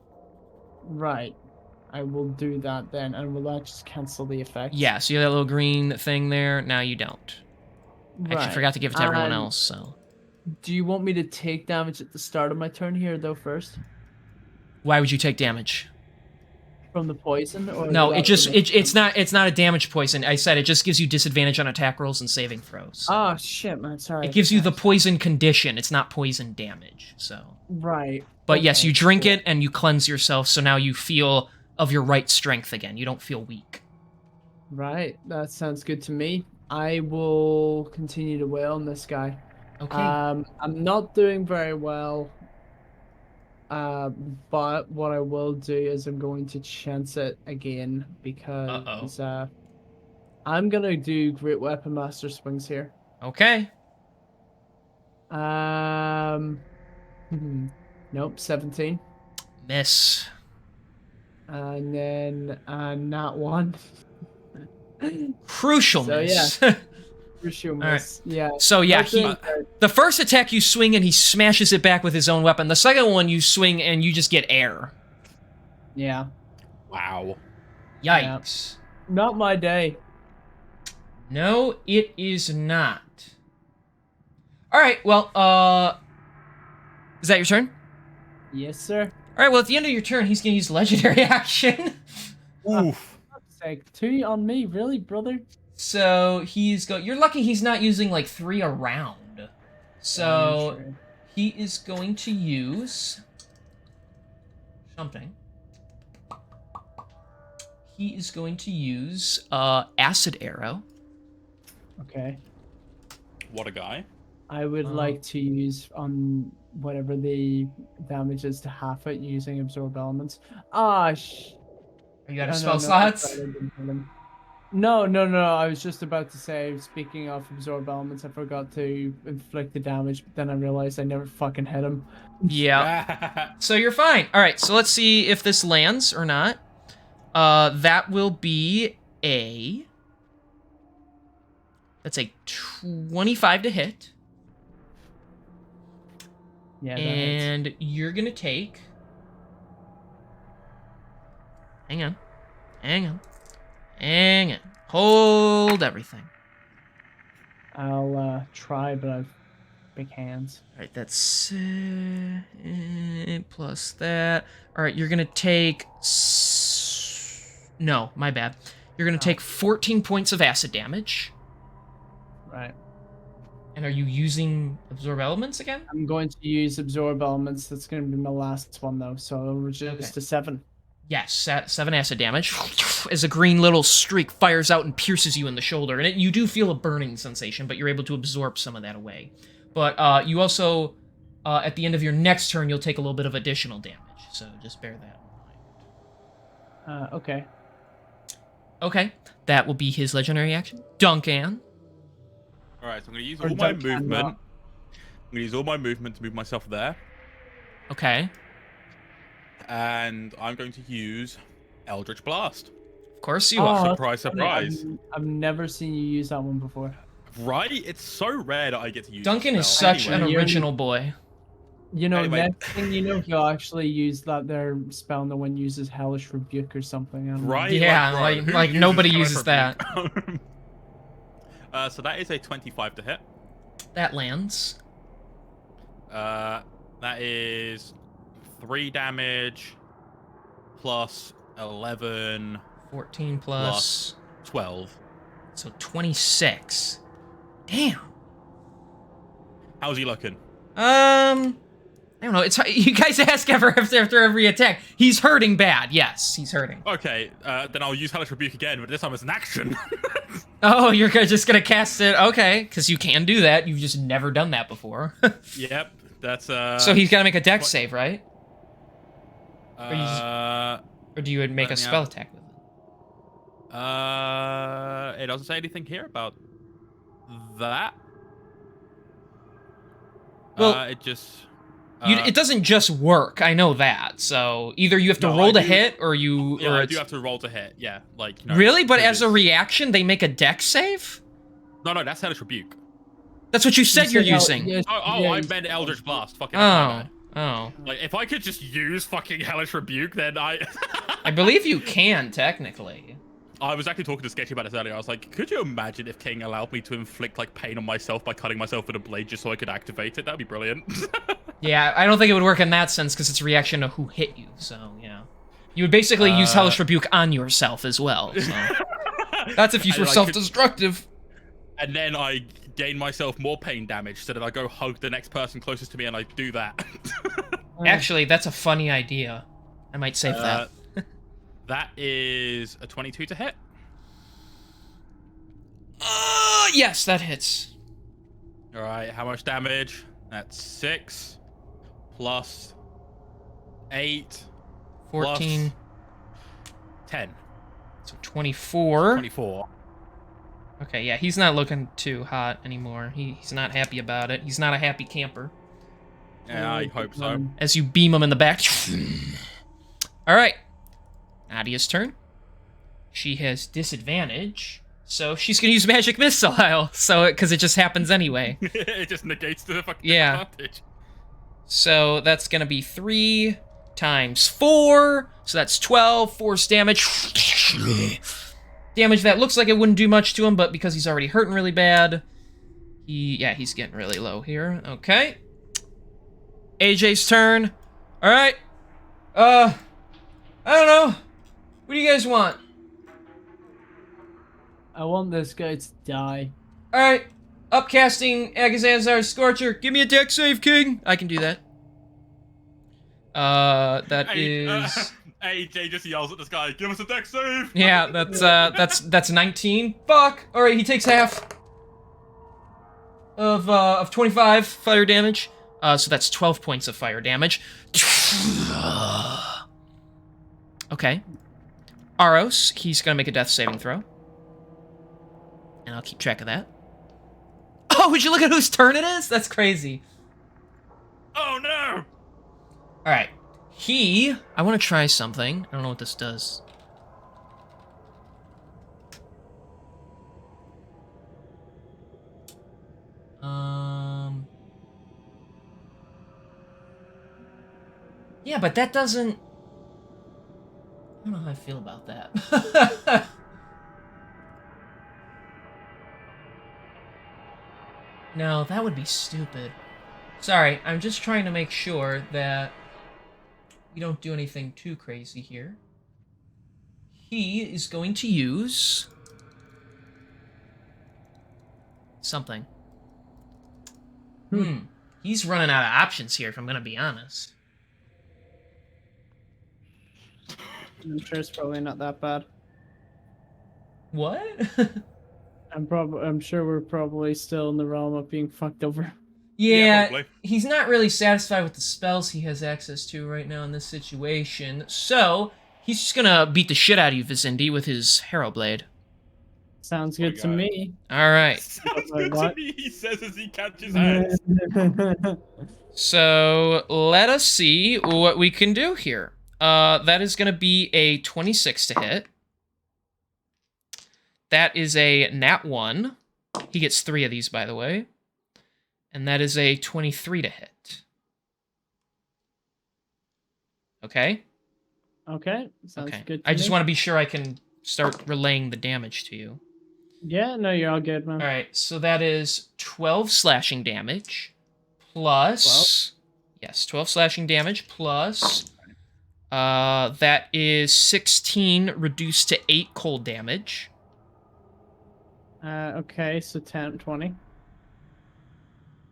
Right. I will do that then, and will that just cancel the effect? Yeah, so you have that little green thing there. Now you don't. I actually Right. forgot to give it to everyone And else, so. Do you want me to take damage at the start of my turn here, though, first? Why would you take damage? From the poison? Or No, without it just the- it's not a damage poison. I said it just gives you disadvantage on attack rolls and saving throws. Oh, shit, man, sorry. It gives you the Yes. poison condition. It's not poison damage. So, Right. but yes, Okay, you drink cool. it and you cleanse yourself. So now you feel of your right strength again. You don't feel weak. Right, that sounds good to me. I will continue to wail on this guy. Okay. I'm not doing very well. But what I will do is I'm going to chance it again because I'm gonna do Great Weapon Master swings here. Okay. Um, nope, 17. Miss. And then not one. Crucial So, miss. crucial right. miss. Yeah. So yeah, Not doing he great. the first attack you swing and he smashes it back with his own weapon. The second one you swing and you just get air. Yeah. Wow. Yikes. Not my day. No, it is not. All right, well, is that your turn? Yes, sir. All right, well, at the end of your turn, he's gonna use legendary action. Oof. Fuck's sake, 2 on me, really, brother? So he's go. You're lucky he's not using like 3 around. So Very true. he is going to use something. He is going to use acid arrow. Okay. What a guy. I would like to use on whatever the damage is to half it using absorb elements. Are you out of spell no, slots? sorry, I didn't hit him. No. I was just about to say, speaking of absorb elements, I forgot to inflict the damage, but then I realized I never fucking hit him. Yeah. So you're fine. All right. So let's see if this lands or not. That will be a. That's a 25 to hit. Yeah, that hits. And you're gonna take. Hang on. Hold everything. I'll try, but I've big hands. All right, that's plus that. All right, you're gonna take. No, my bad. You're gonna take 14 points of acid damage. Right. And are you using absorb elements again? I'm going to use absorb elements. That's going to be my last one, though. So it'll reduce to 7. Yes, 7 acid damage. As a green little streak fires out and pierces you in the shoulder. And you do feel a burning sensation, but you're able to absorb some of that away. But you also, at the end of your next turn, you'll take a little bit of additional damage. So just bear that in mind. Okay. Okay, that will be his legendary action. Duncan. All right, so I'm going to use Or all my don't movement. cannot. I'm going to use all my movement to move myself there. Okay, And I'm going to use Eldritch Blast. of course you Oh, are. Surprise, Funny, surprise. I've never seen you use that one before. Right? It's so rare that I get to use Duncan this is spell. such Anyway. an You're- original boy. You know, Anyway. next thing you know, he'll actually use that there spell, and the one uses Hellish Rebuke or something. I don't know. Right? Yeah, bro, like- who like nobody Hellish uses that. Rebuke? So that is a 25 to hit. That lands. That is 3 damage plus 11 14 plus 12. so 26. Damn. How's he looking? I don't know. It's you guys ask after every attack. He's hurting bad. Yes, he's hurting. Okay, then I'll use Hellish Rebuke again, but this time it's an action. Oh, you're just gonna cast it? Okay, because you can do that. You've just never done that before. Yep, that's So he's gotta make a dex save, right? Uh, Or do you make a Let me spell out. attack with it? it doesn't say anything here about that. Well, it just. It doesn't just work. I know that. So either you have to No, roll I to do- hit, or you. Yeah, or I it's... do have to roll to hit. Yeah, like. You know, Really? But because as a it's- reaction, they make a dex save? No, that's Hellish Rebuke. That's what you said you're said using. yes, Oh, yeah, I you meant said Eldritch Blast. Fucking. Oh. Oh. Like, if I could just use fucking Hellish Rebuke, then I. I believe you can, technically. I was actually talking to Sketchy about this earlier. I was like, could you imagine if King allowed me to inflict like pain on myself by cutting myself with a blade just so I could activate it? That'd be brilliant. Yeah, I don't think it would work in that sense, because it's a reaction to who hit you, so, yeah. You would basically use Hellish Rebuke on yourself as well, so. That's if you And were I could- self-destructive. And then I gain myself more pain damage so that I go hug the next person closest to me and I do that. Actually, that's a funny idea. I might save that. That is a 22 to hit. Yes, that hits. All right, how much damage? That's 6 plus 8 14. 10. So 24. 24. Okay, yeah, he's not looking too hot anymore. He's not happy about it. He's not a happy camper. Yeah, I hope so. As you beam him in the back. All right, Nadia's turn. She has disadvantage, so she's gonna use magic missile. So, because it just happens anyway. It just negates the fucking Yeah. advantage. So that's gonna be 3 times 4. So that's 12 force damage. Damage that looks like it wouldn't do much to him, but because he's already hurting really bad, he's getting really low here. Okay. AJ's turn. All right. I don't know. What do you guys want? I want this guy to die. All right. Upcasting Agazanzar's Scorcher. Give me a deck save, King. I can do that. That is. AJ just yells at this guy, "Give us a deck save!" Yeah, that's 19. Fuck. All right, he takes half of 25 fire damage. So that's 12 points of fire damage. Okay. Aros, he's gonna make a death saving throw. And I'll keep track of that. Oh, would you look at whose turn it is? That's crazy. Oh no! Alright. I want to try something. I don't know what this does. Yeah, but that doesn't... I don't know how I feel about that. No, that would be stupid. Sorry, I'm just trying to make sure that we don't do anything too crazy here. He is going to use something. He's running out of options here, if I'm gonna be honest. I'm sure it's probably not that bad. What? I'm sure we're probably still in the realm of being fucked over. Yeah, probably. he's not really satisfied with the spells he has access to right now in this situation, so he's just gonna beat the shit out of you, Vizindi, with his Harrow Blade. Sounds good to God. me. Alright, Sounds Wait, good what? to me, he says as he catches hands. so let us see what we can do here. That is gonna be a 26 to hit. That is a nat 1. He gets 3 of these, by the way. And that is a 23 to hit. Okay? Okay, sounds Okay. good to I just me. want to be sure I can start relaying the damage to you. Yeah, no, you're all good, man. Alright, so that is 12 slashing damage. Plus... 12? Yes, 12 slashing damage. Plus... that is 16 reduced to 8 cold damage. Okay, so 10, 20.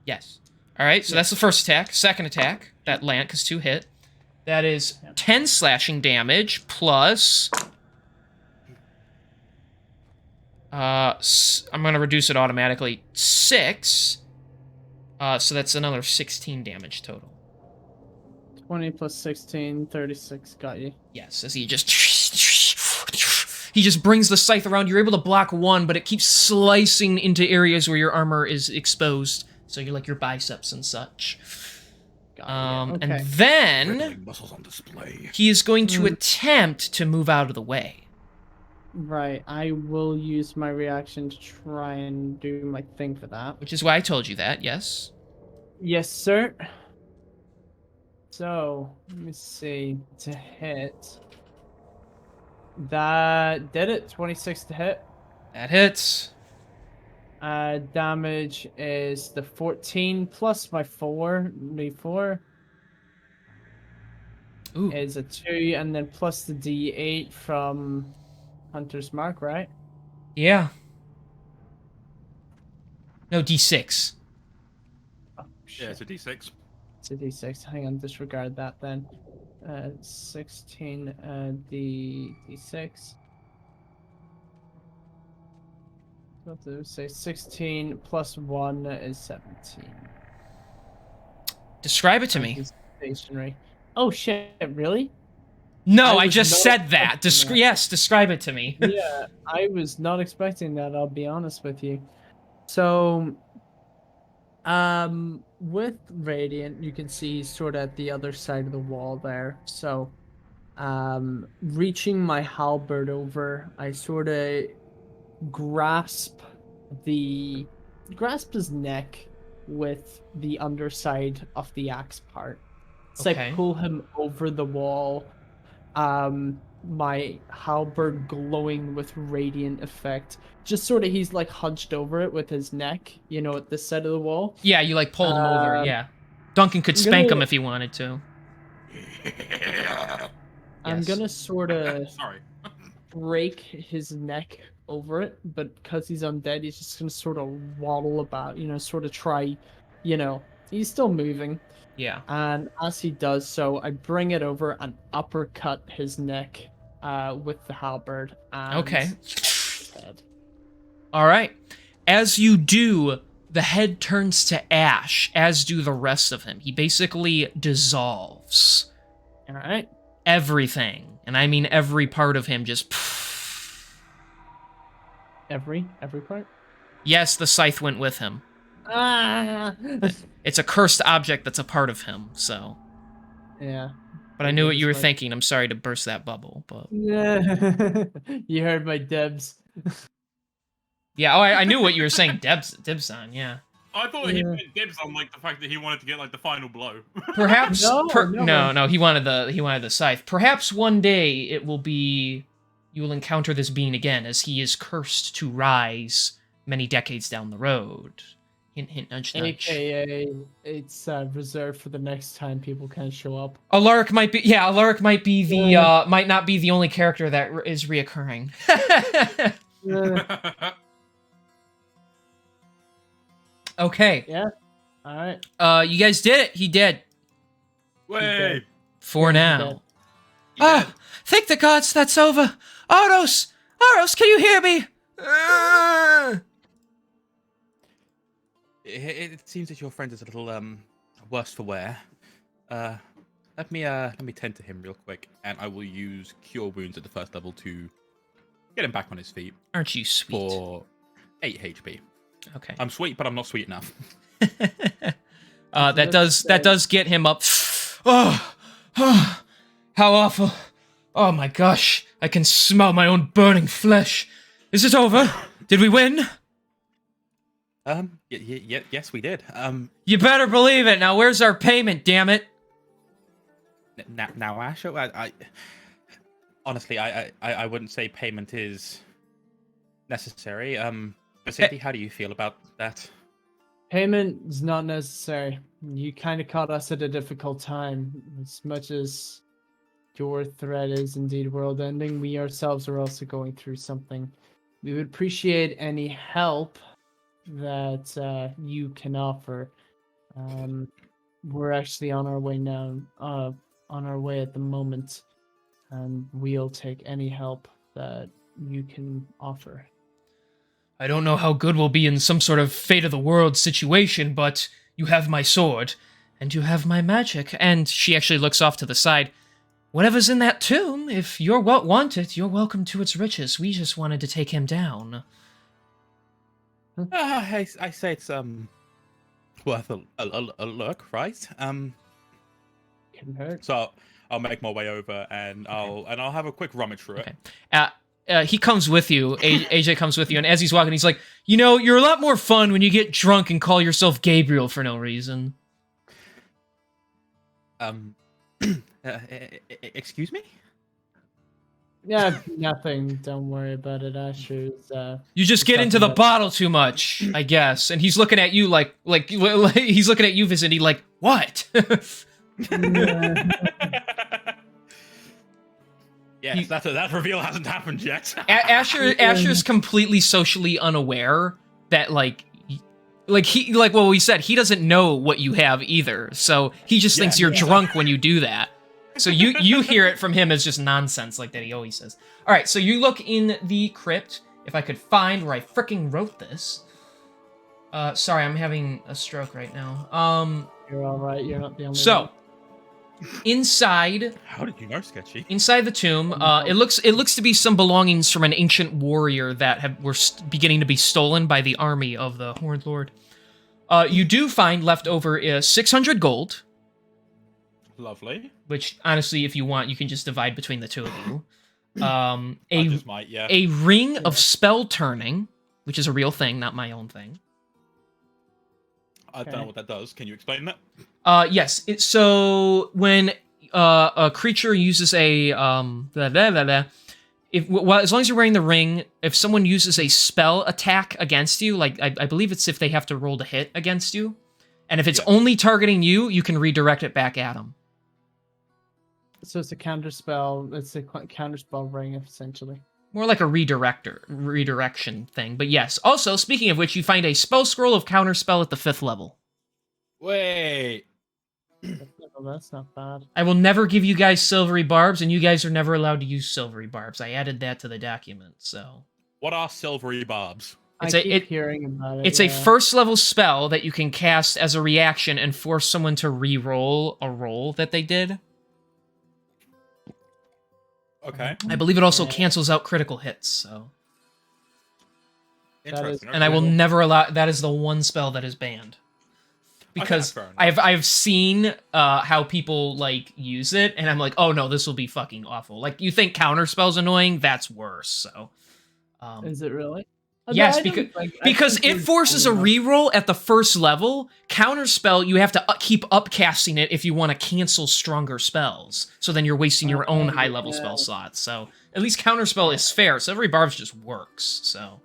Yes. Alright, so that's the first attack. Second attack, that land, because 2 hit. That is 10 slashing damage, plus... I'm going to reduce it automatically. 6. So that's another 16 damage total. 20 plus 16, 36, got you. Yes, as he just... He just brings the scythe around. You're able to block 1, but it keeps slicing into areas where your armor is exposed. So you're like your biceps and such. Got you. Okay. And then Muscles on display. he is going to attempt to move out of the way. Right, I will use my reaction to try and do my thing for that. Which is why I told you that, yes. Yes, sir. So, let me see. To hit. That did it. 26 to hit. That hits. Damage is the 14 plus my 4. D4 Ooh. is a 2, and then plus the D8 from Hunter's Mark, right? Yeah. No, D6. Oh, shit. Yeah, it's a D6. It's a D6. Hang on, disregard that then. 16 D6. What do I say? 16 plus 1 is 17. Describe it to me. Stationary. Oh shit! Really? No, I was just not said that. expecting that. Yes, describe it to me. Yeah, I was not expecting that, I'll be honest with you. So, with Radiant, you can see he's sort of at the other side of the wall there. So, reaching my halberd over, I sort of grasp the grasp his neck with the underside of the axe part. So Okay. I pull him over the wall, my halberd glowing with radiant effect. Just sort of he's like hunched over it with his neck, at this side of the wall. Yeah, you like pulled him over. Um, Yeah. Duncan could I'm spank gonna him if he wanted to. I'm Yes. gonna sort of Sorry. break his neck over it, but because he's undead, he's just gonna sort of waddle about, sort of try, he's still moving. Yeah. And as he does so, I bring it over and uppercut his neck with the halberd. And Okay. his head. All right. As you do, the head turns to ash, as do the rest of him. He basically dissolves. All right. Everything, and I mean every part of him, just. Every part. Yes, the scythe went with him. Ah. It's a cursed object that's a part of him, so. Yeah. But I knew what you were thinking. I'm sorry to burst that bubble, but. Yeah. You heard my dibs. Yeah, oh, I knew what you were saying. Dibs on, yeah. I thought he Yeah. meant dibs on like the fact that he wanted to get like the final blow. Perhaps. No, no, he wanted the scythe. Perhaps one day it will be. You will encounter this being again, as he is cursed to rise many decades down the road. Hint, hint, nudge, nudge. AKA, it's reserved for the next time people can show up. Alaric might be. Yeah, Alaric might be the. Might not be the only character that is reoccurring. Okay. Yeah. All right. You guys did it. He did. Way. For now. dead. Ah, thank the gods that's over. Aros, can you hear me? It seems that your friend is a little worse for wear. Let me tend to him real quick, and I will use Cure Wounds at the first level to get him back on his feet Aren't you sweet? for 8 HP. Okay. I'm sweet, but I'm not sweet enough. That does get him up. Oh, how awful! Oh my gosh, I can smell my own burning flesh. Is it over? Did we win? Yes, we did. You better believe it. Now, where's our payment? Damn it! Now, Asher, I honestly, I wouldn't say payment is necessary. Cindy, how do you feel about that? Payment is not necessary. You kind of caught us at a difficult time. As much as your threat is indeed world ending, we ourselves are also going through something. We would appreciate any help that you can offer. We're actually on our way now, on our way at the moment, and we'll take any help that you can offer. I don't know how good we'll be in some sort of fate of the world situation, but you have my sword, and you have my magic. And she actually looks off to the side. Whatever's in that tomb, if you're want it, you're welcome to its riches. We just wanted to take him down. I say it's worth a look, right? Couldn't hurt. So I'll make my way over and I'll have a quick rummage through it. Okay. He comes with you. AJ comes with you, and as he's walking, he's like, you're a lot more fun when you get drunk and call yourself Gabriel for no reason. Excuse me? Yeah, nothing. Don't worry about it, Asher's. You just get into the bottle too much, I guess. And he's looking at you like he's looking at you, Vicinity, like, what? Yes, that reveal hasn't happened yet. Asher's completely socially unaware that we said, he doesn't know what you have either. So he just thinks you're drunk when you do that. So you hear it from him as just nonsense, like that he always says. All right, so you look in the crypt. If I could find where I fricking wrote this. Sorry, I'm having a stroke right now. You're all right. You're not the only one. So, inside How did you know, Sketchy? inside the tomb, it looks to be some belongings from an ancient warrior that were beginning to be stolen by the army of the Horned Lord. You do find left over 600 gold, Lovely. which honestly, if you want, you can just divide between the two of you. I just might, yeah. A ring of spell turning, which is a real thing, not my own thing. I don't know what that does. Can you explain that? Yes. So when a creature uses a as long as you're wearing the ring, if someone uses a spell attack against you, like I believe it's if they have to roll to hit against you, and if it's only targeting you, you can redirect it back at them. So it's a counter spell. It's a counter spell ring, essentially. More like a redirection thing. But yes. Also, speaking of which, you find a spell scroll of counterspell at the 5th level. Wait. Oh, that's not bad. I will never give you guys silvery barbs, and you guys are never allowed to use silvery barbs. I added that to the document, so. What are silvery barbs? It's I keep hearing about it. It's a 1st level spell that you can cast as a reaction and force someone to re-roll a roll that they did. Okay. I believe it also cancels out critical hits, so. Interesting. And I will never allow. That is the one spell that is banned. Because fair enough. I've seen how people like use it, and I'm like, oh no, this will be fucking awful. Like you think counterspell's annoying, that's worse. So, Is it really? yes, I don't because think it it's forces a enough. reroll at the 1st level. Counterspell, you have to keep upcasting it if you want to cancel stronger spells. So then you're wasting your own high level spell slots. So at least counterspell is fair. So every barbs just works. So.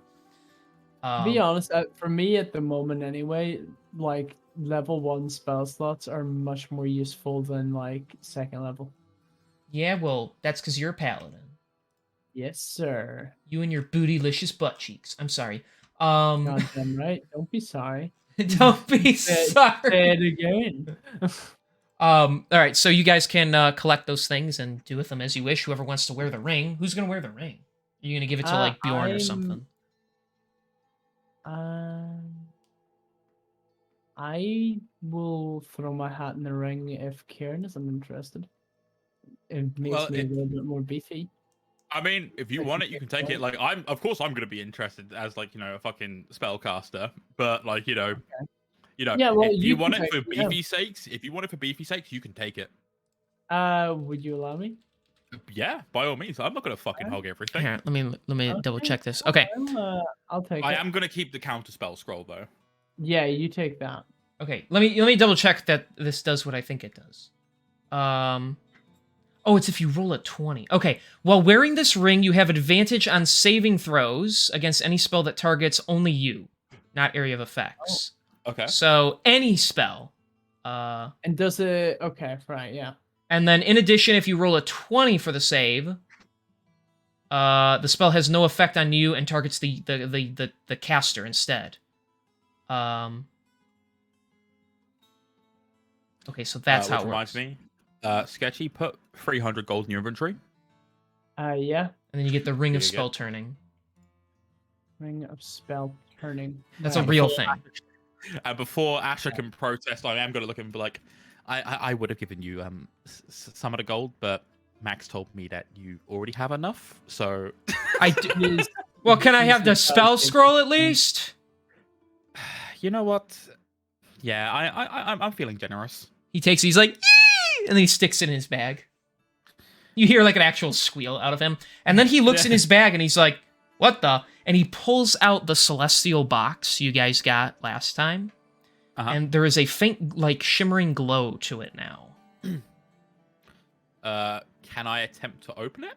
To be honest, for me at the moment anyway, like level 1 spell slots are much more useful than like 2nd level. Yeah, well, that's because you're a paladin. Yes, sir. You and your bootylicious butt cheeks. I'm sorry. Goddamn right. Don't be sorry. Don't be Say sorry. it again. All right, so you guys can collect those things and do with them as you wish. Whoever wants to wear the ring, who's gonna wear the ring? Are you gonna give it to like Bjorn or something? I will throw my hat in the ring if Kieran isn't interested. It makes me a little bit more beefy. I mean, if you want it, you can take it. Like, of course, I'm gonna be interested as like a fucking spellcaster. But like, Yeah, well, if you want can it for take it, yeah. beefy sakes, you can take it. Would you allow me? Yeah, by all means. I'm not gonna fucking hog everything. Here, let me double check this. Okay. I'll take I it. am gonna keep the counter spell scroll though. Yeah, you take that. Okay, let me double check that this does what I think it does. Oh, it's if you roll a 20. Okay, while wearing this ring, you have advantage on saving throws against any spell that targets only you, not area of effects. Okay. So any spell. And does it? Okay, right, yeah. And then in addition, if you roll a 20 for the save, the spell has no effect on you and targets the caster instead. Okay, so that's how it reminds works. me. Sketchy, put 300 gold in your inventory. Yeah. And then you get the ring of There you spell go. turning. Ring of spell turning. That's a Right. real thing. And before Asher can protest, I am gonna look and be like, I would have given you some of the gold, but Max told me that you already have enough. So I do. Well, can I have the spell scroll at least? you know what? Yeah, I'm feeling generous. He's like, "Eee!" and then he sticks it in his bag. You hear like an actual squeal out of him. And then he looks in his bag and he's like, what the? And he pulls out the celestial box you guys got last time. And there is a faint, like, shimmering glow to it now. Can I attempt to open it?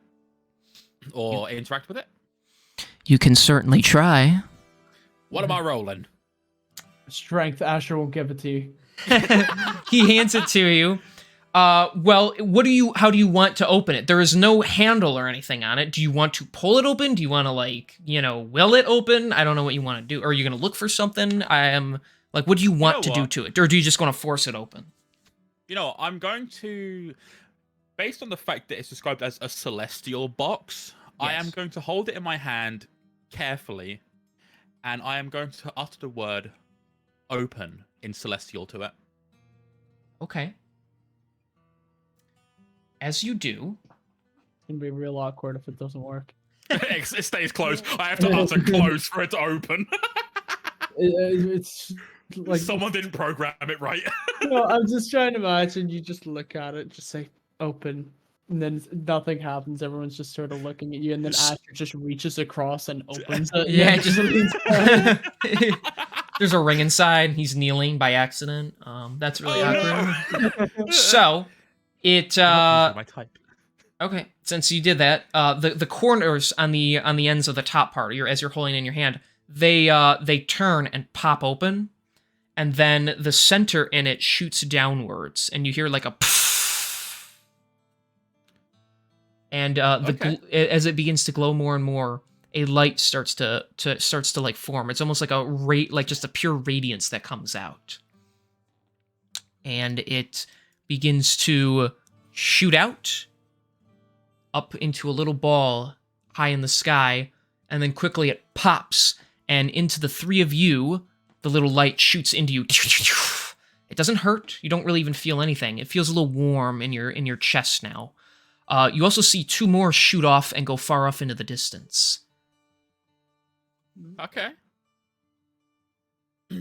Or interact with it? You can certainly try. What am I rolling? Strength. Asher won't give it to you. He hands it to you. Well, how do you want to open it? There is no handle or anything on it. Do you want to pull it open? Do you want to, like, will it open? I don't know what you want to do. Or are you going to look for something? What do you want to do to it? Or do you just want to force it open? I'm going to, based on the fact that it's described as a celestial box, I am going to hold it in my hand carefully, and I am going to utter the word open in celestial to it. Okay. as you do, It's gonna be real awkward if it doesn't work. It stays closed. I have to answer close for it to open. It's like Someone didn't program it right. no, I'm just trying to imagine you just look at it, just say open, and then nothing happens. Everyone's just sort of looking at you, and then Asher just reaches across and opens it. Yeah, and just- leans down. there's a ring inside. He's kneeling by accident. That's really awkward. no. So, it My type. okay. Since you did that, the corners on the ends of the top part, as you're holding it in your hand, they turn and pop open, and then the center in it shoots downwards, and you hear like a pfft. And as it begins to glow more and more, a light starts to like form. It's almost like like just a pure radiance that comes out, and it begins to shoot out up into a little ball high in the sky, and then quickly it pops, and into the three of you, the little light shoots into you. It doesn't hurt. You don't really even feel anything. It feels a little warm in your chest now. You also see two more shoot off and go far off into the distance. Okay.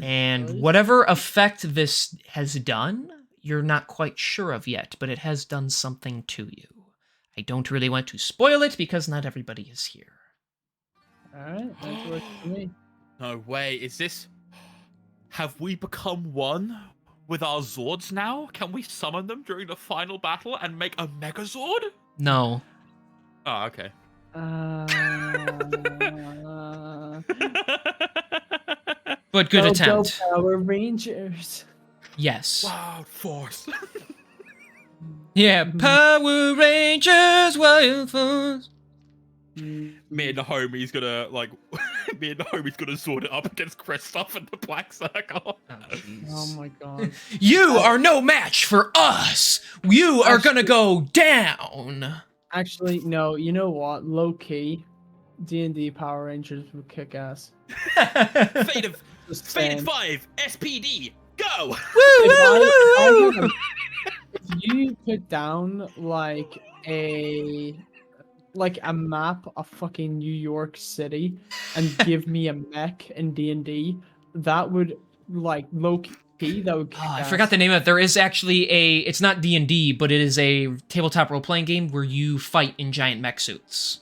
And whatever effect this has done, you're not quite sure of yet, but it has done something to you. I don't really want to spoil it because not everybody is here. All right, that works for me. No way. Is this? Have we become one with our Zords now? Can we summon them during the final battle and make a Megazord? No. Oh, okay. But good Go, attempt. Go Power Rangers. Yes. Wild Force. Yeah, Power Rangers, Wild Force. Me and the homie's gonna sort it up against Kristoff and the Black Circle. Oh my god. You are no match for us. You are gonna go down. Actually, no. You know what? Low key, D&D Power Rangers would kick ass. Fate of Just Fate saying. 5 SPD. Go. Woo, If woo, woo. If you put down like a map of fucking New York City and give me a mech in D&D, that would like low key. That would. Kick Oh, I ass. forgot the name of it. There is actually it's not D&D, but it is a tabletop role-playing game where you fight in giant mech suits.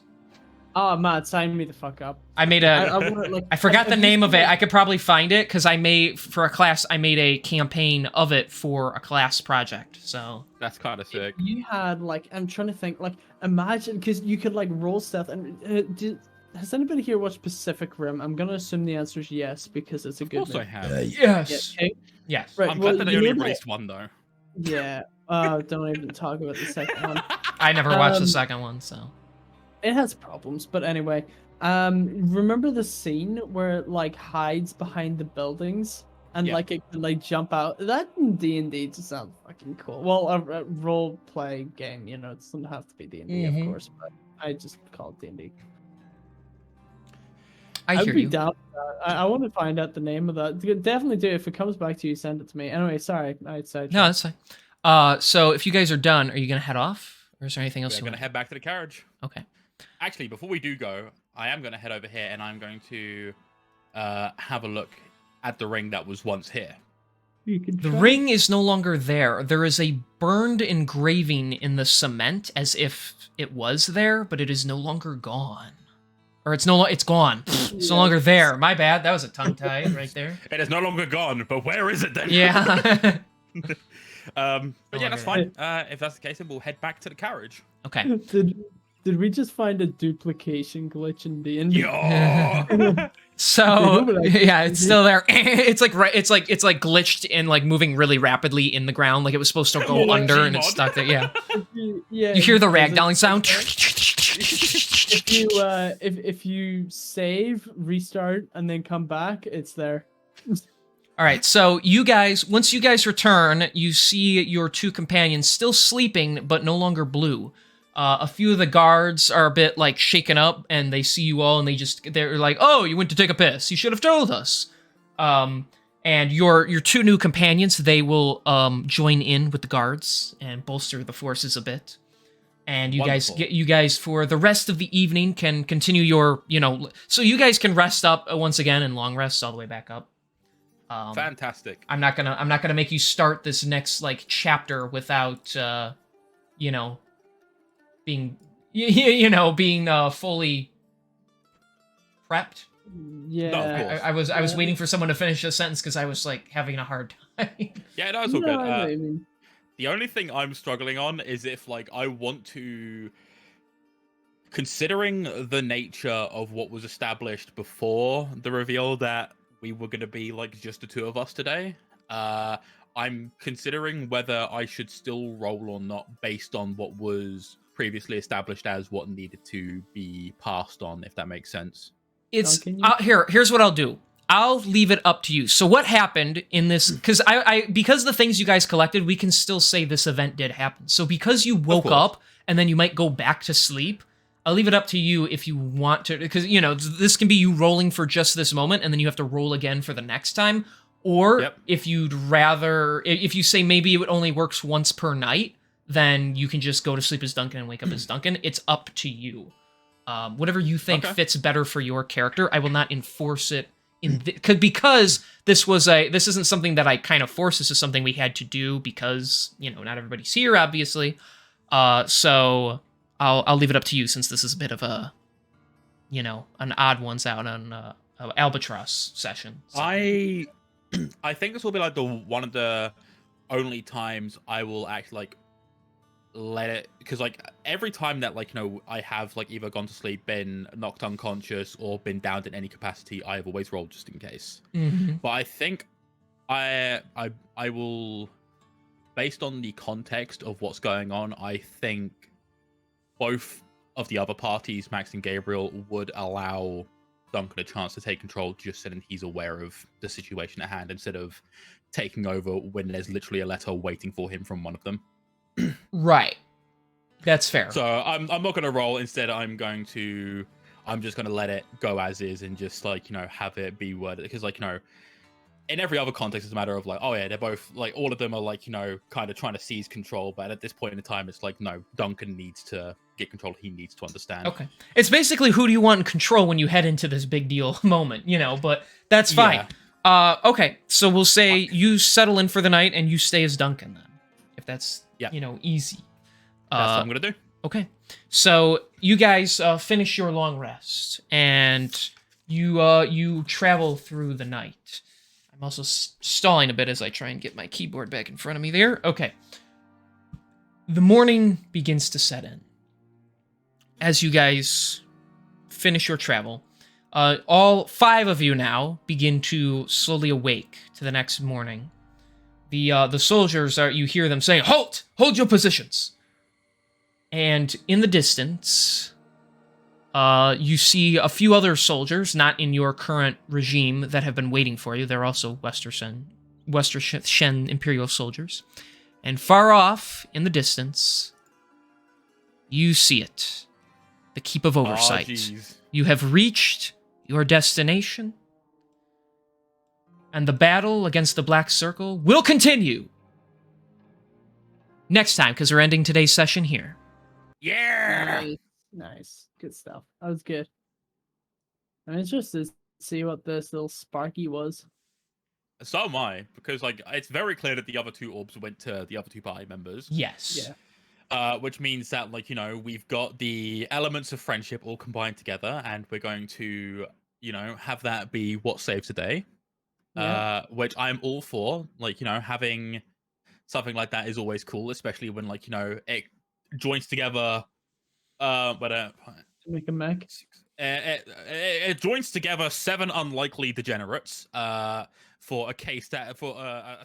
Oh man, sign me the fuck up. I made I forgot the name of it. I could probably find it because I made a campaign of it for a class project. So That's kind of sick. You had like, I'm trying to think, like, imagine because you could like roll stuff. And has anybody here watched Pacific Rim? I'm gonna assume the answer is yes because it's a Of good. course I movie. have. yes, Okay. yes. Right. I'm well, glad that they you only know that- released one though. Yeah. Don't even talk about the second one. I never watched the Um, second one, so It has problems, but anyway. Remember the scene where it like hides behind the buildings and Yeah. like it can like jump out? That in D&D just sounds fucking cool. Well, a role play game, you know, it doesn't have to be D&D, Mhm. of course, but I just call it D&D. I I'd hear be you. down for that. I want to find out the name of that. Definitely do. If it comes back to you, send it to me. Anyway, sorry. I'd say. No, that's fine. So if you guys are done, are you gonna head off, or is there anything else We're you gonna want? head back to the carriage. Okay. Actually, before we do go, I am gonna head over here and I'm going to have a look at the ring that was once here. You can The try. ring is no longer there. There is a burned engraving in the cement as if it was there, but it is no longer gone. Or it's gone. It's no Yeah. longer there. My bad. That was a tongue tie right there. It is no longer gone, but where is it then? Yeah. But No yeah, that's longer fine. If that's the case, then we'll head back to the carriage. Okay. Did we just find a duplication glitch in D&D? Yo! So They do, but I- yeah, it's still there. It's like it's like glitched and like moving really rapidly in the ground, like it was supposed to go Like under, and Gmod. it's stuck there. Yeah. Yeah. You hear the because ragdolling it's- sound. If you save, restart, and then come back, it's there. All right, so once you guys return, you see your two companions still sleeping, but no longer blue. A few of the guards are a bit like shaken up, and they see you all, and they're like, "Oh, you went to take a piss. You should have told us." And your two new companions, they will join in with the guards and bolster the forces a bit. And Wonderful. you guys for the rest of the evening can continue your, so you guys can rest up once again and long rests all the way back up. Fantastic. I'm not gonna make you start this next like chapter without being being fully prepped. Yeah. No, of course. I was waiting for someone to finish the sentence because I was like having a hard time. Yeah, no, it's all No, good. I know what you mean. The only thing I'm struggling on is if like I want to, considering the nature of what was established before the reveal that we were going to be like just the two of us today. I'm considering whether I should still roll or not based on what was previously established as what needed to be passed on, if that makes sense. It's Duncan, you- here's what I'll do. I'll leave it up to you. So what happened in this? Because because the things you guys collected, we can still say this event did happen. So because you woke course. up and then you might go back to sleep, I'll leave it up to you if you want to. Because this can be you rolling for just this moment, and then you have to roll again for the next time. Or Yep. if you'd rather, if you say maybe it only works once per night, then you can just go to sleep as Duncan and wake up as Duncan. It's up to you. Whatever you think Okay. fits better for your character. I will not enforce it because this isn't something that I kind of forced. This is something we had to do because not everybody's here, obviously. So I'll leave it up to you since this is a bit of a an odd ones out on Albatross session. So. I think this will be like one of the only times I will actually like let it, because like every time that like I have like either gone to sleep, been knocked unconscious, or been downed in any capacity, I have always rolled just in case. Mhm. But I think I will, based on the context of what's going on, I think both of the other parties, Max and Gabriel, would allow Duncan a chance to take control just so that he's aware of the situation at hand, instead of taking over when there's literally a letter waiting for him from one of them. Right. That's fair. So I'm not going to roll. Instead, I'm just going to let it go as is and just like, have it be worded. Because like, in every other context, it's a matter of like, oh yeah, they're both like, all of them are like, kind of trying to seize control. But at this point in time, it's like, no, Duncan needs to get control. He needs to understand. Okay. It's basically who do you want in control when you head into this big deal moment, but that's fine. Okay. So we'll say you settle in for the night and you stay as Duncan then. If that's, easy. That's what I'm going to do. So you guys finish your long rest and you travel through the night. I'm also stalling a bit as I try and get my keyboard back in front of me there. Okay. The morning begins to set in. As you guys finish your travel, all 5 of you now begin to slowly awake to the next morning. The soldiers you hear them saying, "Halt! Hold your positions!" And in the distance, you see a few other soldiers, not in your current regime, that have been waiting for you. They're also Westershen Imperial soldiers. And far off, in the distance, you see it. The Keep of Oversight. jeez. You have reached your destination, and the battle against the Black Circle will continue next time, because we're ending today's session here. Yeah. Nice. Good stuff. That was good. I'm interested to see what this little Sparky was. So am I, because like it's very clear that the other 2 orbs went to the other 2 party members. Yes. Yeah. Which means that like we've got the elements of friendship all combined together, and we're going to have that be what saves the day. Yeah. Which I'm all for. Like having something like that is always cool, especially when like it joins together. To make a mech. It joins together 7 unlikely degenerates. For a case that for a